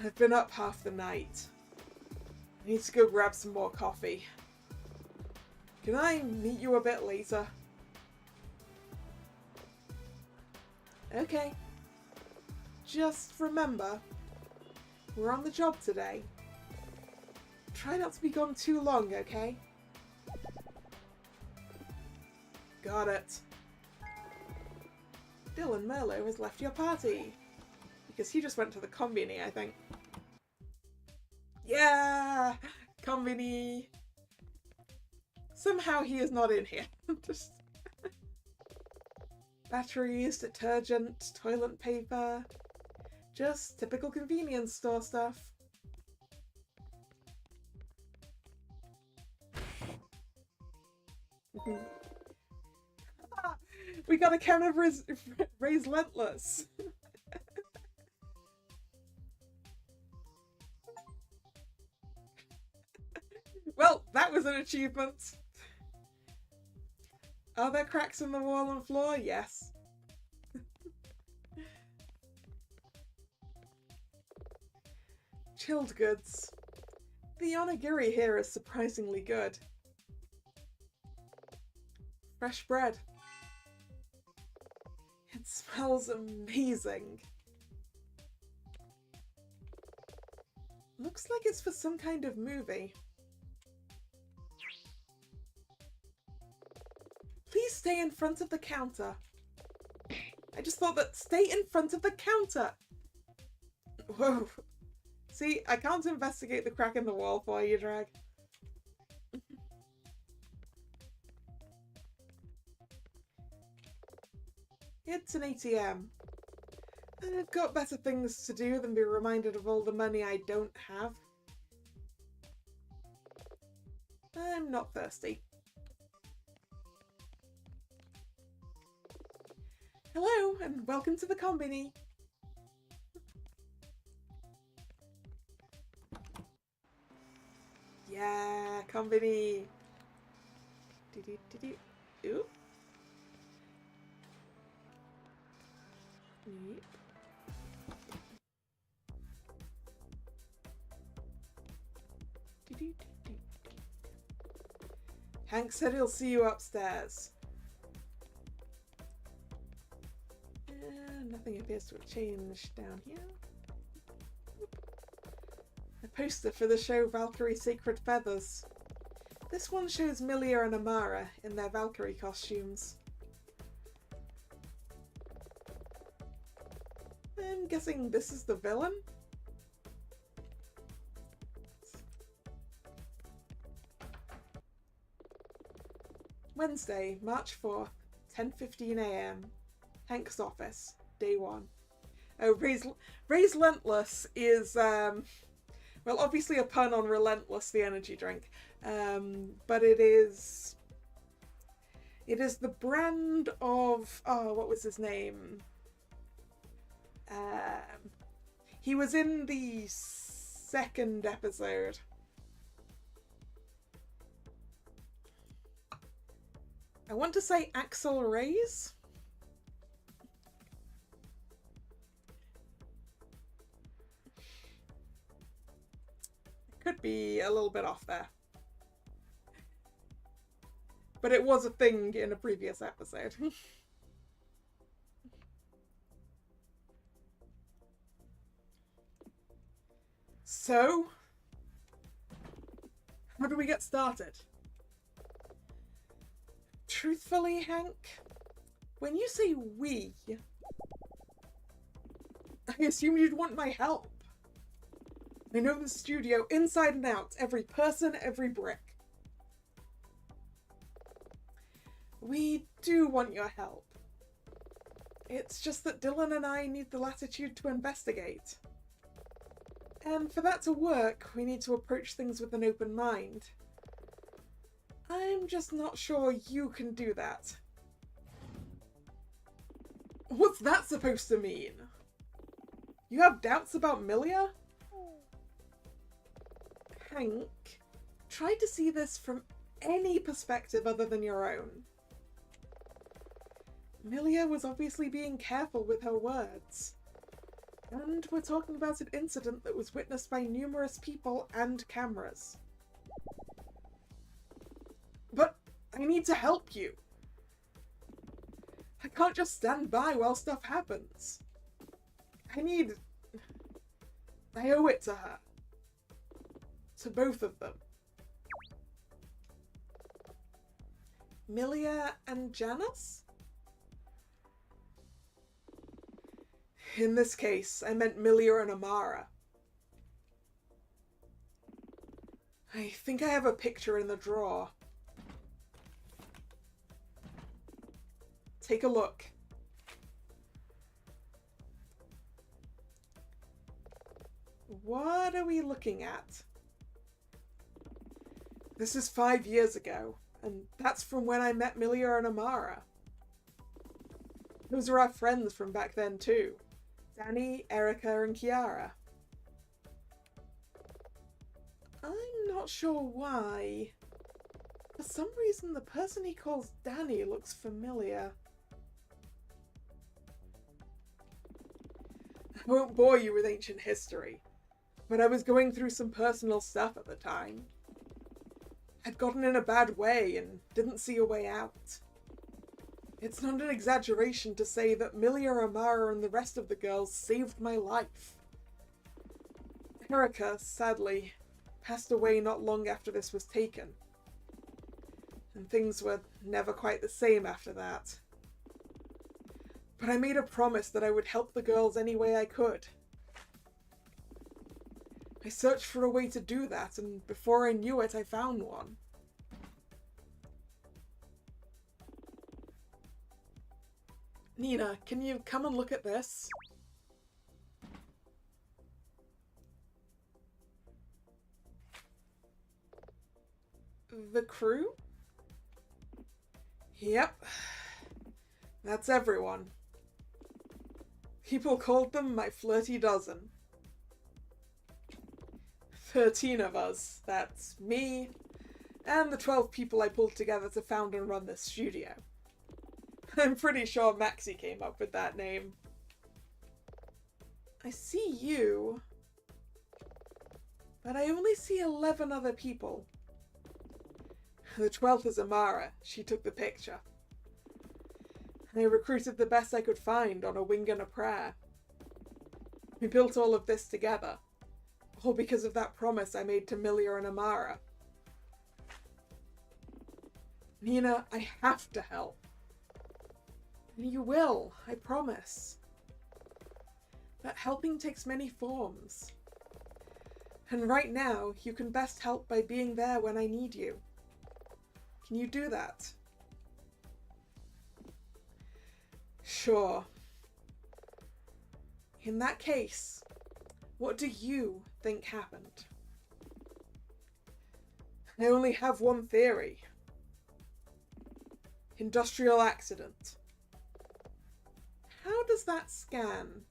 S1: I've been up half the night. I need to go grab some more coffee. Can I meet you a bit later? Okay. Just remember, we're on the job today. Try not to be gone too long, okay? Got it. Dylan Merlo has left your party. Because he just went to the combini, I think. Yeah! Combini! Somehow he is not in here. Just... Batteries, detergent, toilet paper. Just typical convenience store stuff. We got a can of Ray's Lentless. Well, that was an achievement. Are there cracks in the wall and floor? Yes. Chilled goods. The onigiri here is surprisingly good. Fresh bread. It smells amazing. Looks like it's for some kind of movie. Please stay in front of the counter. I just thought that stay in front of the counter. Whoa. See, I can't investigate the crack in the wall for you, Drag. It's an ATM. I've got better things to do than be reminded of all the money I don't have. I'm not thirsty. Hello, and welcome to the combini. Yeah, combini. Ooh. Yep. Hank said he'll see you upstairs. Nothing appears to have changed down here. A poster for the show Valkyrie Sacred Feathers. This one shows Milia and Amara in their Valkyrie costumes. I'm guessing this is the villain? Wednesday, March 4th, 10:15 AM. Hank's office, day 1. Oh, Ray's Lentless is, well, obviously a pun on Relentless, the energy drink. But it is the brand of, oh, what was his name? He was in the 2nd episode. I want to say Axel Reyes? Could be a little bit off there. But it was a thing in a previous episode. So, how do we get started? Truthfully, Hank, when you say we, I assume you'd want my help. I know the studio inside and out, every person, every brick. We do want your help. It's just that Dylan and I need the latitude to investigate. And for that to work, we need to approach things with an open mind. I'm just not sure you can do that. What's that supposed to mean? You have doubts about Milia? Hank, try to see this from any perspective other than your own. Milia was obviously being careful with her words. And we're talking about an incident that was witnessed by numerous people and cameras. But I need to help you. I can't just stand by while stuff happens. I owe it to her. To both of them. Milia and Janice? In this case, I meant Milia and Amara. I think I have a picture in the drawer. Take a look. What are we looking at? This is 5 years ago, and that's from when I met Milia and Amara. Those are our friends from back then too. Danny, Erica, and Kiara. I'm not sure why. For some reason, the person he calls Danny looks familiar. I won't bore you with ancient history, but I was going through some personal stuff at the time. I'd gotten in a bad way and didn't see a way out. It's not an exaggeration to say that Milia, Amara, and the rest of the girls saved my life. Erica, sadly, passed away not long after this was taken. And things were never quite the same after that. But I made a promise that I would help the girls any way I could. I searched for a way to do that, and before I knew it, I found one. Nina, can you come and look at this? The crew? Yep. That's everyone. People called them my flirty dozen. 13 of us. That's me, and the 12 people I pulled together to found and run this studio. I'm pretty sure Maxie came up with that name. I see you, but I only see 11 other people. The 12th is Amara. She took the picture. I recruited the best I could find on a wing and a prayer. We built all of this together, all because of that promise I made to Milia and Amara. Nina, I have to help. And you will, I promise. But helping takes many forms. And right now, you can best help by being there when I need you. Can you do that? Sure. In that case, what do you think happened? I only have one theory. Industrial accident. How does that scan?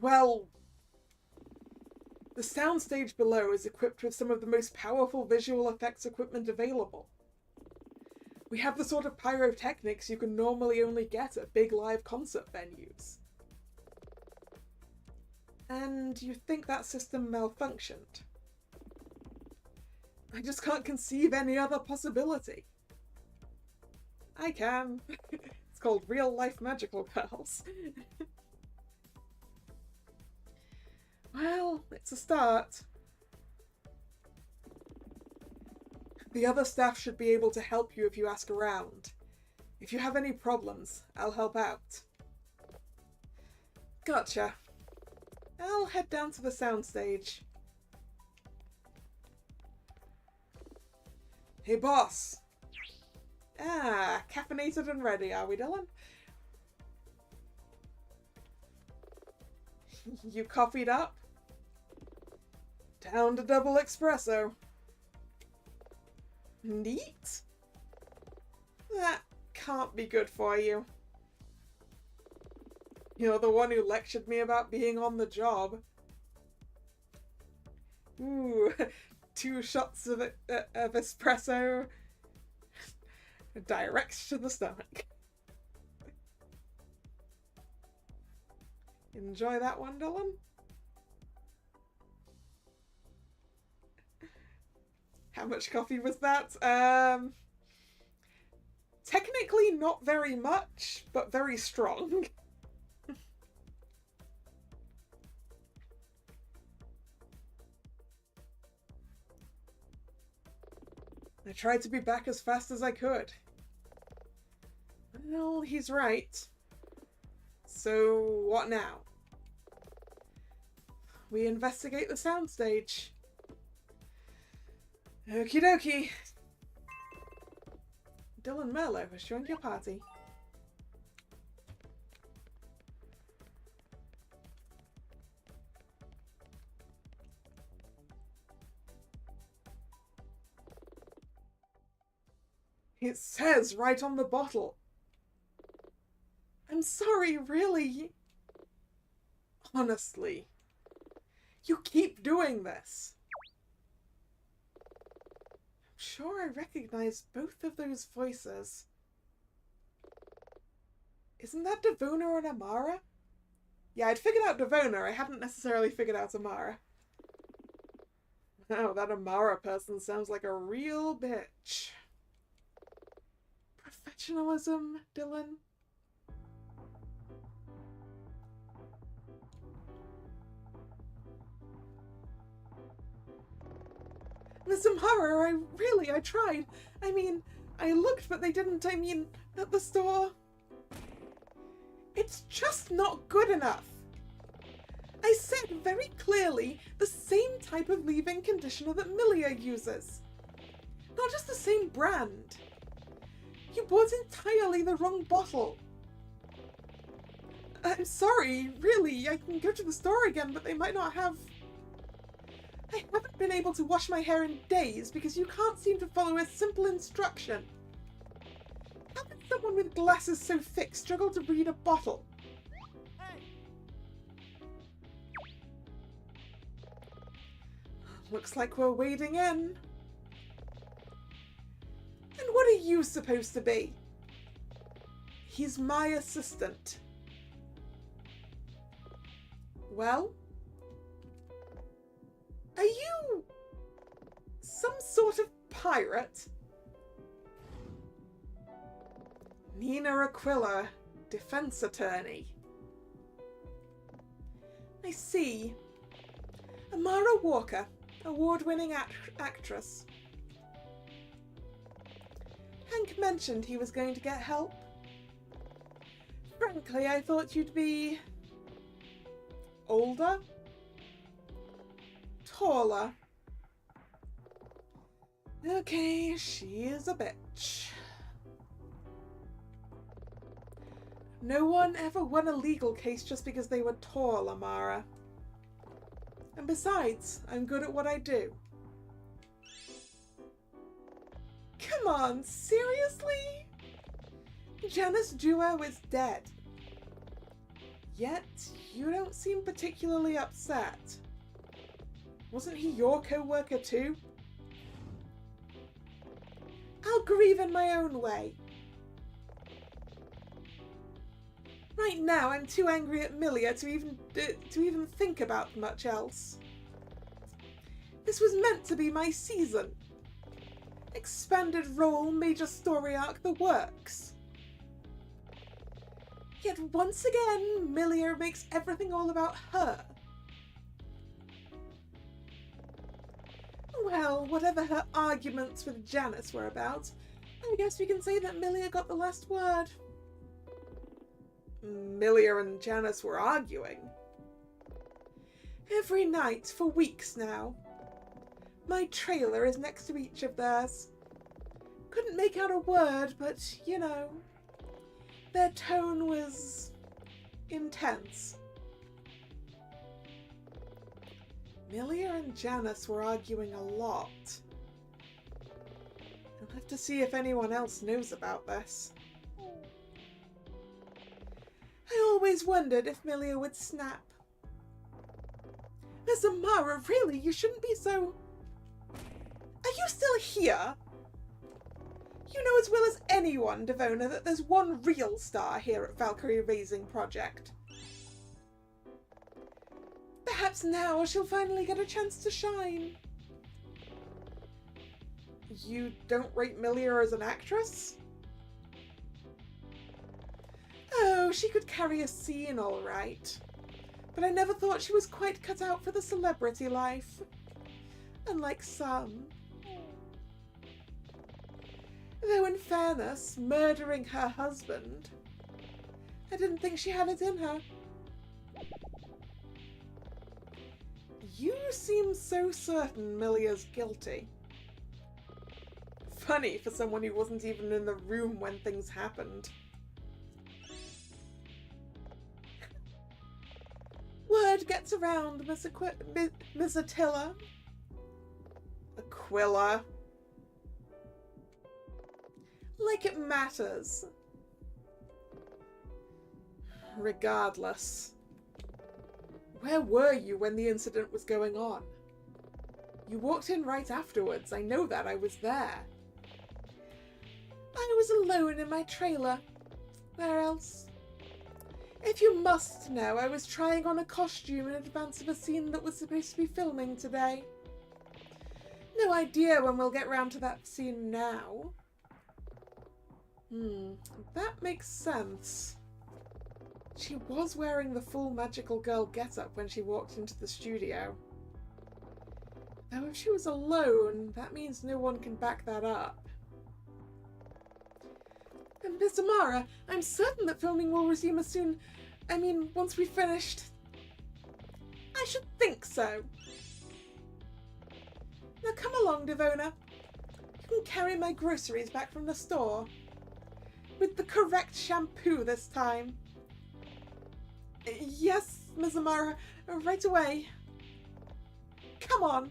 S1: Well, the soundstage below is equipped with some of the most powerful visual effects equipment available. We have the sort of pyrotechnics you can normally only get at big live concert venues. And you think that system malfunctioned? I just can't conceive any other possibility. I can. It's called Real Life Magical Girls. Well, it's a start. The other staff should be able to help you if you ask around. If you have any problems, I'll help out. Gotcha. I'll head down to the soundstage. Hey, boss. Ah, caffeinated and ready, are we, Dylan? You coffeed up? Down to double espresso. Neat? That can't be good for you. You're the one who lectured me about being on the job. Ooh, 2 shots of espresso. Direct to the stomach. Enjoy that one, Dylan? How much coffee was that? Technically not very much, but very strong. I tried to be back as fast as I could. Well, he's right. So, what now? We investigate the soundstage. Okie dokie. Dylan Merlo has joined your party. It says right on the bottle. I'm sorry, really. Honestly. You keep doing this. I'm sure I recognize both of those voices. Isn't that Devona and Amara? Yeah, I'd figured out Devona. I hadn't necessarily figured out Amara. Oh, that Amara person sounds like a real bitch. Professionalism, Dylan? Miss Amara, I tried. I mean, I looked, but they didn't. I mean, at the store. It's just not good enough. I said very clearly the same type of leave-in conditioner that Milia uses. Not just the same brand. You bought entirely the wrong bottle. I'm sorry, really, I can go to the store again, but they might not have... I haven't been able to wash my hair in days because you can't seem to follow a simple instruction. How can someone with glasses so thick struggle to read a bottle? Looks like we're wading in. And what are you supposed to be? He's my assistant. Well? Are you some sort of pirate? Nina Aquila, defense attorney. I see. Amara Walker, award-winning actress. Hank mentioned he was going to get help. Frankly, I thought you'd be... older? Taller. Okay, she is a bitch. No one ever won a legal case just because they were tall, Amara. And besides, I'm good at what I do. Come on, seriously? Janice Duo is dead. Yet, you don't seem particularly upset. Wasn't he your co-worker too? I'll grieve in my own way. Right now, I'm too angry at Milia to even think about much else. This was meant to be my season. Expanded role, major story arc, the works. Yet once again, Milia makes everything all about her. Well, whatever her arguments with Janice were about, I guess we can say that Milia got the last word. Milia and Janice were arguing. Every night for weeks now. My trailer is next to each of theirs. Couldn't make out a word, but, you know, their tone was intense. Milia and Janice were arguing a lot. I'll have to see if anyone else knows about this. I always wondered if Milia would snap. Miss Amara, really, you shouldn't be so... Are you still here? You know as well as anyone, Devona, that there's one real star here at Valkyrie Raising Project. Perhaps now she'll finally get a chance to shine. You don't rate Milia as an actress? Oh, she could carry a scene all right. But I never thought she was quite cut out for the celebrity life. Unlike some. Though in fairness, murdering her husband, I didn't think she had it in her. You seem so certain Milia's guilty. Funny for someone who wasn't even in the room when things happened. Word gets around, Miss Attila. Aquila. Like it matters. Regardless. Where were you when the incident was going on? You walked in right afterwards. I know that. I was there. I was alone in my trailer. Where else? If you must know, I was trying on a costume in advance of a scene that was supposed to be filming today. No idea when we'll get round to that scene now. That makes sense. She was wearing the full magical girl get-up when she walked into the studio. Though if she was alone, that means no one can back that up. And Miss Amara, I'm certain that filming will resume as soon... once we've finished. I should think so. Now come along, Devona. You can carry my groceries back from the store. With the correct shampoo this time. Yes, Miss Amara, right away. Come on.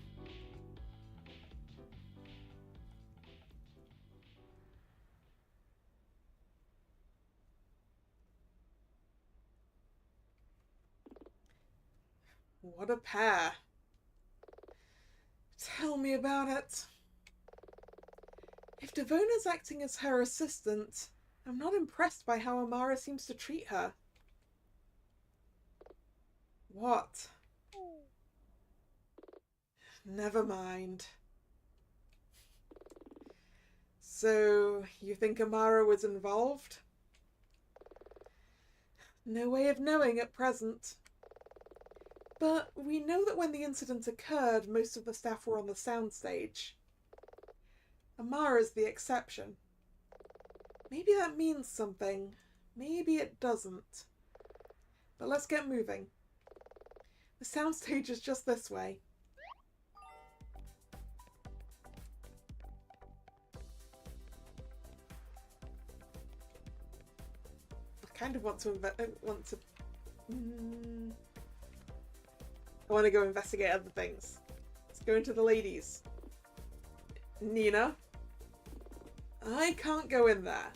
S1: What a pair. Tell me about it. If Devona's acting as her assistant, I'm not impressed by how Amara seems to treat her. What? Never mind. So, you think Amara was involved? No way of knowing at present. But we know that when the incident occurred, most of the staff were on the soundstage. Amara's the exception. Maybe that means something. Maybe it doesn't. But let's get moving. The soundstage is just this way. I kind of want to I want to go investigate other things. Let's go into the ladies. Nina. I can't go in there.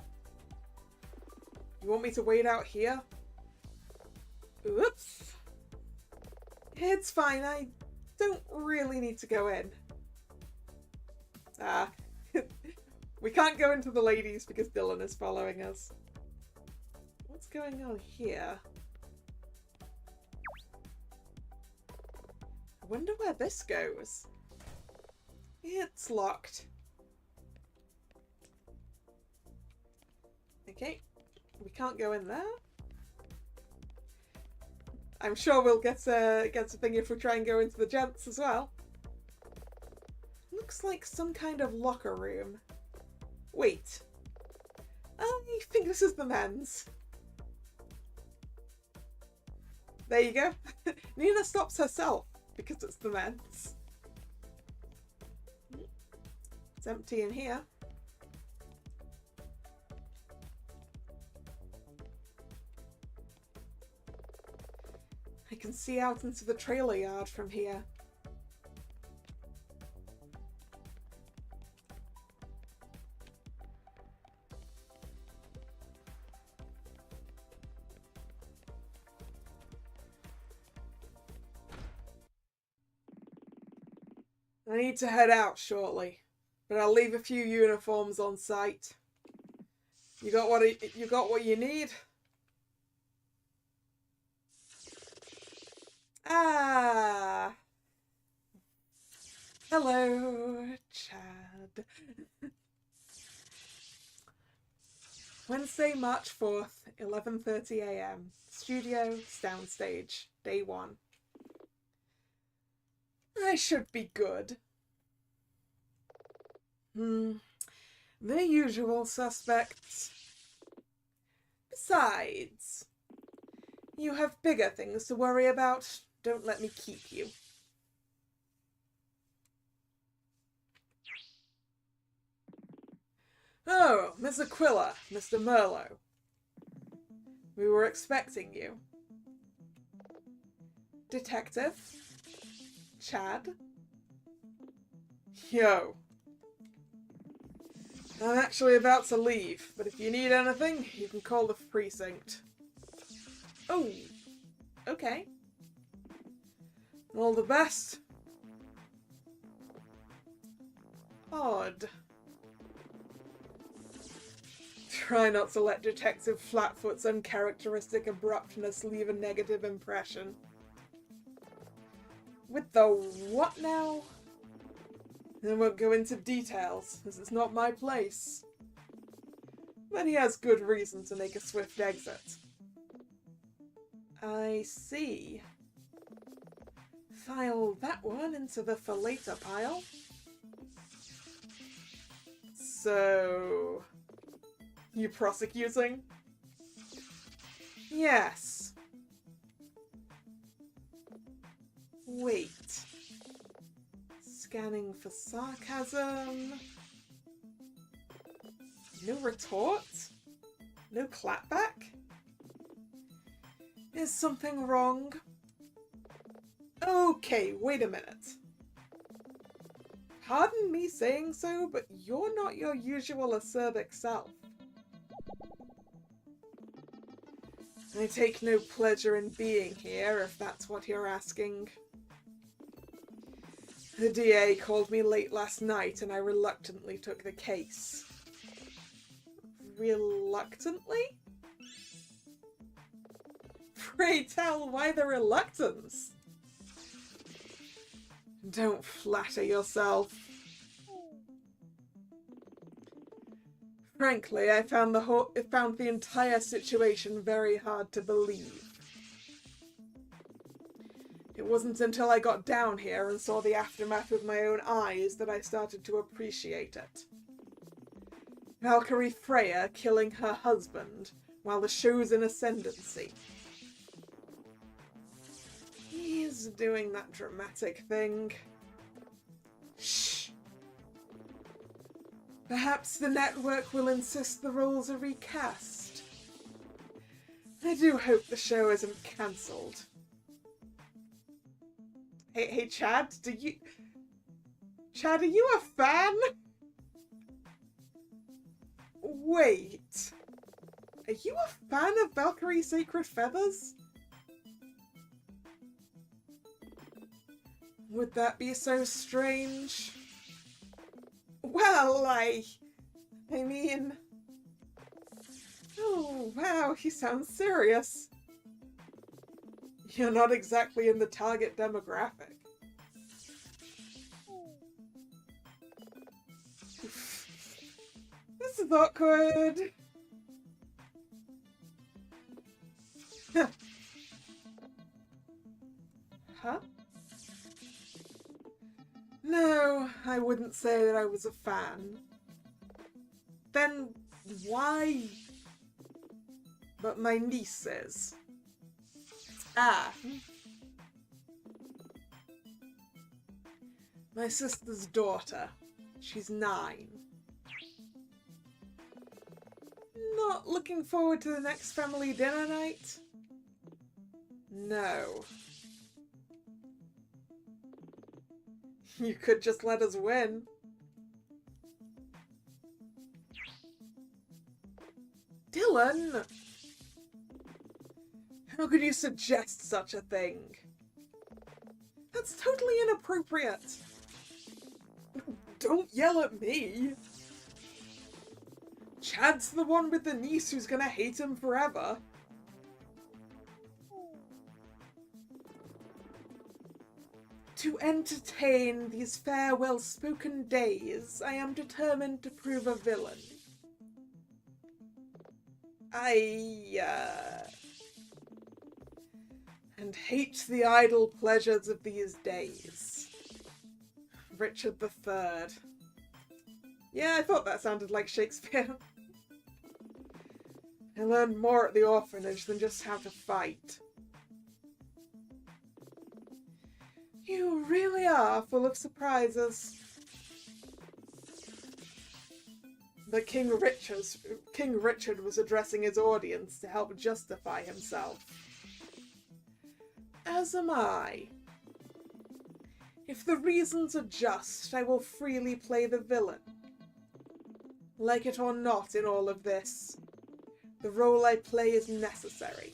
S1: You want me to wait out here? Oops. It's fine. I don't really need to go in. We can't go into the ladies because Dylan is following us. What's going on here? I wonder where this goes. It's locked. Okay, we can't go in there. I'm sure we'll get a thing if we try and go into the gents as well. Looks like some kind of locker room. Wait. I think this is the men's. There you go. Nina stops herself because it's the men's. It's empty in here. I can see out into the trailer yard from here. I need to head out shortly, but I'll leave a few uniforms on site. You got what you need? Ah. Hello, Chad. Wednesday, March 4th, 11:30 a.m. Studio, Soundstage, Day 1. I should be good. The usual suspects. Besides, you have bigger things to worry about. Don't let me keep you. Oh, Miss Aquila, Mr. Merlot. We were expecting you. Detective? Chad? Yo. I'm actually about to leave, but if you need anything, you can call the precinct. Oh, okay. All the best. Odd. Try not to let Detective Flatfoot's uncharacteristic abruptness leave a negative impression. With the what now? I won't go into details, as it's not my place. But he has good reason to make a swift exit. I see. File that one into the for later pile. So... you prosecuting? Yes. Wait. Scanning for sarcasm. No retort? No clapback? Is something wrong? Okay, wait a minute. Pardon me saying so, but you're not your usual acerbic self. I take no pleasure in being here, if that's what you're asking. The DA called me late last night, and I reluctantly took the case. Reluctantly? Pray tell, why the reluctance? Don't flatter yourself. Frankly, I found the entire situation very hard to believe. It wasn't until I got down here and saw the aftermath with my own eyes that I started to appreciate it. Valkyrie Freya killing her husband while the show's in ascendancy. He's doing that dramatic thing. Shh. Perhaps the network will insist the roles are recast. I do hope the show isn't cancelled. Hey, Chad, Chad, are you a fan? Wait. Are you a fan of Valkyrie Sacred Feathers? Would that be so strange? Well, I mean... Oh, wow, he sounds serious. You're not exactly in the target demographic. This is awkward. Huh? No, I wouldn't say that I was a fan. Then why? But my niece is. Ah. My sister's daughter. She's 9. Not looking forward to the next family dinner night? No. You could just let us win. Dylan! How could you suggest such a thing? That's totally inappropriate. Don't yell at me! Chad's the one with the niece who's gonna hate him forever. To entertain these fair, well-spoken days, I am determined to prove a villain. And hate the idle pleasures of these days. Richard III. Yeah, I thought that sounded like Shakespeare. I learned more at the orphanage than just how to fight. You really are full of surprises. But King Richard was addressing his audience to help justify himself. As am I. If the reasons are just, I will freely play the villain. Like it or not in all of this, the role I play is necessary.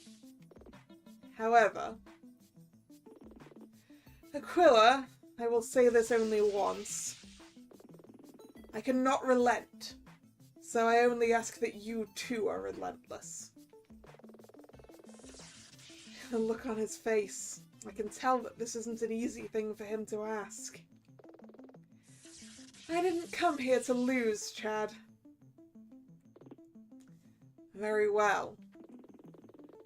S1: However, Aquila, I will say this only once. I cannot relent, so I only ask that you too are relentless. The look on his face. I can tell that this isn't an easy thing for him to ask. I didn't come here to lose, Chad. Very well.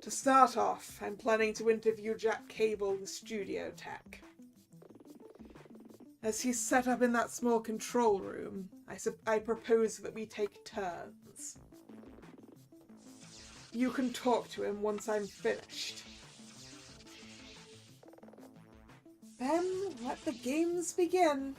S1: To start off, I'm planning to interview Jack Cable, the studio tech. As he's set up in that small control room, I propose that we take turns. You can talk to him once I'm finished. Then let the games begin.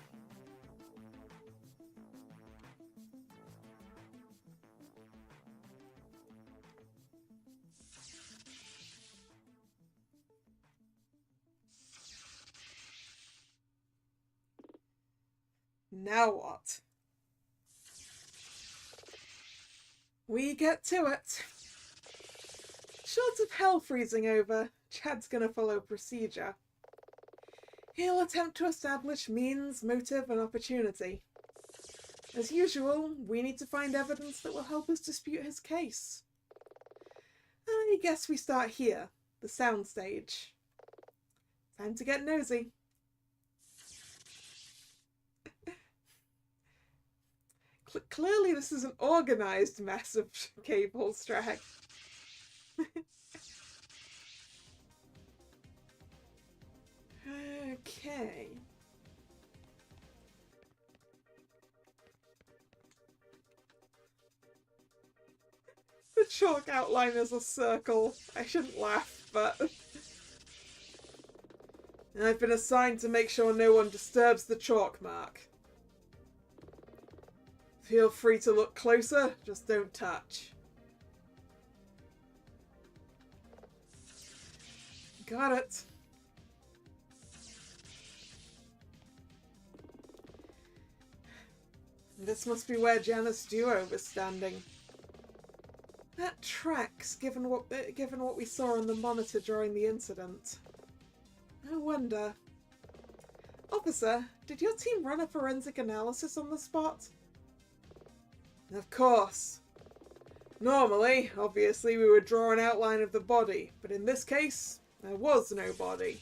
S1: Now what? We get to it. Short of hell freezing over, Chad's gonna follow procedure. He'll attempt to establish means, motive, and opportunity. As usual, we need to find evidence that will help us dispute his case. I guess we start here, the soundstage. Time to get nosy. Clearly this is an organised mess of Cable's track. Okay. The chalk outline is a circle. I shouldn't laugh, but... And I've been assigned to make sure no one disturbs the chalk mark. Feel free to look closer, just don't touch. Got it. This must be where Janus Duo was standing. That tracks, given what we saw on the monitor during the incident. I wonder... Officer, did your team run a forensic analysis on the spot? Of course. Normally, obviously, we would draw an outline of the body, but in this case, there was no body.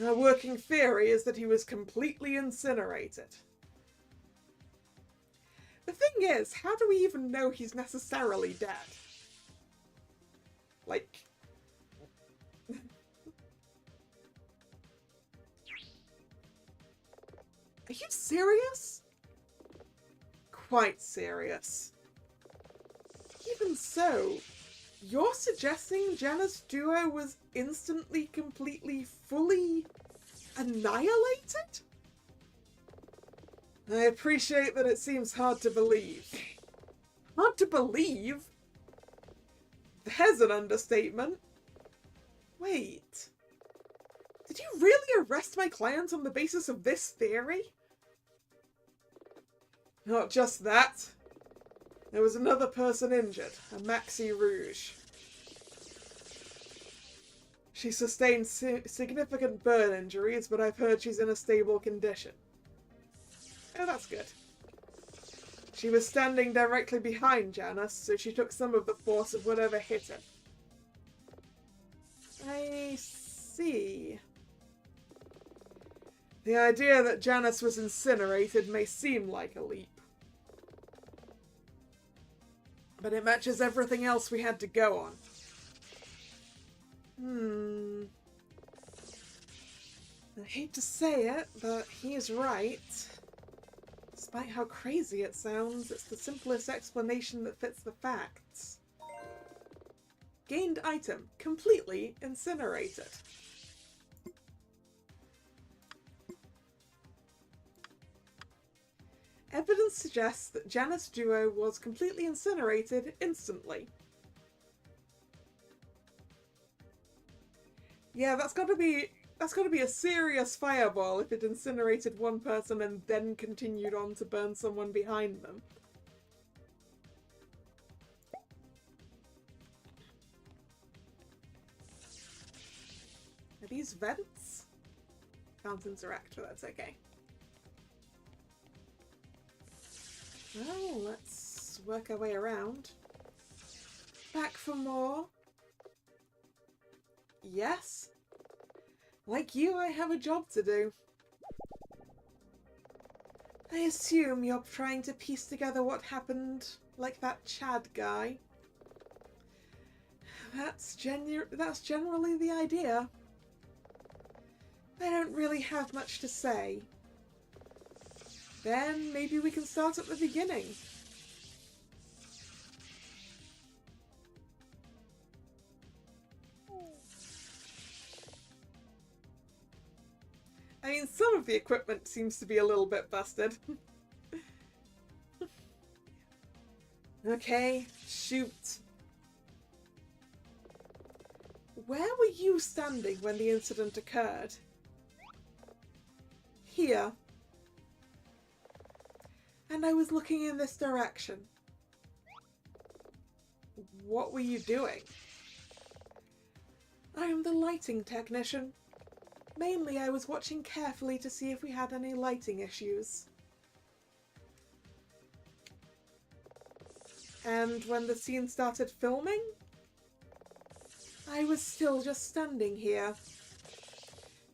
S1: Our working theory is that he was completely incinerated. The thing is, how do we even know he's necessarily dead? Like... Are you serious? Quite serious. Even so, you're suggesting Janus Duo was instantly, completely, fully annihilated? I appreciate that it seems hard to believe. Hard to believe? There's an understatement. Wait. Did you really arrest my client on the basis of this theory? Not just that. There was another person injured, a Maxi Rouge. She sustained significant burn injuries, but I've heard she's in a stable condition. Oh, that's good. She was standing directly behind Janice, so she took some of the force of whatever hit her. I see. The idea that Janice was incinerated may seem like a leap. But it matches everything else we had to go on. I hate to say it, but he's right. Despite how crazy it sounds, it's the simplest explanation that fits the facts. Gained item, completely incinerated. Evidence suggests that Janice Duo was completely incinerated instantly. Yeah, that's got to be a serious fireball if it incinerated one person and then continued on to burn someone behind them. Are these vents? Fountains are active, that's okay. Well, let's work our way around. Back for more. Yes. Like you, I have a job to do. I assume you're trying to piece together what happened, like that Chad guy. That's generally the idea. I don't really have much to say. Then maybe we can start at the beginning. I mean, some of the equipment seems to be a little bit busted. Okay, shoot. Where were you standing when the incident occurred? Here. And I was looking in this direction. What were you doing? I am the lighting technician. Mainly, I was watching carefully to see if we had any lighting issues. And when the scene started filming, I was still just standing here.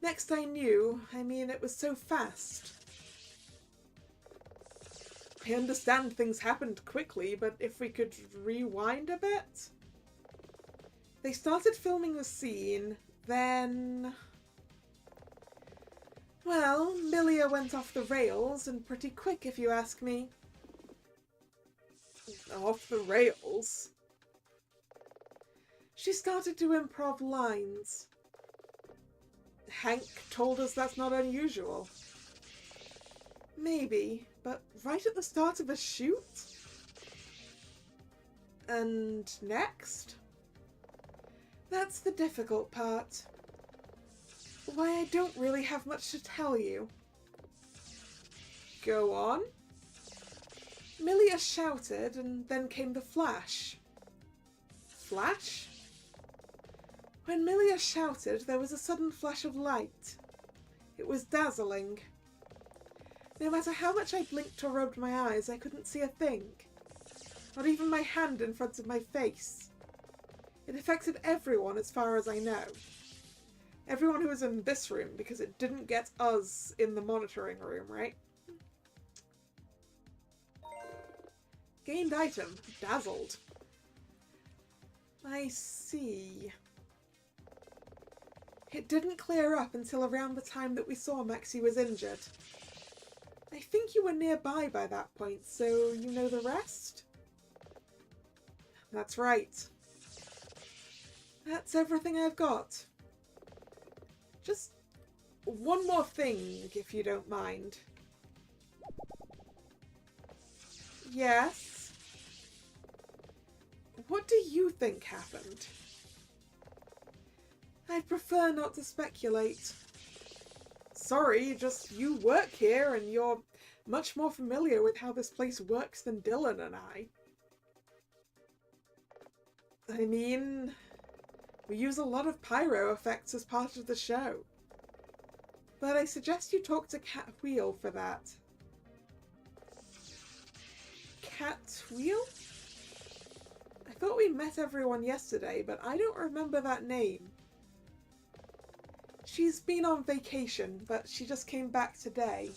S1: Next I knew, it was so fast. I understand things happened quickly, but if we could rewind a bit? They started filming the scene, then... Well, Milia went off the rails, and pretty quick if you ask me. Off the rails? She started to improv lines. Hank told us that's not unusual. Maybe, but right at the start of a shoot? And next? That's the difficult part. Why, I don't really have much to tell you. Go on. Milia shouted, and then came the flash. Flash? When Milia shouted, there was a sudden flash of light. It was dazzling. No matter how much I blinked or rubbed my eyes, I couldn't see a thing. Not even my hand in front of my face. It affected everyone as far as I know. Everyone who was in this room, because it didn't get us in the monitoring room, right? Gained item. Dazzled. I see. It didn't clear up until around the time that we saw Maxie was injured. I think you were nearby by that point, so you know the rest? That's right. That's everything I've got. Just one more thing, if you don't mind. Yes? What do you think happened? I'd prefer not to speculate. Sorry, just you work here and you're much more familiar with how this place works than Dylan and I. We use a lot of pyro effects as part of the show. But I suggest you talk to Cat Wheel for that. Cat Wheel? I thought we met everyone yesterday, but I don't remember that name. She's been on vacation, but she just came back today.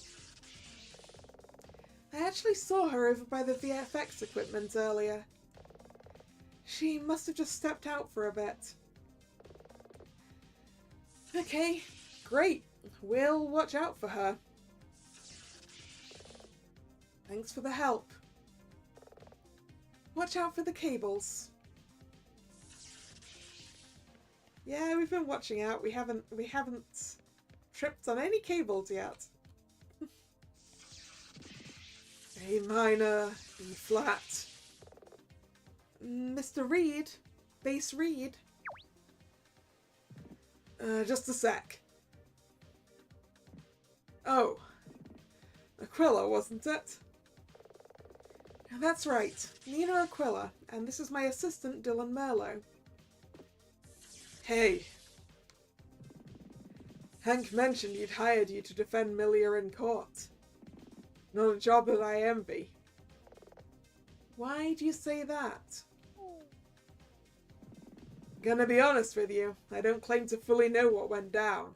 S1: I actually saw her over by the VFX equipment earlier. She must have just stepped out for a bit. Okay, great. We'll watch out for her. Thanks for the help. Watch out for the cables. Yeah, we've been watching out. We haven't tripped on any cables yet. A minor, E flat. Mr. Reed, bass Reed. Just a sec. Oh, Aquila, wasn't it? That's right, Nina Aquila, and this is my assistant, Dylan Merlo. Hey. Hank mentioned he'd hired you to defend Milia in court. Not a job that I envy. Why do you say that? Gonna be honest with you, I don't claim to fully know what went down.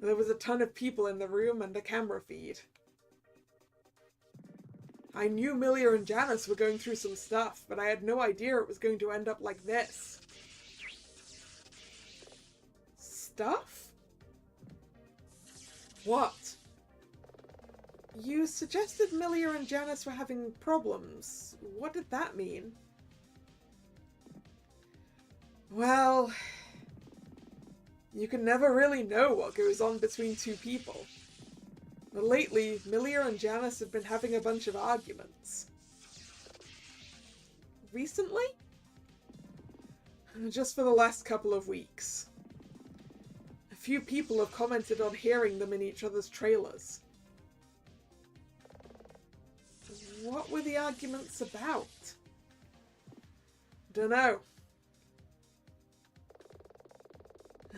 S1: There was a ton of people in the room and a camera feed. I knew Milia and Janice were going through some stuff, but I had no idea it was going to end up like this. Stuff? What? You suggested Milia and Janice were having problems. What did that mean? Well, you can never really know what goes on between two people. But lately, Milia and Janice have been having a bunch of arguments. Recently? Just for the last couple of weeks. A few people have commented on hearing them in each other's trailers. What were the arguments about? Dunno.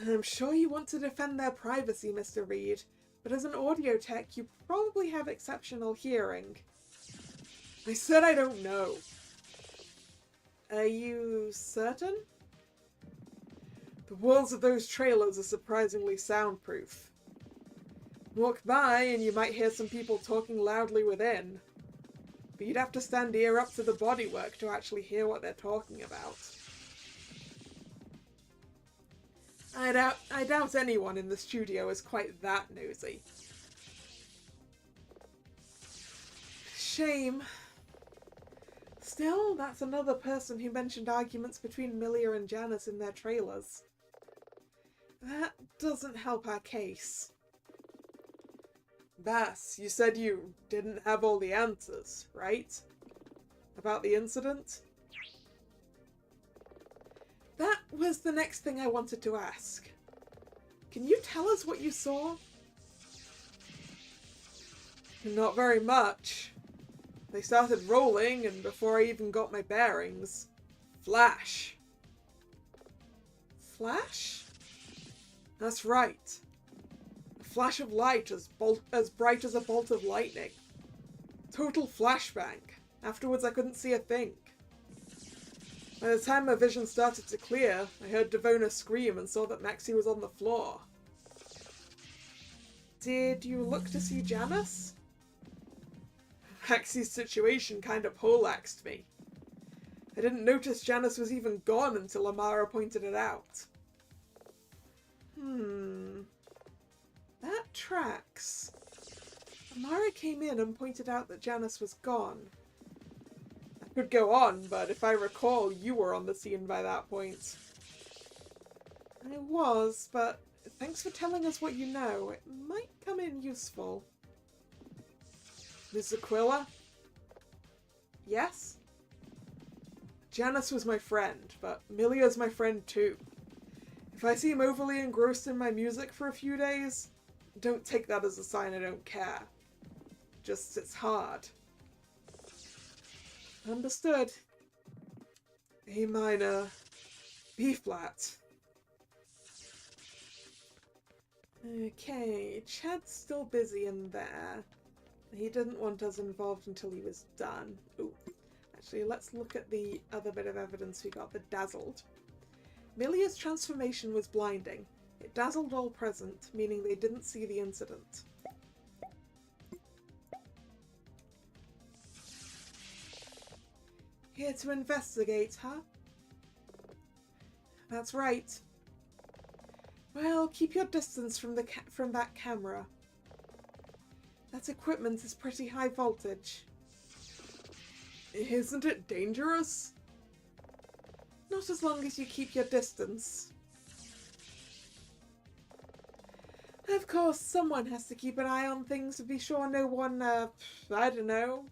S1: I'm sure you want to defend their privacy, Mr. Reed, but as an audio tech, you probably have exceptional hearing. I said I don't know. Are you certain? The walls of those trailers are surprisingly soundproof. Walk by and you might hear some people talking loudly within, but you'd have to stand ear up to the bodywork to actually hear what they're talking about. I doubt anyone in the studio is quite that nosy. Shame. Still, that's another person who mentioned arguments between Milia and Janice in their trailers. That doesn't help our case. Bass, you said you didn't have all the answers, right? About the incident? That was the next thing I wanted to ask. Can you tell us what you saw? Not very much. They started rolling, and before I even got my bearings, flash. Flash? That's right. A flash of light as bright as a bolt of lightning. Total flashbang. Afterwards I couldn't see a thing. By the time my vision started to clear, I heard Devona scream and saw that Maxie was on the floor. Did you look to see Janice? Maxie's situation kind of poleaxed me. I didn't notice Janice was even gone until Amara pointed it out. That tracks. Amara came in and pointed out that Janice was gone. I could go on, but if I recall, you were on the scene by that point. I was, but thanks for telling us what you know. It might come in useful. Miss Aquila? Yes? Janice was my friend, but Milia's my friend too. If I seem overly engrossed in my music for a few days, don't take that as a sign I don't care. Just, it's hard. Understood. A minor. B flat. Okay, Chad's still busy in there. He didn't want us involved until he was done. Ooh. Actually, let's look at the other bit of evidence we got, the dazzled. Milia's transformation was blinding. It dazzled all present, meaning they didn't see the incident. Here to investigate, huh? That's right. Well, keep your distance from that camera. That equipment is pretty high voltage. Isn't it dangerous? Not as long as you keep your distance. Of course, someone has to keep an eye on things to be sure no one, I don't know,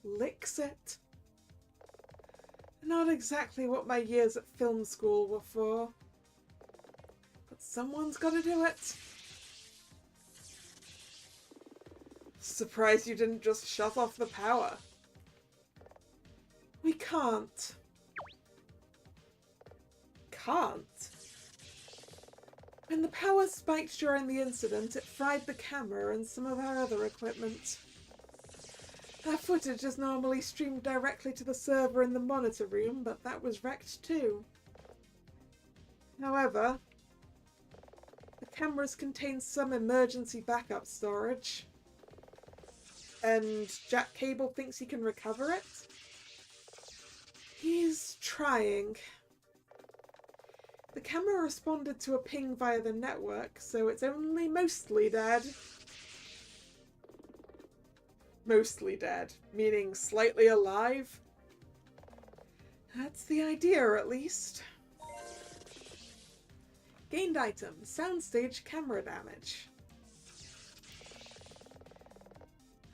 S1: licks it. Not exactly what my years at film school were for. But someone's got to do it. Surprised you didn't just shut off the power. We can't. Can't? When the power spiked during the incident, it fried the camera and some of our other equipment. Our footage is normally streamed directly to the server in the monitor room, but that was wrecked too. However, the cameras contain some emergency backup storage, and Jack Cable thinks he can recover it. He's trying. The camera responded to a ping via the network, so it's only mostly dead. Mostly dead, meaning slightly alive. That's the idea, at least. Gained item, soundstage camera damage.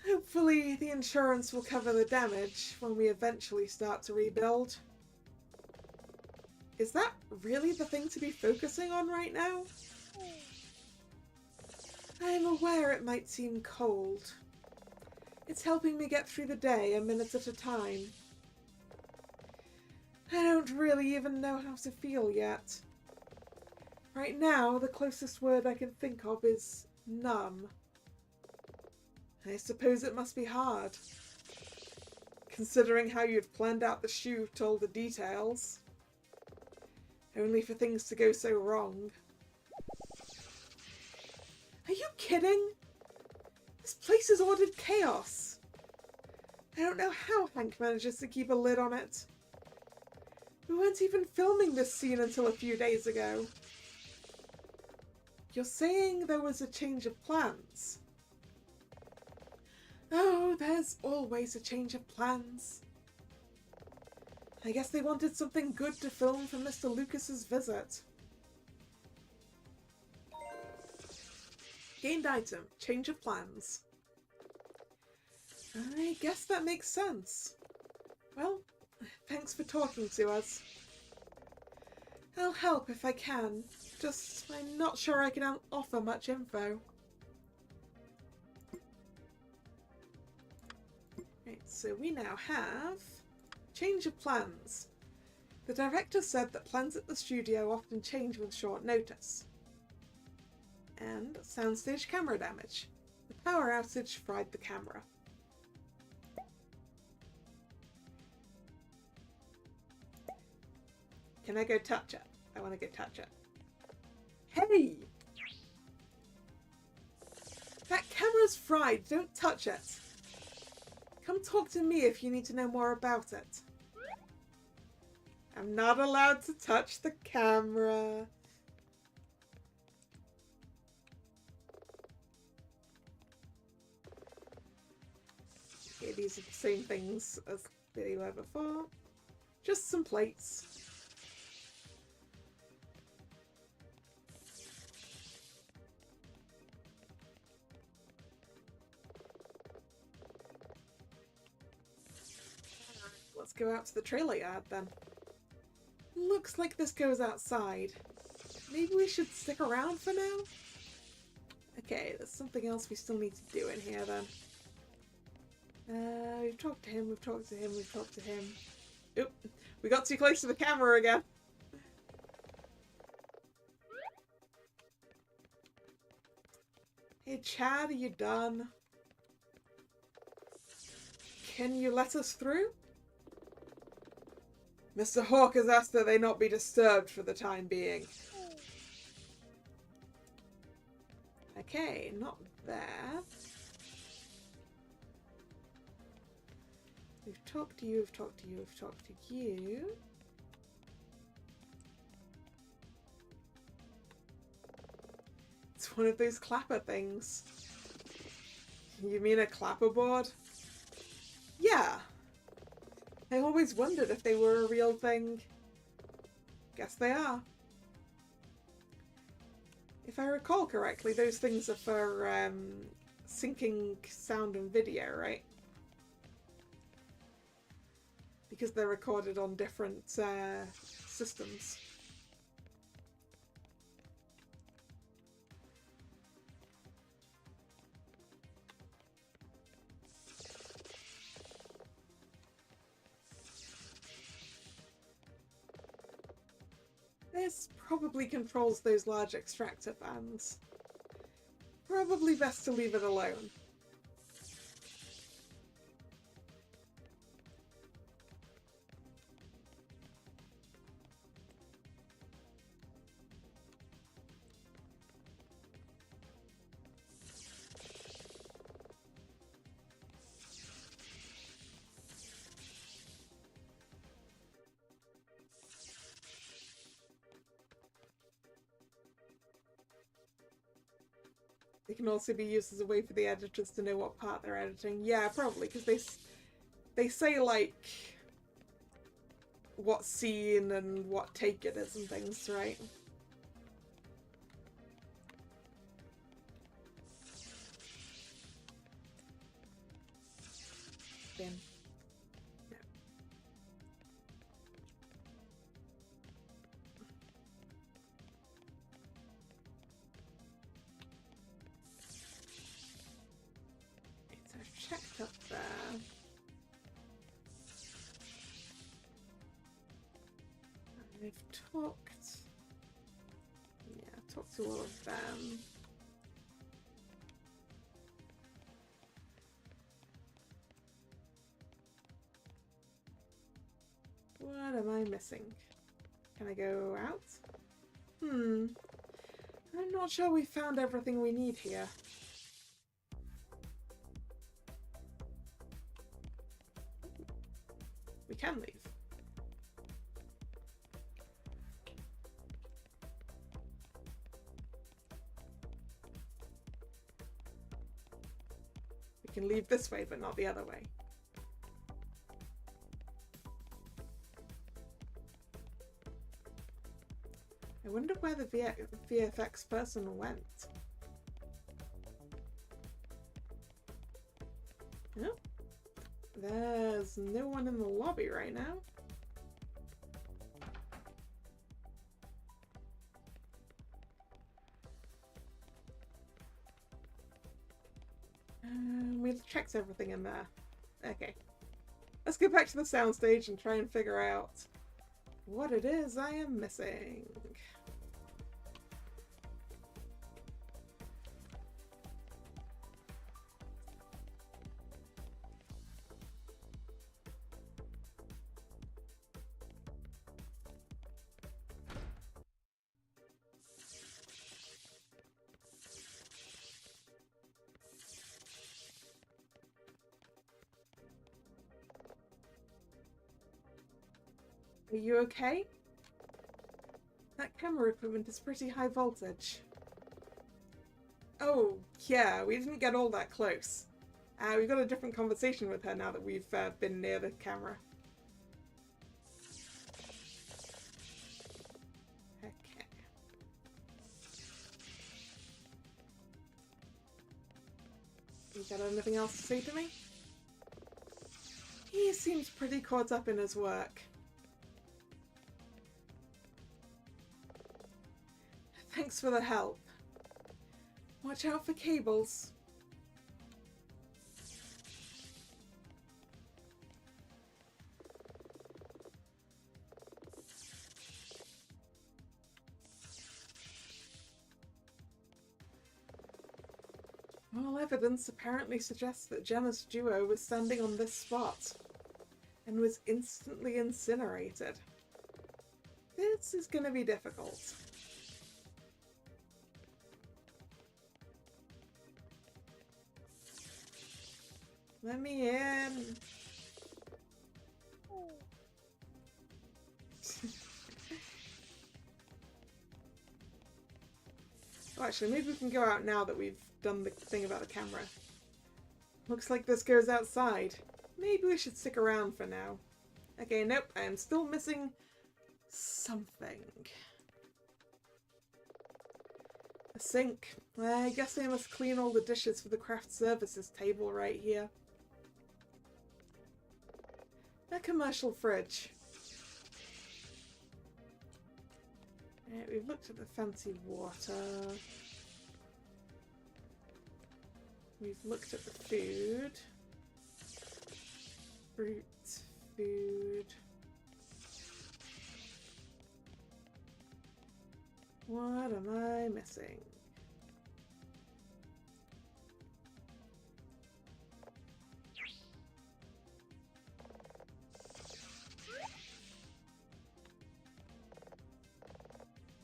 S1: Hopefully the insurance will cover the damage when we eventually start to rebuild. Is that really the thing to be focusing on right now? I'm aware it might seem cold. It's helping me get through the day a minute at a time. I don't really even know how to feel yet. Right now, the closest word I can think of is numb. I suppose it must be hard, considering how you'd planned out the shoot, all the details. Only for things to go so wrong. Are you kidding? This place is ordered chaos. I don't know how Hank manages to keep a lid on it. We weren't even filming this scene until a few days ago. You're saying there was a change of plans? Oh, there's always a change of plans. I guess they wanted something good to film for Mr. Lucas's visit. Gained item, change of plans. I guess that makes sense. Well, thanks for talking to us. I'll help if I can, just I'm not sure I can offer much info. Right, so we now have change of plans. The director said that plans at the studio often change with short notice. And soundstage camera damage. The power outage fried the camera. Can I go touch it? I want to go touch it. Hey! That camera's fried. Don't touch it. Come talk to me if you need to know more about it. I'm not allowed to touch the camera. Okay, these are the same things as they were before. Just some plates. Let's go out to the trailer yard then. Looks like this goes outside. Maybe we should stick around for now? Okay, there's something else we still need to do in here then. We've talked to him, we've talked to him, we've talked to him. Oop, we got too close to the camera again. Hey Chad, are you done? Can you let us through? Mr. Hawk has asked that they not be disturbed for the time being. Okay, not there. We've talked to you, we've talked to you, we've talked to you. It's one of those clapper things. You mean a clapperboard? Yeah. I always wondered if they were a real thing. Guess they are. If I recall correctly, those things are for syncing sound and video, right? Because they're recorded on different systems. This probably controls those large extractor fans. Probably best to leave it alone. They can also be used as a way for the editors to know what part they're editing. Yeah, probably, because they say, like, what scene and what take it is and things, right? Then. No. So I've checked up there. I've talked. Yeah, I've talked to all of them. What am I missing? Can I go out? I'm not sure we found everything we need here. We can leave. We can leave this way, but not the other way. I wonder where the VFX person went. Oh, there's no one in the lobby right now. We've checked everything in there. Okay. Let's go back to the soundstage and try and figure out what it is I am missing. Are you okay? That camera equipment is pretty high voltage. Oh, yeah, we didn't get all that close. We've got a different conversation with her now that we've been near the camera. Okay. You got anything else to say to me? He seems pretty caught up in his work. Thanks for the help. Watch out for cables. All evidence apparently suggests that Gemma's duo was standing on this spot and was instantly incinerated. This is going to be difficult. Let me in. Oh, actually, maybe we can go out now that we've done the thing about the camera. Looks like this goes outside. Maybe we should stick around for now. Okay, nope, I am still missing something. A sink. I guess I must clean all the dishes for the craft services table right here. A commercial fridge. Right, we've looked at the fancy water. We've looked at the food. Fruit, food. What am I missing?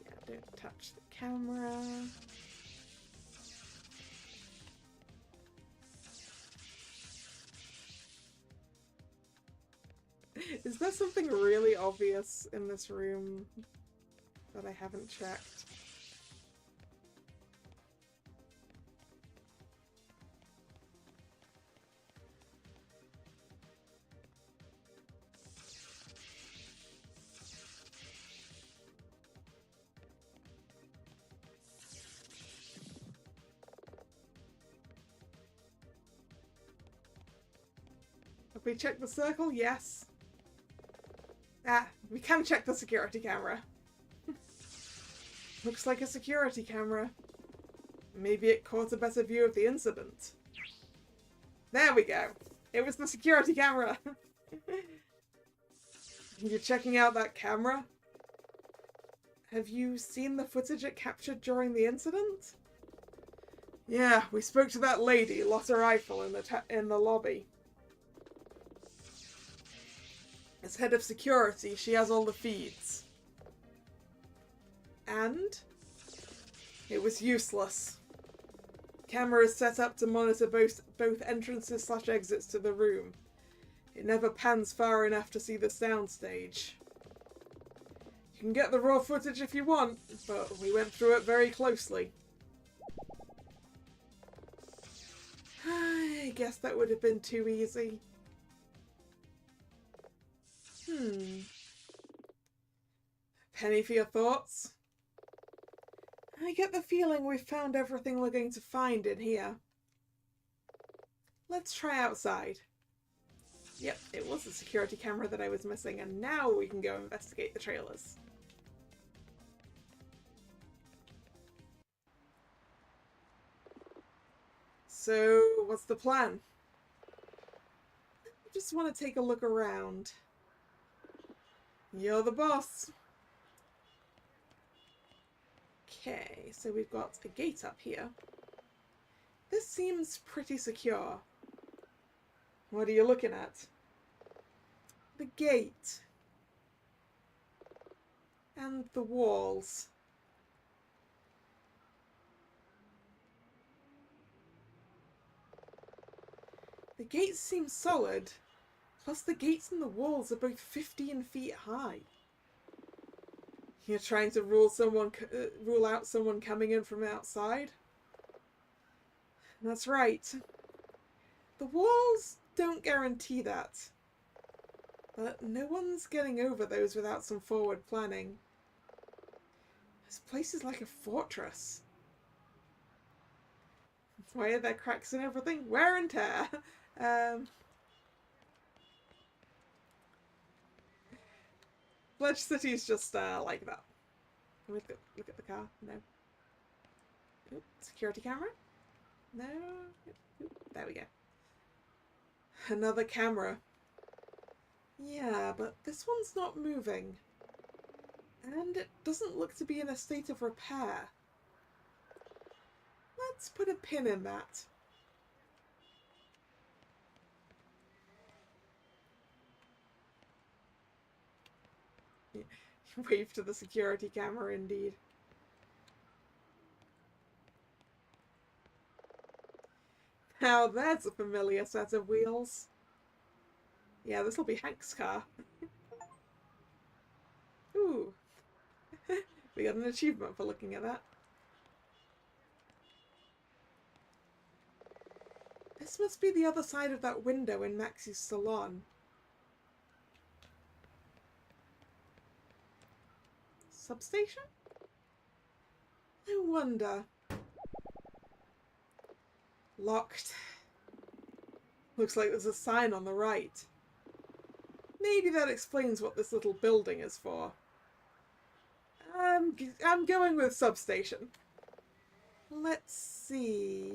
S1: Yeah, don't touch the camera. Is there something really obvious in this room that I haven't checked? Have we checked the circle? Yes. Ah, we can check the security camera. Looks like a security camera. Maybe it caught a better view of the incident. There we go. It was the security camera. You're checking out that camera? Have you seen the footage it captured during the incident? Yeah, we spoke to that lady, Lotta Eiffel, in the lobby. As head of security, she has all the feeds. And? It was useless. Camera is set up to monitor both entrances / exits to the room. It never pans far enough to see the soundstage. You can get the raw footage if you want, but we went through it very closely. I guess that would have been too easy. Penny for your thoughts? I get the feeling we've found everything we're going to find in here. Let's try outside. Yep, it was the security camera that I was missing, and now we can go investigate the trailers. So, what's the plan? I just want to take a look around. You're the boss. Okay, so we've got a gate up here. This seems pretty secure. What are you looking at? The gate. And the walls. The gates seem solid. Plus the gates and the walls are both 15 feet high. You're trying to rule out someone coming in from outside? That's right. The walls don't guarantee that. But no one's getting over those without some forward planning. This place is like a fortress. Why are there cracks and everything? Wear and tear. Pledge City's just like that. Can we look at the car? No. Oop, security camera? No. Oop, there we go. Another camera. Yeah, but this one's not moving. And it doesn't look to be in a state of repair. Let's put a pin in that. Wave to the security camera, indeed. Now that's a familiar set of wheels. Yeah, this'll be Hank's car. Ooh. We got an achievement for looking at that. This must be the other side of that window in Maxie's salon. Substation? I wonder. Locked. Looks like there's a sign on the right. Maybe that explains what this little building is for. I'm going with substation. Let's see.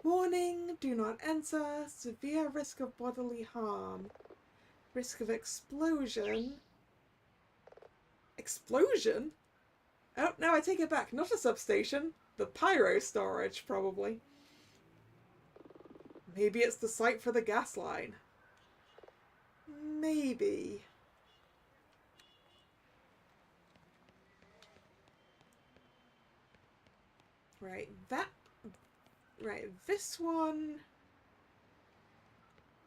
S1: Warning, do not enter. Severe risk of bodily harm. Risk of explosion. Explosion? Oh, no, I take it back. Not a substation. The pyro storage, probably. Maybe it's the site for the gas line. Maybe. Right, this one...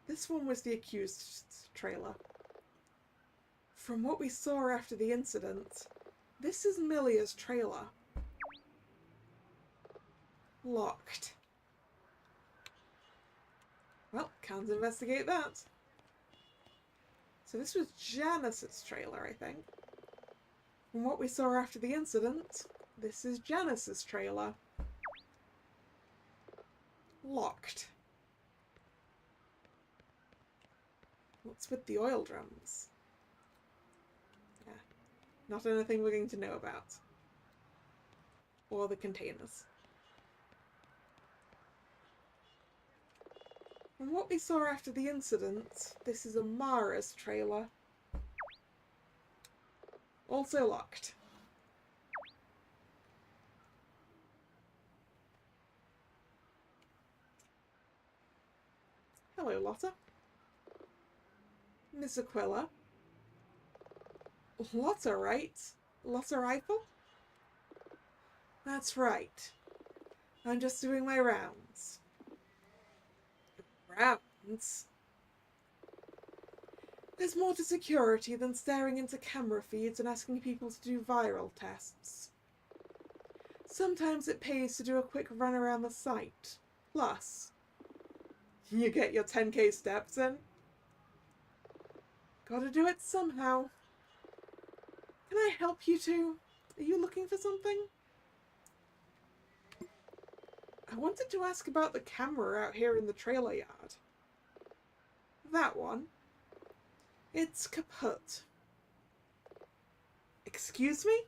S1: This one was the accused trailer. From what we saw after the incident, this is Milia's trailer. Locked. Well, can't investigate that. So this was Janice's trailer, I think. From what we saw after the incident, this is Janice's trailer. Locked. What's with the oil drums? Yeah, not anything we're going to know about. Or the containers. From what we saw after the incident, this is Amara's trailer. Also locked. Hello, Lotta. Miss Aquila. Lotta, right? Lotta Rifle? That's right. I'm just doing my rounds. Rounds? There's more to security than staring into camera feeds and asking people to do viral tests. Sometimes it pays to do a quick run around the site. Plus, you get your 10k steps in. Gotta do it somehow. Can I help you two? Are you looking for something? I wanted to ask about the camera out here in the trailer yard. That one. It's kaput. Excuse me?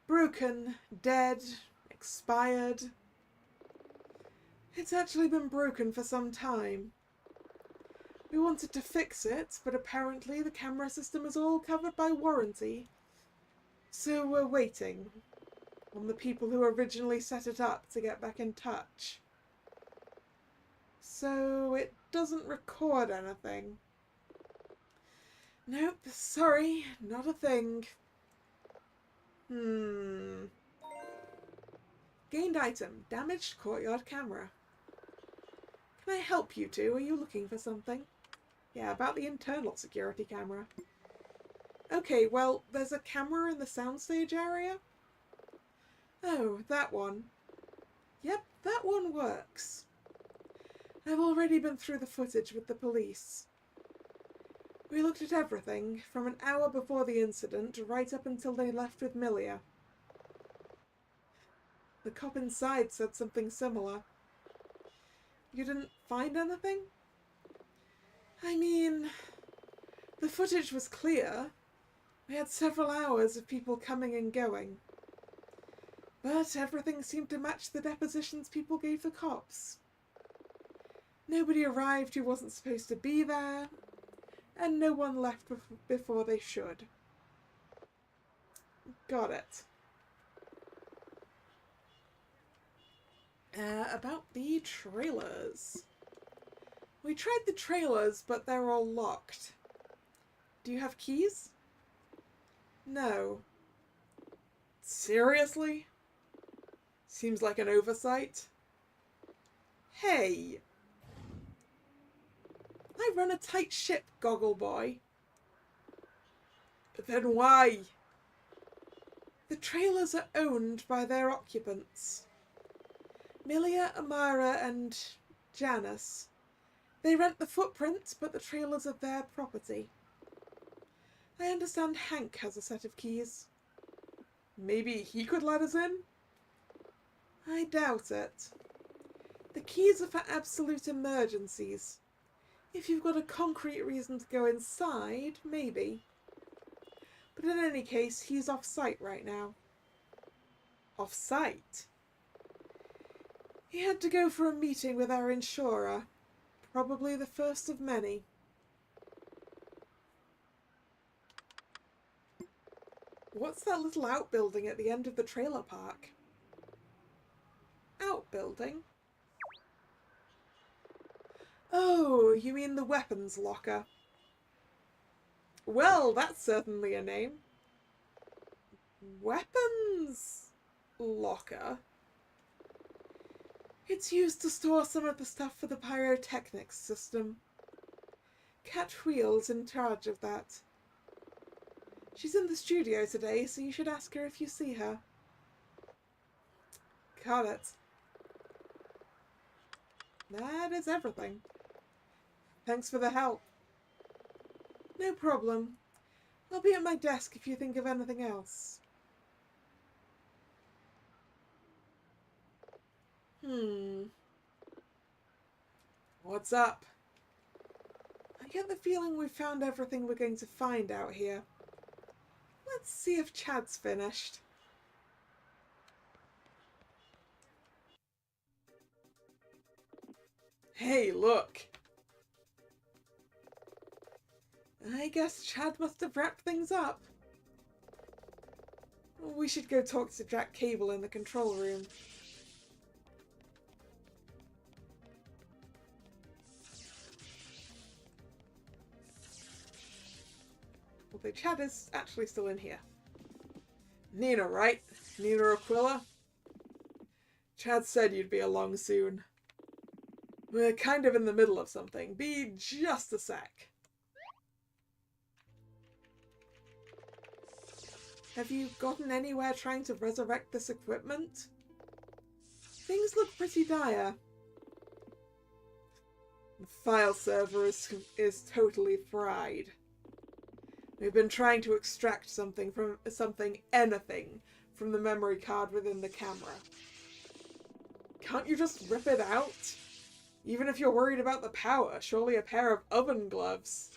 S1: Broken, dead, expired. It's actually been broken for some time. We wanted to fix it, but apparently the camera system is all covered by warranty. So we're waiting on the people who originally set it up to get back in touch. So it doesn't record anything. Nope, sorry, not a thing. Gained item, damaged courtyard camera. Can I help you two? Are you looking for something? Yeah, about the internal security camera. Okay, well, there's a camera in the soundstage area. Oh, that one. Yep, that one works. I've already been through the footage with the police. We looked at everything, from an hour before the incident right up until they left with Milia. The cop inside said something similar. You didn't find anything? I mean, the footage was clear. We had several hours of people coming and going. But everything seemed to match the depositions people gave the cops. Nobody arrived who wasn't supposed to be there, and no one left before they should. Got it. About the trailers. We tried the trailers, but they're all locked. Do you have keys? No. Seriously? Seems like an oversight. Hey! I run a tight ship, Goggle Boy. But then why? The trailers are owned by their occupants. Milia, Amara, and Janice. They rent the footprints, but the trailers are their property. I understand Hank has a set of keys. Maybe he could let us in? I doubt it. The keys are for absolute emergencies. If you've got a concrete reason to go inside, maybe. But in any case, he's off-site right now. Off-site? He had to go for a meeting with our insurer. Probably the first of many. What's that little outbuilding at the end of the trailer park? Outbuilding? Oh, you mean the weapons locker. Well, that's certainly a name. Weapons locker? It's used to store some of the stuff for the pyrotechnics system. Cat Wheel's in charge of that. She's in the studio today, so you should ask her if you see her. Got it. That is everything. Thanks for the help. No problem. I'll be at my desk if you think of anything else. What's up? I get the feeling we've found everything we're going to find out here. Let's see if Chad's finished. Hey, look! I guess Chad must have wrapped things up. We should go talk to Jack Cable in the control room. Although Chad is actually still in here. Nina, right? Nina Aquila? Chad said you'd be along soon. We're kind of in the middle of something. Be just a sec. Have you gotten anywhere trying to resurrect this equipment? Things look pretty dire. The file server is totally fried. We've been trying to extract anything from the memory card within the camera. Can't you just rip it out? Even if you're worried about the power, surely a pair of oven gloves.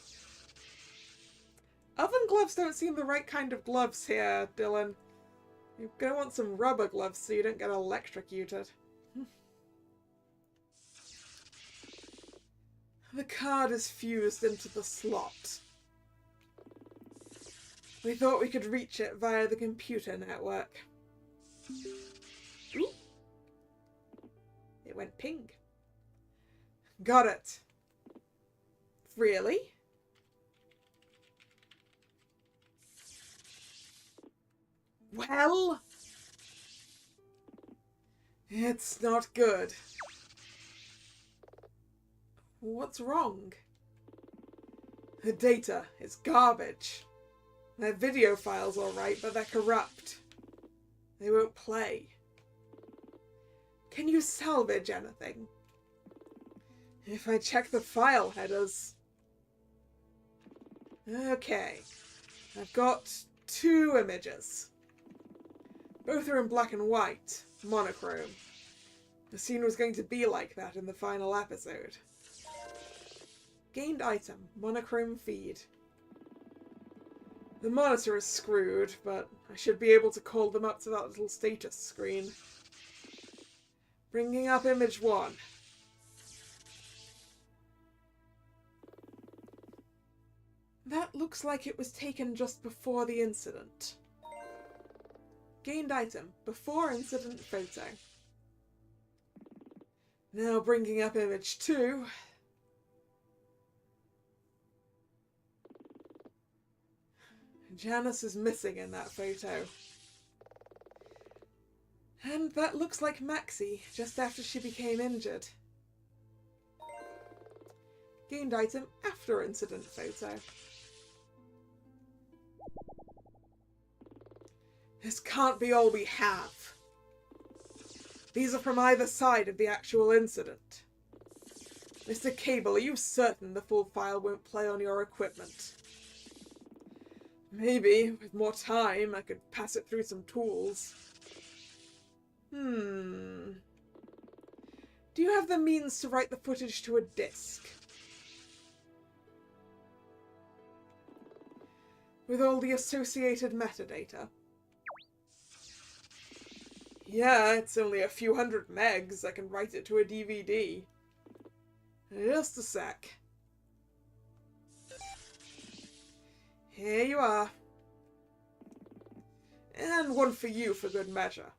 S1: Oven gloves don't seem the right kind of gloves here, Dylan. You're gonna want some rubber gloves so you don't get electrocuted. The card is fused into the slot. We thought we could reach it via the computer network. Ooh. It went ping. Got it. Really? Well, it's not good. What's wrong? The data is garbage. Their video files are right, but they're corrupt. They won't play. Can you salvage anything? If I check the file headers... Okay. I've got 2 images. Both are in black and white, monochrome. The scene was going to be like that in the final episode. Gained item, monochrome feed. The monitor is screwed, but I should be able to call them up to that little status screen. Bringing up image 1. That looks like it was taken just before the incident. Gained item, before incident photo. Now bringing up image 2. Janice is missing in that photo. And that looks like Maxie, just after she became injured. Gained item after incident photo. This can't be all we have. These are from either side of the actual incident. Mr. Cable, are you certain the full file won't play on your equipment? Maybe, with more time, I could pass it through some tools. Do you have the means to write the footage to a disk? With all the associated metadata? Yeah, it's only a few hundred megs. I can write it to a DVD. Just a sec. Here you are. And one for you for good measure.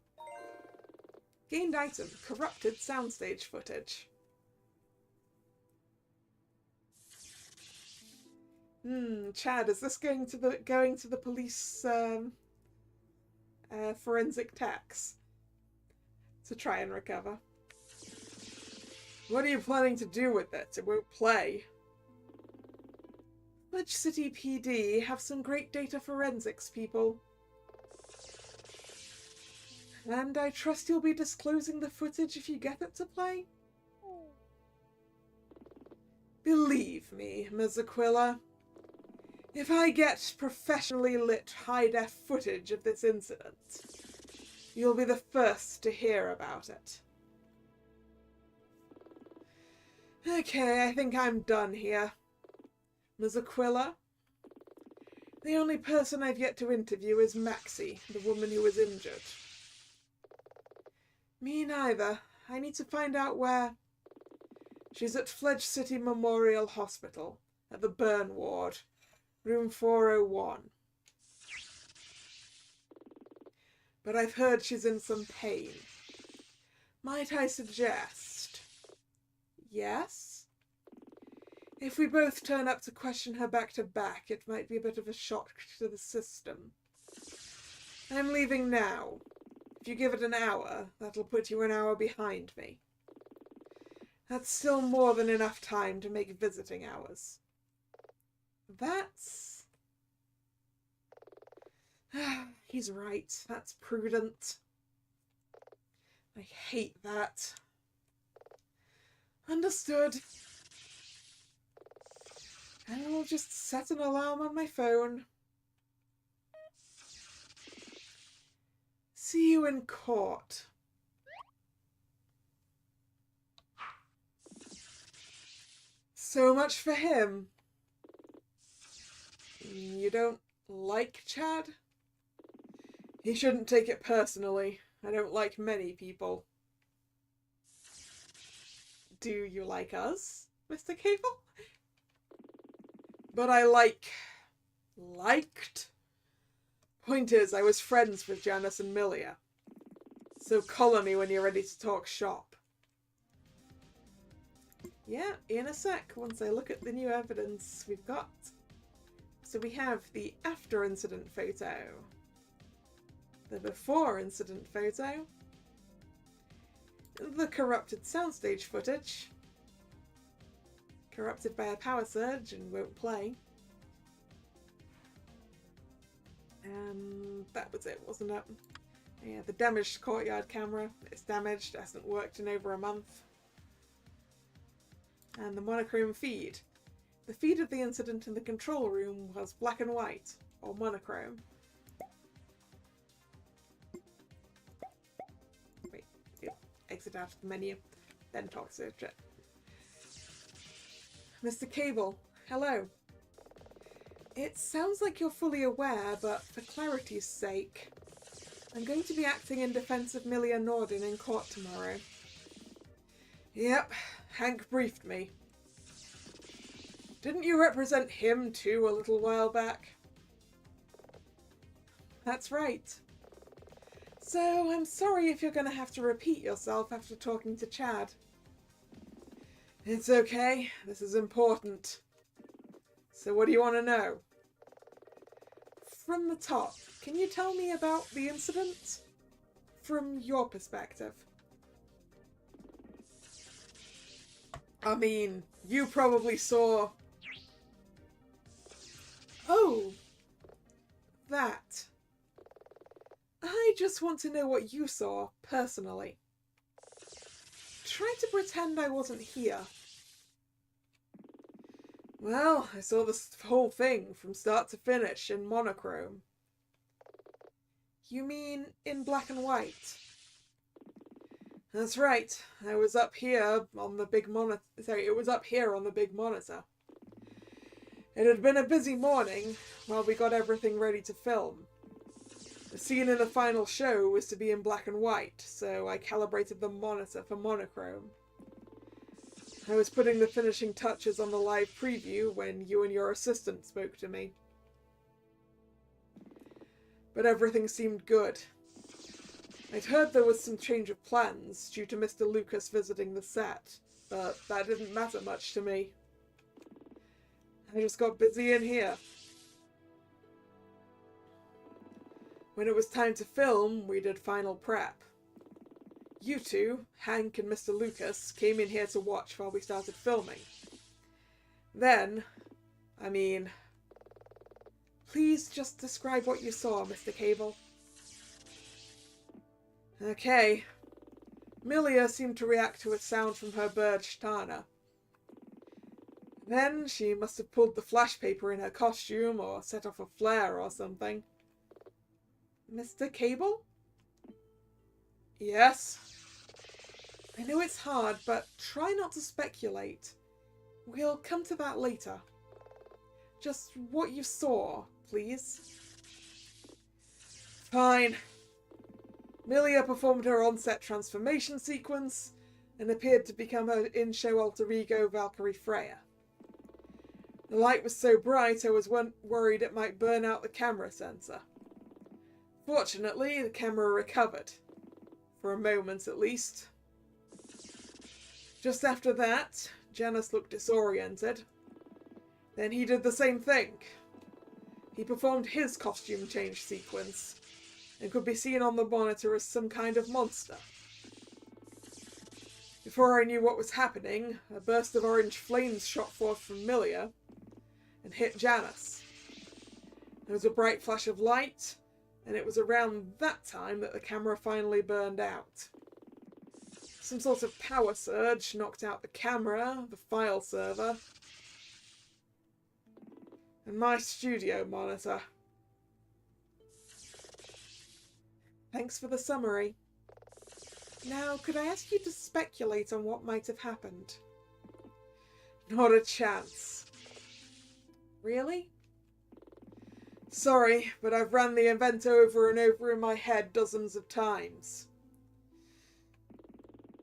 S1: Gained item, corrupted soundstage footage. Chad, is this going to the police forensic techs to try and recover? What are you planning to do with it? It won't play. Fledge City PD have some great data forensics people. And I trust you'll be disclosing the footage if you get it to play? Believe me, Ms. Aquila, if I get professionally lit high-def footage of this incident, you'll be the first to hear about it. Okay, I think I'm done here. Ms. Aquila, the only person I've yet to interview is Maxie, the woman who was injured. Me neither. I need to find out where. She's at Fledge City Memorial Hospital, at the burn ward, room 401. But I've heard she's in some pain. Might I suggest? Yes? If we both turn up to question her back to back, it might be a bit of a shock to the system. I'm leaving now. If you give it an hour, that'll put you an hour behind me. That's still more than enough time to make visiting hours. That's... He's right. That's prudent. I hate that. Understood. I'll just set an alarm on my phone. See you in court. So much for him. You don't like Chad? He shouldn't take it personally. I don't like many people. Do you like us, Mr. Cable? But I liked. Point is, I was friends with Janice and Milia. So collar me when you're ready to talk shop. Yeah, in a sec, once I look at the new evidence we've got. So we have the after incident photo. The before incident photo. The corrupted soundstage footage. Corrupted by a power surge and won't play. And that was it, wasn't it? Yeah, the damaged courtyard camera. It's damaged, it hasn't worked in over a month. And the monochrome feed. The feed of the incident in the control room was black and white, or monochrome. Wait, exit out of the menu, then talk to it. Mr. Cable, hello. It sounds like you're fully aware, but for clarity's sake, I'm going to be acting in defense of Milia Nordin in court tomorrow. Yep, Hank briefed me. Didn't you represent him too a little while back? That's right. So I'm sorry if you're going to have to repeat yourself after talking to Chad. It's okay, this is important. So what do you want to know? from the top, can you tell me about the incident? From your perspective. I mean, you probably saw... Oh! That. I just want to know what you saw, personally. Try to pretend I wasn't here. Well, I saw this whole thing from start to finish in monochrome. You mean in black and white? That's right. I was up here on the big monitor. Sorry, it was up here on the big monitor. It had been a busy morning while we got everything ready to film. The scene in the final show was to be in black and white, so I calibrated the monitor for monochrome. I was putting the finishing touches on the live preview when you and your assistant spoke to me. But everything seemed good. I'd heard there was some change of plans due to Mr. Lucas visiting the set, but that didn't matter much to me. I just got busy in here. When it was time to film, we did final prep. You two, Hank and Mr. Lucas, came in here to watch while we started filming. Then, please just describe what you saw, Mr. Cable. Okay. Milia seemed to react to a sound from her bird, Shtana. Then she must have pulled the flash paper in her costume or set off a flare or something. Mr. Cable? Yes? I know it's hard, but try not to speculate. We'll come to that later. Just what you saw, please. Fine. Milia performed her on-set transformation sequence and appeared to become her in-show alter ego, Valkyrie Freya. The light was so bright I was worried it might burn out the camera sensor. Fortunately, the camera recovered. For a moment, at least. Just after that, Janus looked disoriented. Then he did the same thing. He performed his costume change sequence, and could be seen on the monitor as some kind of monster. Before I knew what was happening, a burst of orange flames shot forth from Milia and hit Janus. There was a bright flash of light, and it was around that time that the camera finally burned out. Some sort of power surge knocked out the camera, the file server, and my studio monitor. Thanks for the summary. Now, could I ask you to speculate on what might have happened? Not a chance. Really? Sorry, but I've ran the event over and over in my head dozens of times.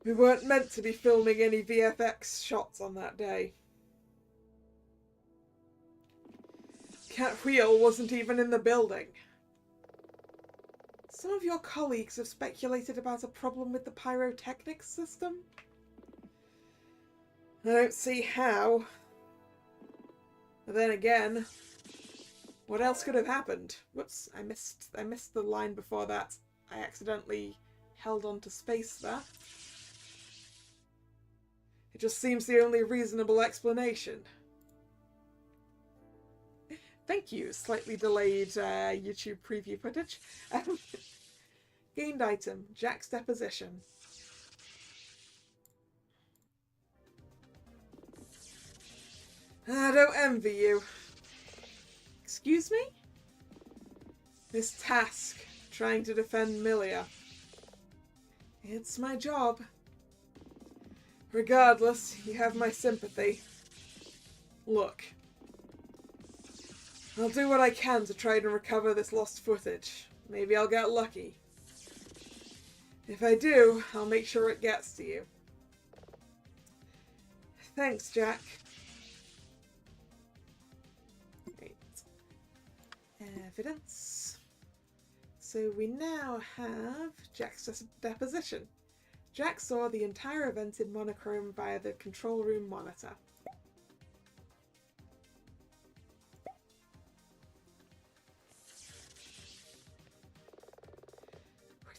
S1: We weren't meant to be filming any VFX shots on that day. Cat Wheel wasn't even in the building. Some of your colleagues have speculated about a problem with the pyrotechnics system. I don't see how. But then again, what else could have happened? Whoops, I missed the line before that. I accidentally held on to space there. It just seems the only reasonable explanation. Thank you, slightly delayed YouTube preview footage. Gained item, Jack's deposition. I don't envy you. Excuse me? This task, trying to defend Milia. It's my job. Regardless, you have my sympathy. Look. I'll do what I can to try and recover this lost footage. Maybe I'll get lucky. If I do, I'll make sure it gets to you. Thanks, Jack. Great. Evidence. So we now have Jack's deposition. Jack saw the entire event in monochrome via the control room monitor.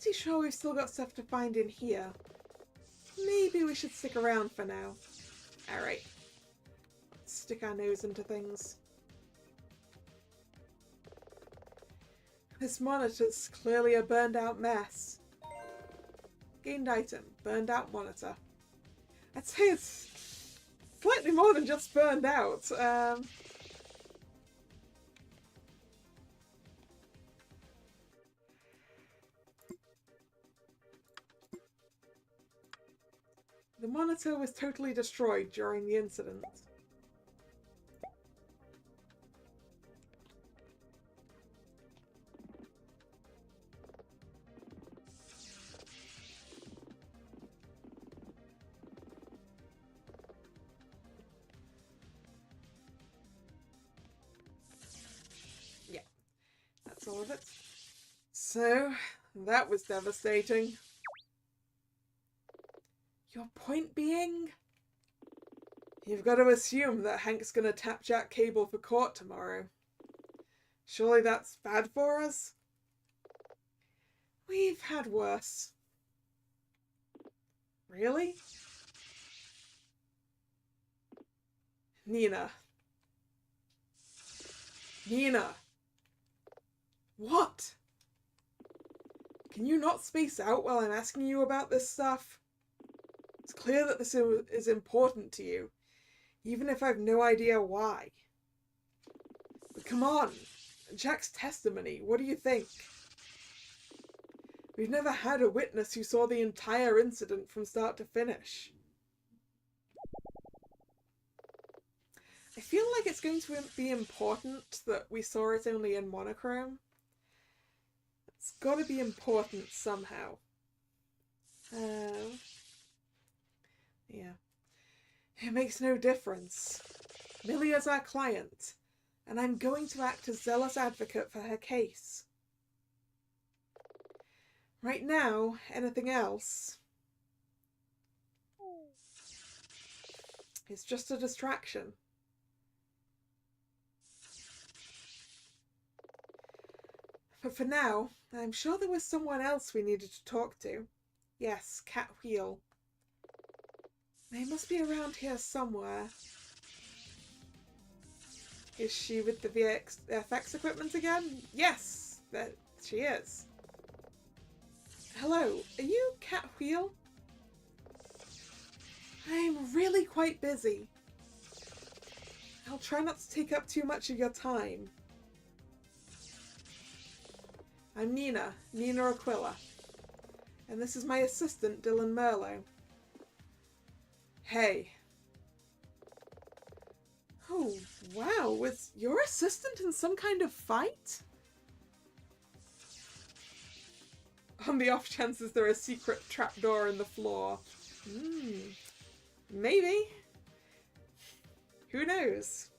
S1: pretty sure we've still got stuff to find in here. Maybe we should stick around for now. Alright. Let's stick our nose into things. This monitor's clearly a burned out mess. Gained item. Burned out monitor. I'd say it's slightly more than just burned out. The monitor was totally destroyed during the incident. Yeah, that's all of it. So, that was devastating. Your point being? You've got to assume that Hank's gonna tap Jack Cable for court tomorrow. Surely that's bad for us? We've had worse. Really? Nina. Nina! What? Can you not space out while I'm asking you about this stuff? It's clear that this is important to you, even if I've no idea why. But come on, Jack's testimony, what do you think? We've never had a witness who saw the entire incident from start to finish. I feel like it's going to be important that we saw it only in monochrome. It's got to be important somehow. Yeah. It makes no difference. Millia's our client, and I'm going to act as zealous advocate for her case. Right now, anything else is just a distraction. But for now, I'm sure there was someone else we needed to talk to. Yes, Cat Wheel. They must be around here somewhere. Is she with the VFX equipment again? Yes, she is. Hello, are you Cat Wheel? I'm really quite busy. I'll try not to take up too much of your time. I'm Nina Aquila. And this is my assistant, Dylan Merlo. Hey. Oh, wow. Was your assistant in some kind of fight? On the off chances there are a secret trapdoor in the floor. Maybe. Who knows?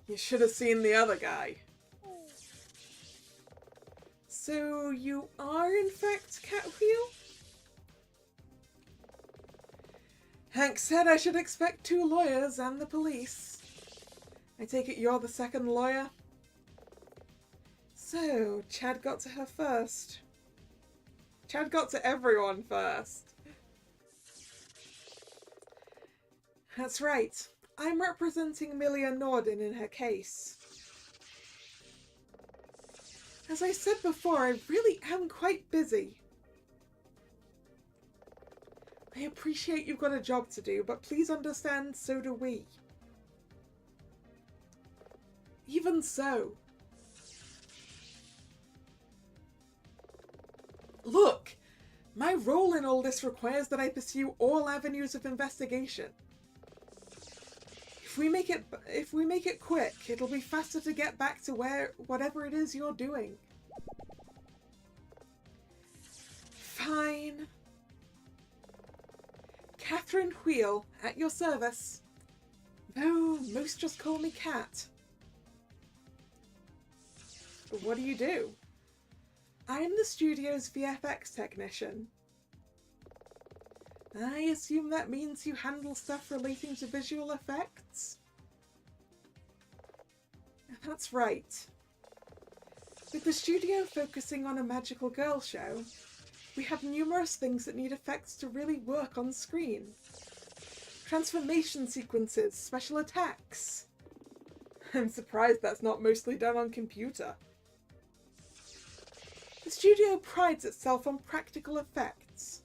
S1: You should have seen the other guy. So you are in fact Cat Wheel? Hank said I should expect 2 lawyers and the police. I take it you're the second lawyer? So, Chad got to her first. Chad got to everyone first. That's right. I'm representing Amelia Norden in her case. As I said before, I really am quite busy. I appreciate you've got a job to do, but please understand, so do we. Even so. Look, my role in all this requires that I pursue all avenues of investigation. If we make it quick, it'll be faster to get back to whatever it is you're doing. Fine. Catherine Wheel, at your service. Though most just call me Cat. What do you do? I'm the studio's VFX technician. I assume that means you handle stuff relating to visual effects? That's right. With the studio focusing on a magical girl show, we have numerous things that need effects to really work on screen. Transformation sequences, special attacks. I'm surprised that's not mostly done on computer. The studio prides itself on practical effects.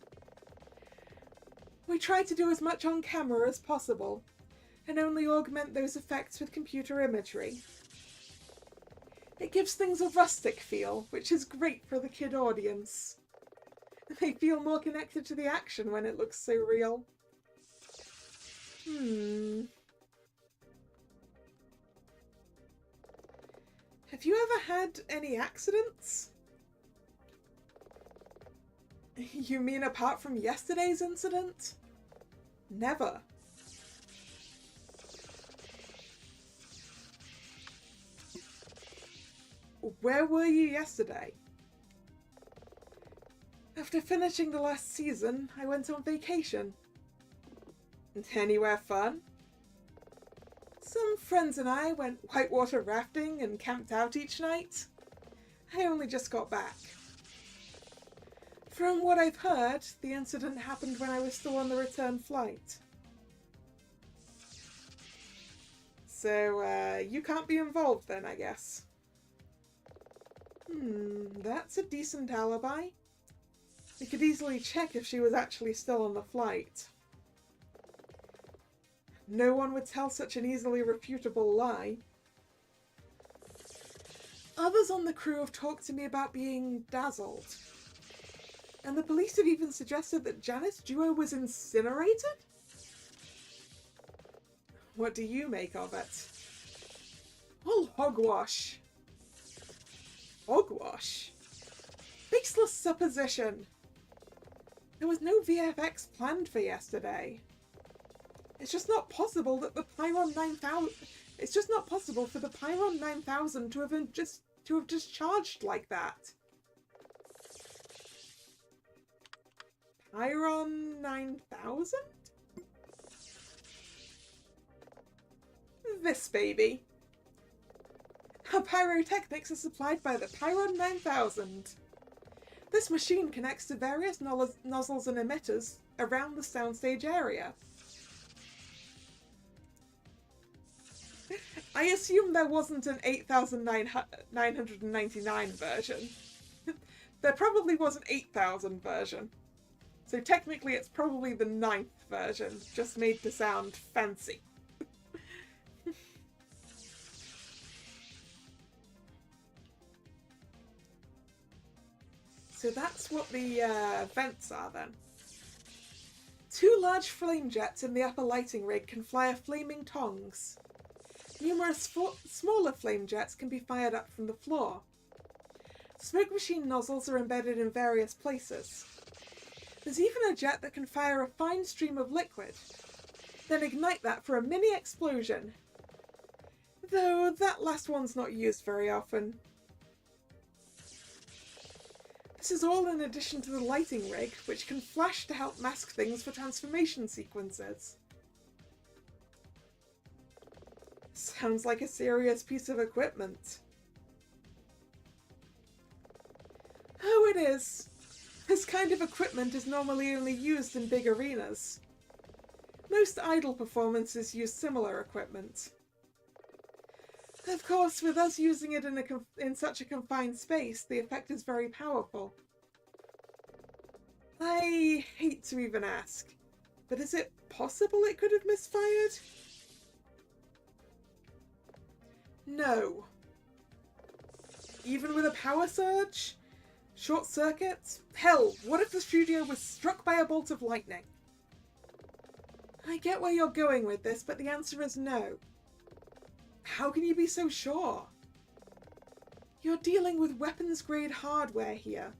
S1: We try to do as much on camera as possible, and only augment those effects with computer imagery. It gives things a rustic feel, which is great for the kid audience. They feel more connected to the action when it looks so real. Have you ever had any accidents? You mean apart from yesterday's incident? Never. Where were you yesterday? After finishing the last season, I went on vacation. Anywhere fun? Some friends and I went whitewater rafting and camped out each night. I only just got back. From what I've heard, the incident happened when I was still on the return flight. So, you can't be involved then, I guess. That's a decent alibi. We could easily check if she was actually still on the flight. No one would tell such an easily refutable lie. Others on the crew have talked to me about being dazzled. And the police have even suggested that Janet's duo was incinerated? What do you make of it? All hogwash. Hogwash? Baseless supposition. There was no VFX planned for yesterday. It's just not possible that the Pyron 9000... It's just not possible for the Pyron 9000 to have discharged like that. Pyron 9000? This baby. Our pyrotechnics are supplied by the Pyron 9000. This machine connects to various nozzles and emitters around the soundstage area. I assume there wasn't an 8,999 version. There probably was an 8,000 version. So technically it's probably the 9th version, just made to sound fancy. So that's what the vents are then. 2 large flame jets in the upper lighting rig can fire flaming tongs. Numerous smaller flame jets can be fired up from the floor. Smoke machine nozzles are embedded in various places. There's even a jet that can fire a fine stream of liquid, then ignite that for a mini explosion. Though that last one's not used very often. This is all in addition to the lighting rig, which can flash to help mask things for transformation sequences. Sounds like a serious piece of equipment. Oh, it is. This kind of equipment is normally only used in big arenas. Most idol performances use similar equipment. Of course, with us using it in such a confined space, the effect is very powerful. I hate to even ask, but is it possible it could have misfired? No. Even with a power surge? Short circuits? Hell, what if the studio was struck by a bolt of lightning? I get where you're going with this, but the answer is no. How can you be so sure? You're dealing with weapons-grade hardware here.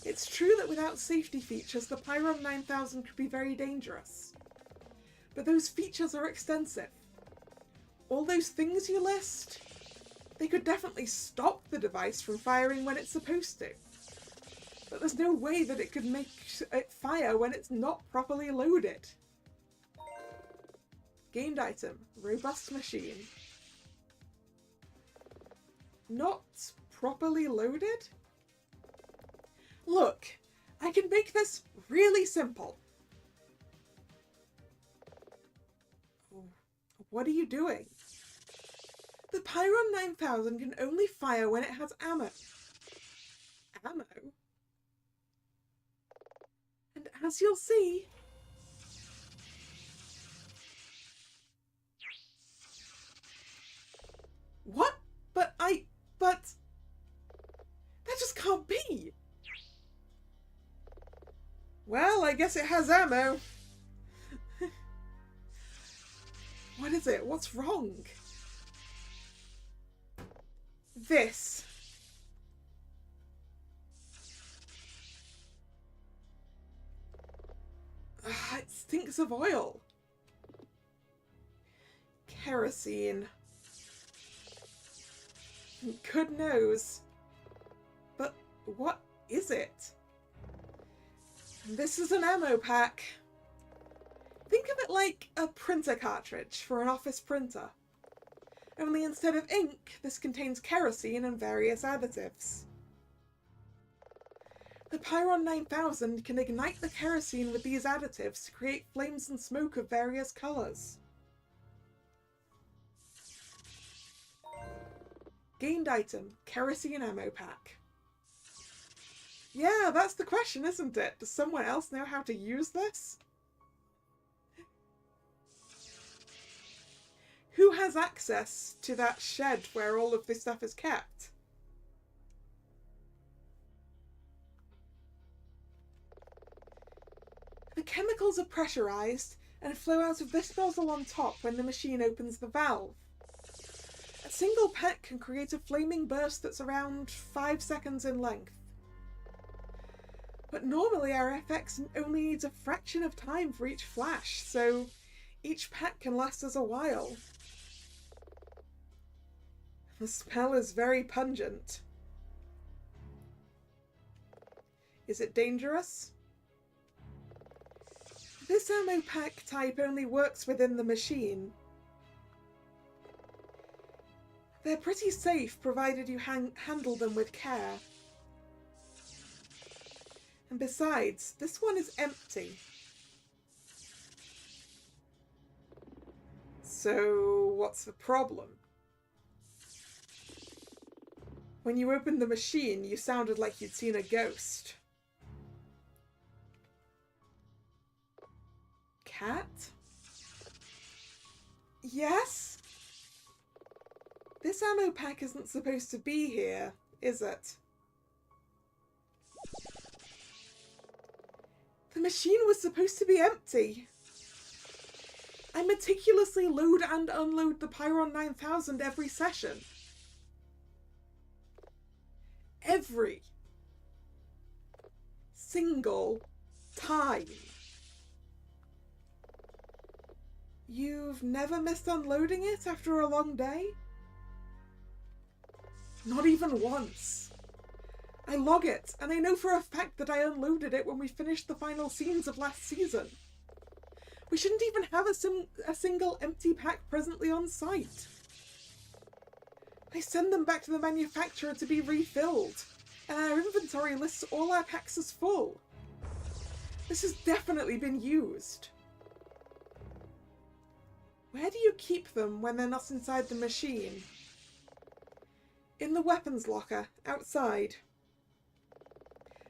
S1: It's true that without safety features, the Pyron 9000 could be very dangerous. But those features are extensive. All those things you list, they could definitely stop the device from firing when it's supposed to. But there's no way that it could make it fire when it's not properly loaded. Gained item, robust machine. Not properly loaded? Look, I can make this really simple. What are you doing? The Pyron 9000 can only fire when it has ammo. Ammo? And as you'll see... What? But... That just can't be! Well, I guess it has ammo. What is it? What's wrong? This. It stinks of oil. Kerosene. Good knows. But what is it? This is an ammo pack. Think of it like a printer cartridge for an office printer. Only instead of ink, this contains kerosene and various additives. The Pyron 9000 can ignite the kerosene with these additives to create flames and smoke of various colours. Gained item, kerosene ammo pack. Yeah, that's the question, isn't it? Does someone else know how to use this? Who has access to that shed where all of this stuff is kept? The chemicals are pressurized and flow out of this nozzle on top when the machine opens the valve. A single pack can create a flaming burst that's around 5 seconds in length. But normally our FX only needs a fraction of time for each flash, so each pack can last us a while. The smell is very pungent. Is it dangerous? This ammo pack type only works within the machine. They're pretty safe provided you handle them with care. And besides, this one is empty. So what's the problem? When you opened the machine, you sounded like you'd seen a ghost. Cat? Yes? This ammo pack isn't supposed to be here, is it? The machine was supposed to be empty. I meticulously load and unload the Pyron 9000 every session. Every single time. You've never missed unloading it after a long day? Not even once. I log it, and I know for a fact that I unloaded it when we finished the final scenes of last season. We shouldn't even have a single empty pack presently on site. I send them back to the manufacturer to be refilled, and our inventory lists all our packs as full. This has definitely been used. Where do you keep them when they're not inside the machine? In the weapons locker, outside.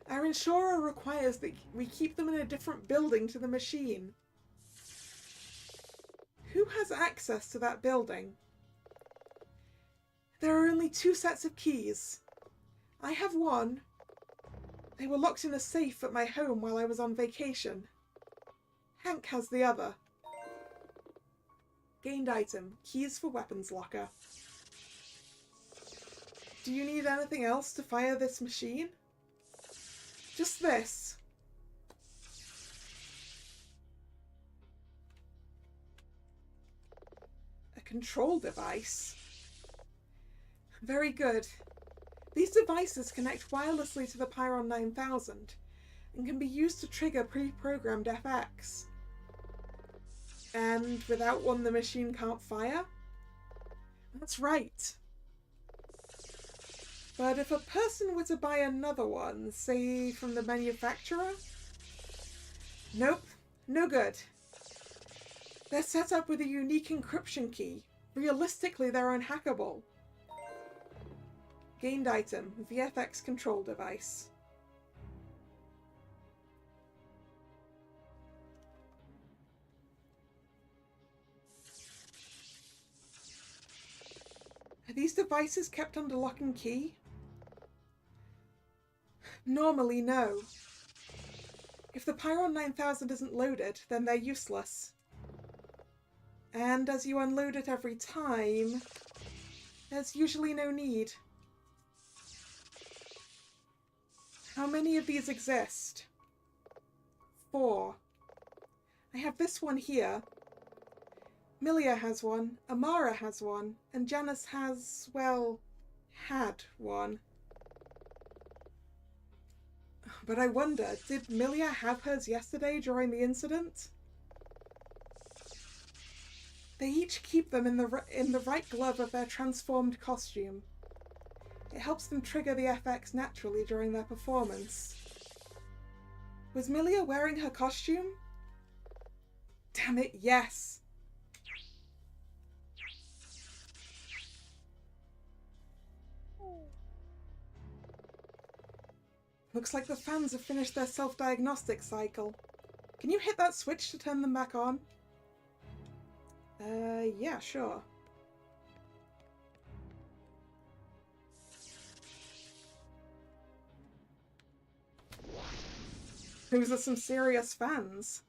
S1: Our insurer requires that we keep them in a different building to the machine. Who has access to that building? There are only 2 sets of keys. I have one. They were locked in a safe at my home while I was on vacation. Hank has the other. Gained item, keys for weapons locker. Do you need anything else to fire this machine? Just this. A control device. Very good. These devices connect wirelessly to the Pyron 9000 and can be used to trigger pre-programmed FX. And without one, the machine can't fire? That's right. But if a person were to buy another one, say from the manufacturer? Nope, no good. They're set up with a unique encryption key. Realistically, they're unhackable. Gained item, VFX control device. Are these devices kept under lock and key? Normally, no. If the Pyron 9000 isn't loaded, then they're useless. And as you unload it every time, there's usually no need. How many of these exist? 4. I have this one here. Milia has one, Amara has one, and Janice has, well, had one. But I wonder, did Milia have hers yesterday during the incident? They each keep them in the right glove of their transformed costume. It helps them trigger the FX naturally during their performance. Was Milia wearing her costume? Damn it, yes! Looks like the fans have finished their self-diagnostic cycle. Can you hit that switch to turn them back on? Yeah, sure. Those are some serious fans.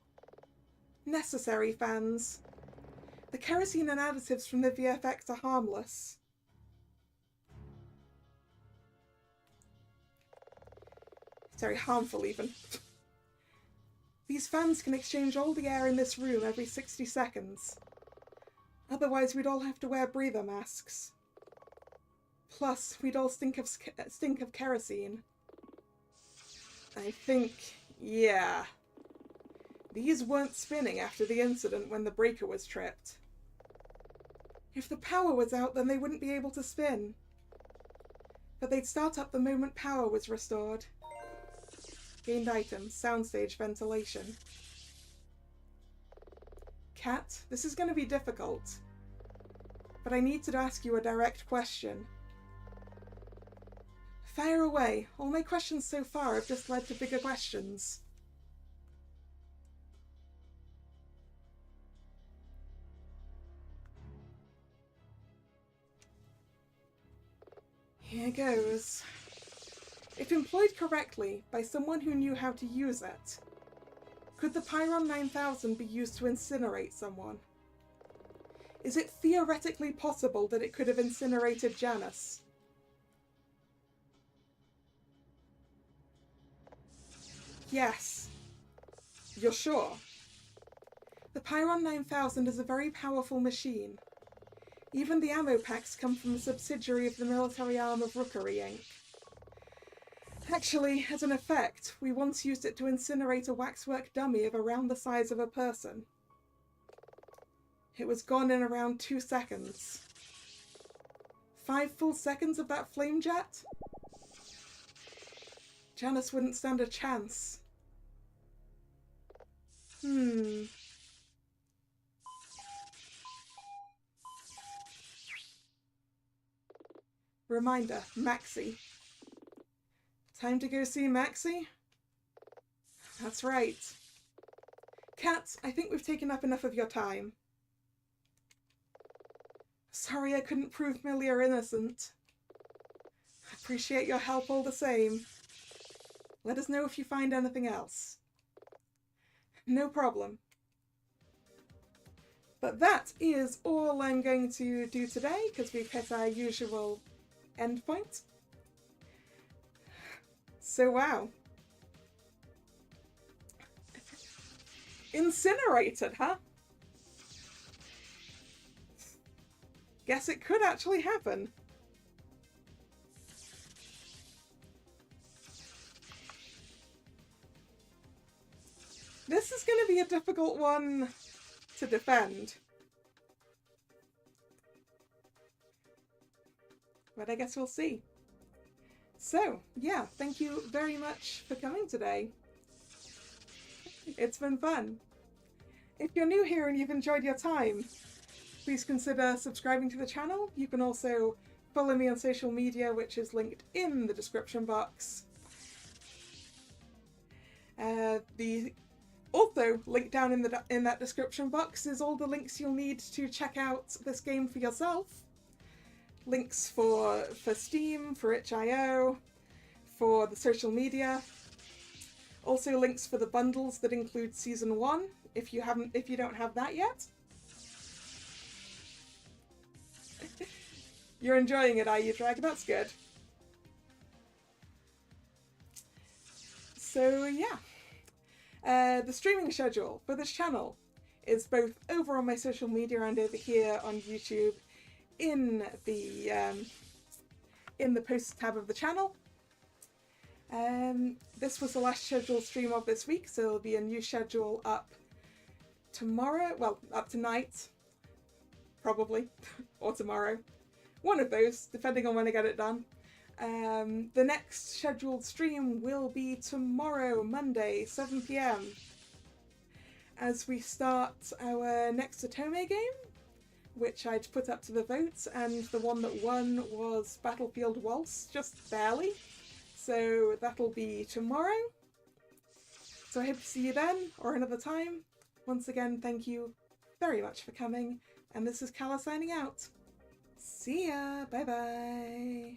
S1: Necessary fans. The kerosene and additives from the VFX are harmless. Very harmful, even. These fans can exchange all the air in this room every 60 seconds. Otherwise, we'd all have to wear breather masks. Plus, we'd all stink of kerosene. I think, yeah. These weren't spinning after the incident when the breaker was tripped. If the power was out, then they wouldn't be able to spin. But they'd start up the moment power was restored. Gained item, soundstage ventilation. Kat, this is going to be difficult. But I need to ask you a direct question. Fire away. All my questions so far have just led to bigger questions. Here goes. If employed correctly by someone who knew how to use it, could the Pyron 9000 be used to incinerate someone? Is it theoretically possible that it could have incinerated Janice? Yes. You're sure? The Pyron 9000 is a very powerful machine. Even the ammo packs come from a subsidiary of the military arm of Rookery Inc. Actually, as an effect, we once used it to incinerate a waxwork dummy of around the size of a person. It was gone in around 2 seconds. 5 full seconds of that flame jet? Janice wouldn't stand a chance. Reminder, Maxie. Time to go see Maxie? That's right. Kat, I think we've taken up enough of your time. Sorry I couldn't prove Milia innocent. Appreciate your help all the same. Let us know if you find anything else. No problem. But that is all I'm going to do today, because we've hit our usual endpoint. So wow. Incinerated, huh? Guess it could actually happen. This is going to be a difficult one to defend. But I guess we'll see. So, yeah, thank you very much for coming today. It's been fun. If you're new here and you've enjoyed your time, please consider subscribing to the channel. You can also follow me on social media, which is linked in the description box. The also linked down in that description box is all the links you'll need to check out this game for yourself. Links for Steam, for itch.io, for the social media. Also links for the bundles that include Season 1, if you don't have that yet. You're enjoying it, are you, Drag? That's good. So yeah, the streaming schedule for this channel is both over on my social media and over here on YouTube in the posts tab of the channel. This was the last scheduled stream of this week, so there'll be a new schedule up tomorrow, well, up tonight, probably, or tomorrow. One of those, depending on when I get it done. The next scheduled stream will be tomorrow, Monday, 7 PM, as we start our next Otome game, which I'd put up to the vote, and the one that won was Battlefield Waltz, just barely. So that'll be tomorrow. So I hope to see you then, or another time. Once again, thank you very much for coming, and this is Kalla signing out. See ya! Bye bye!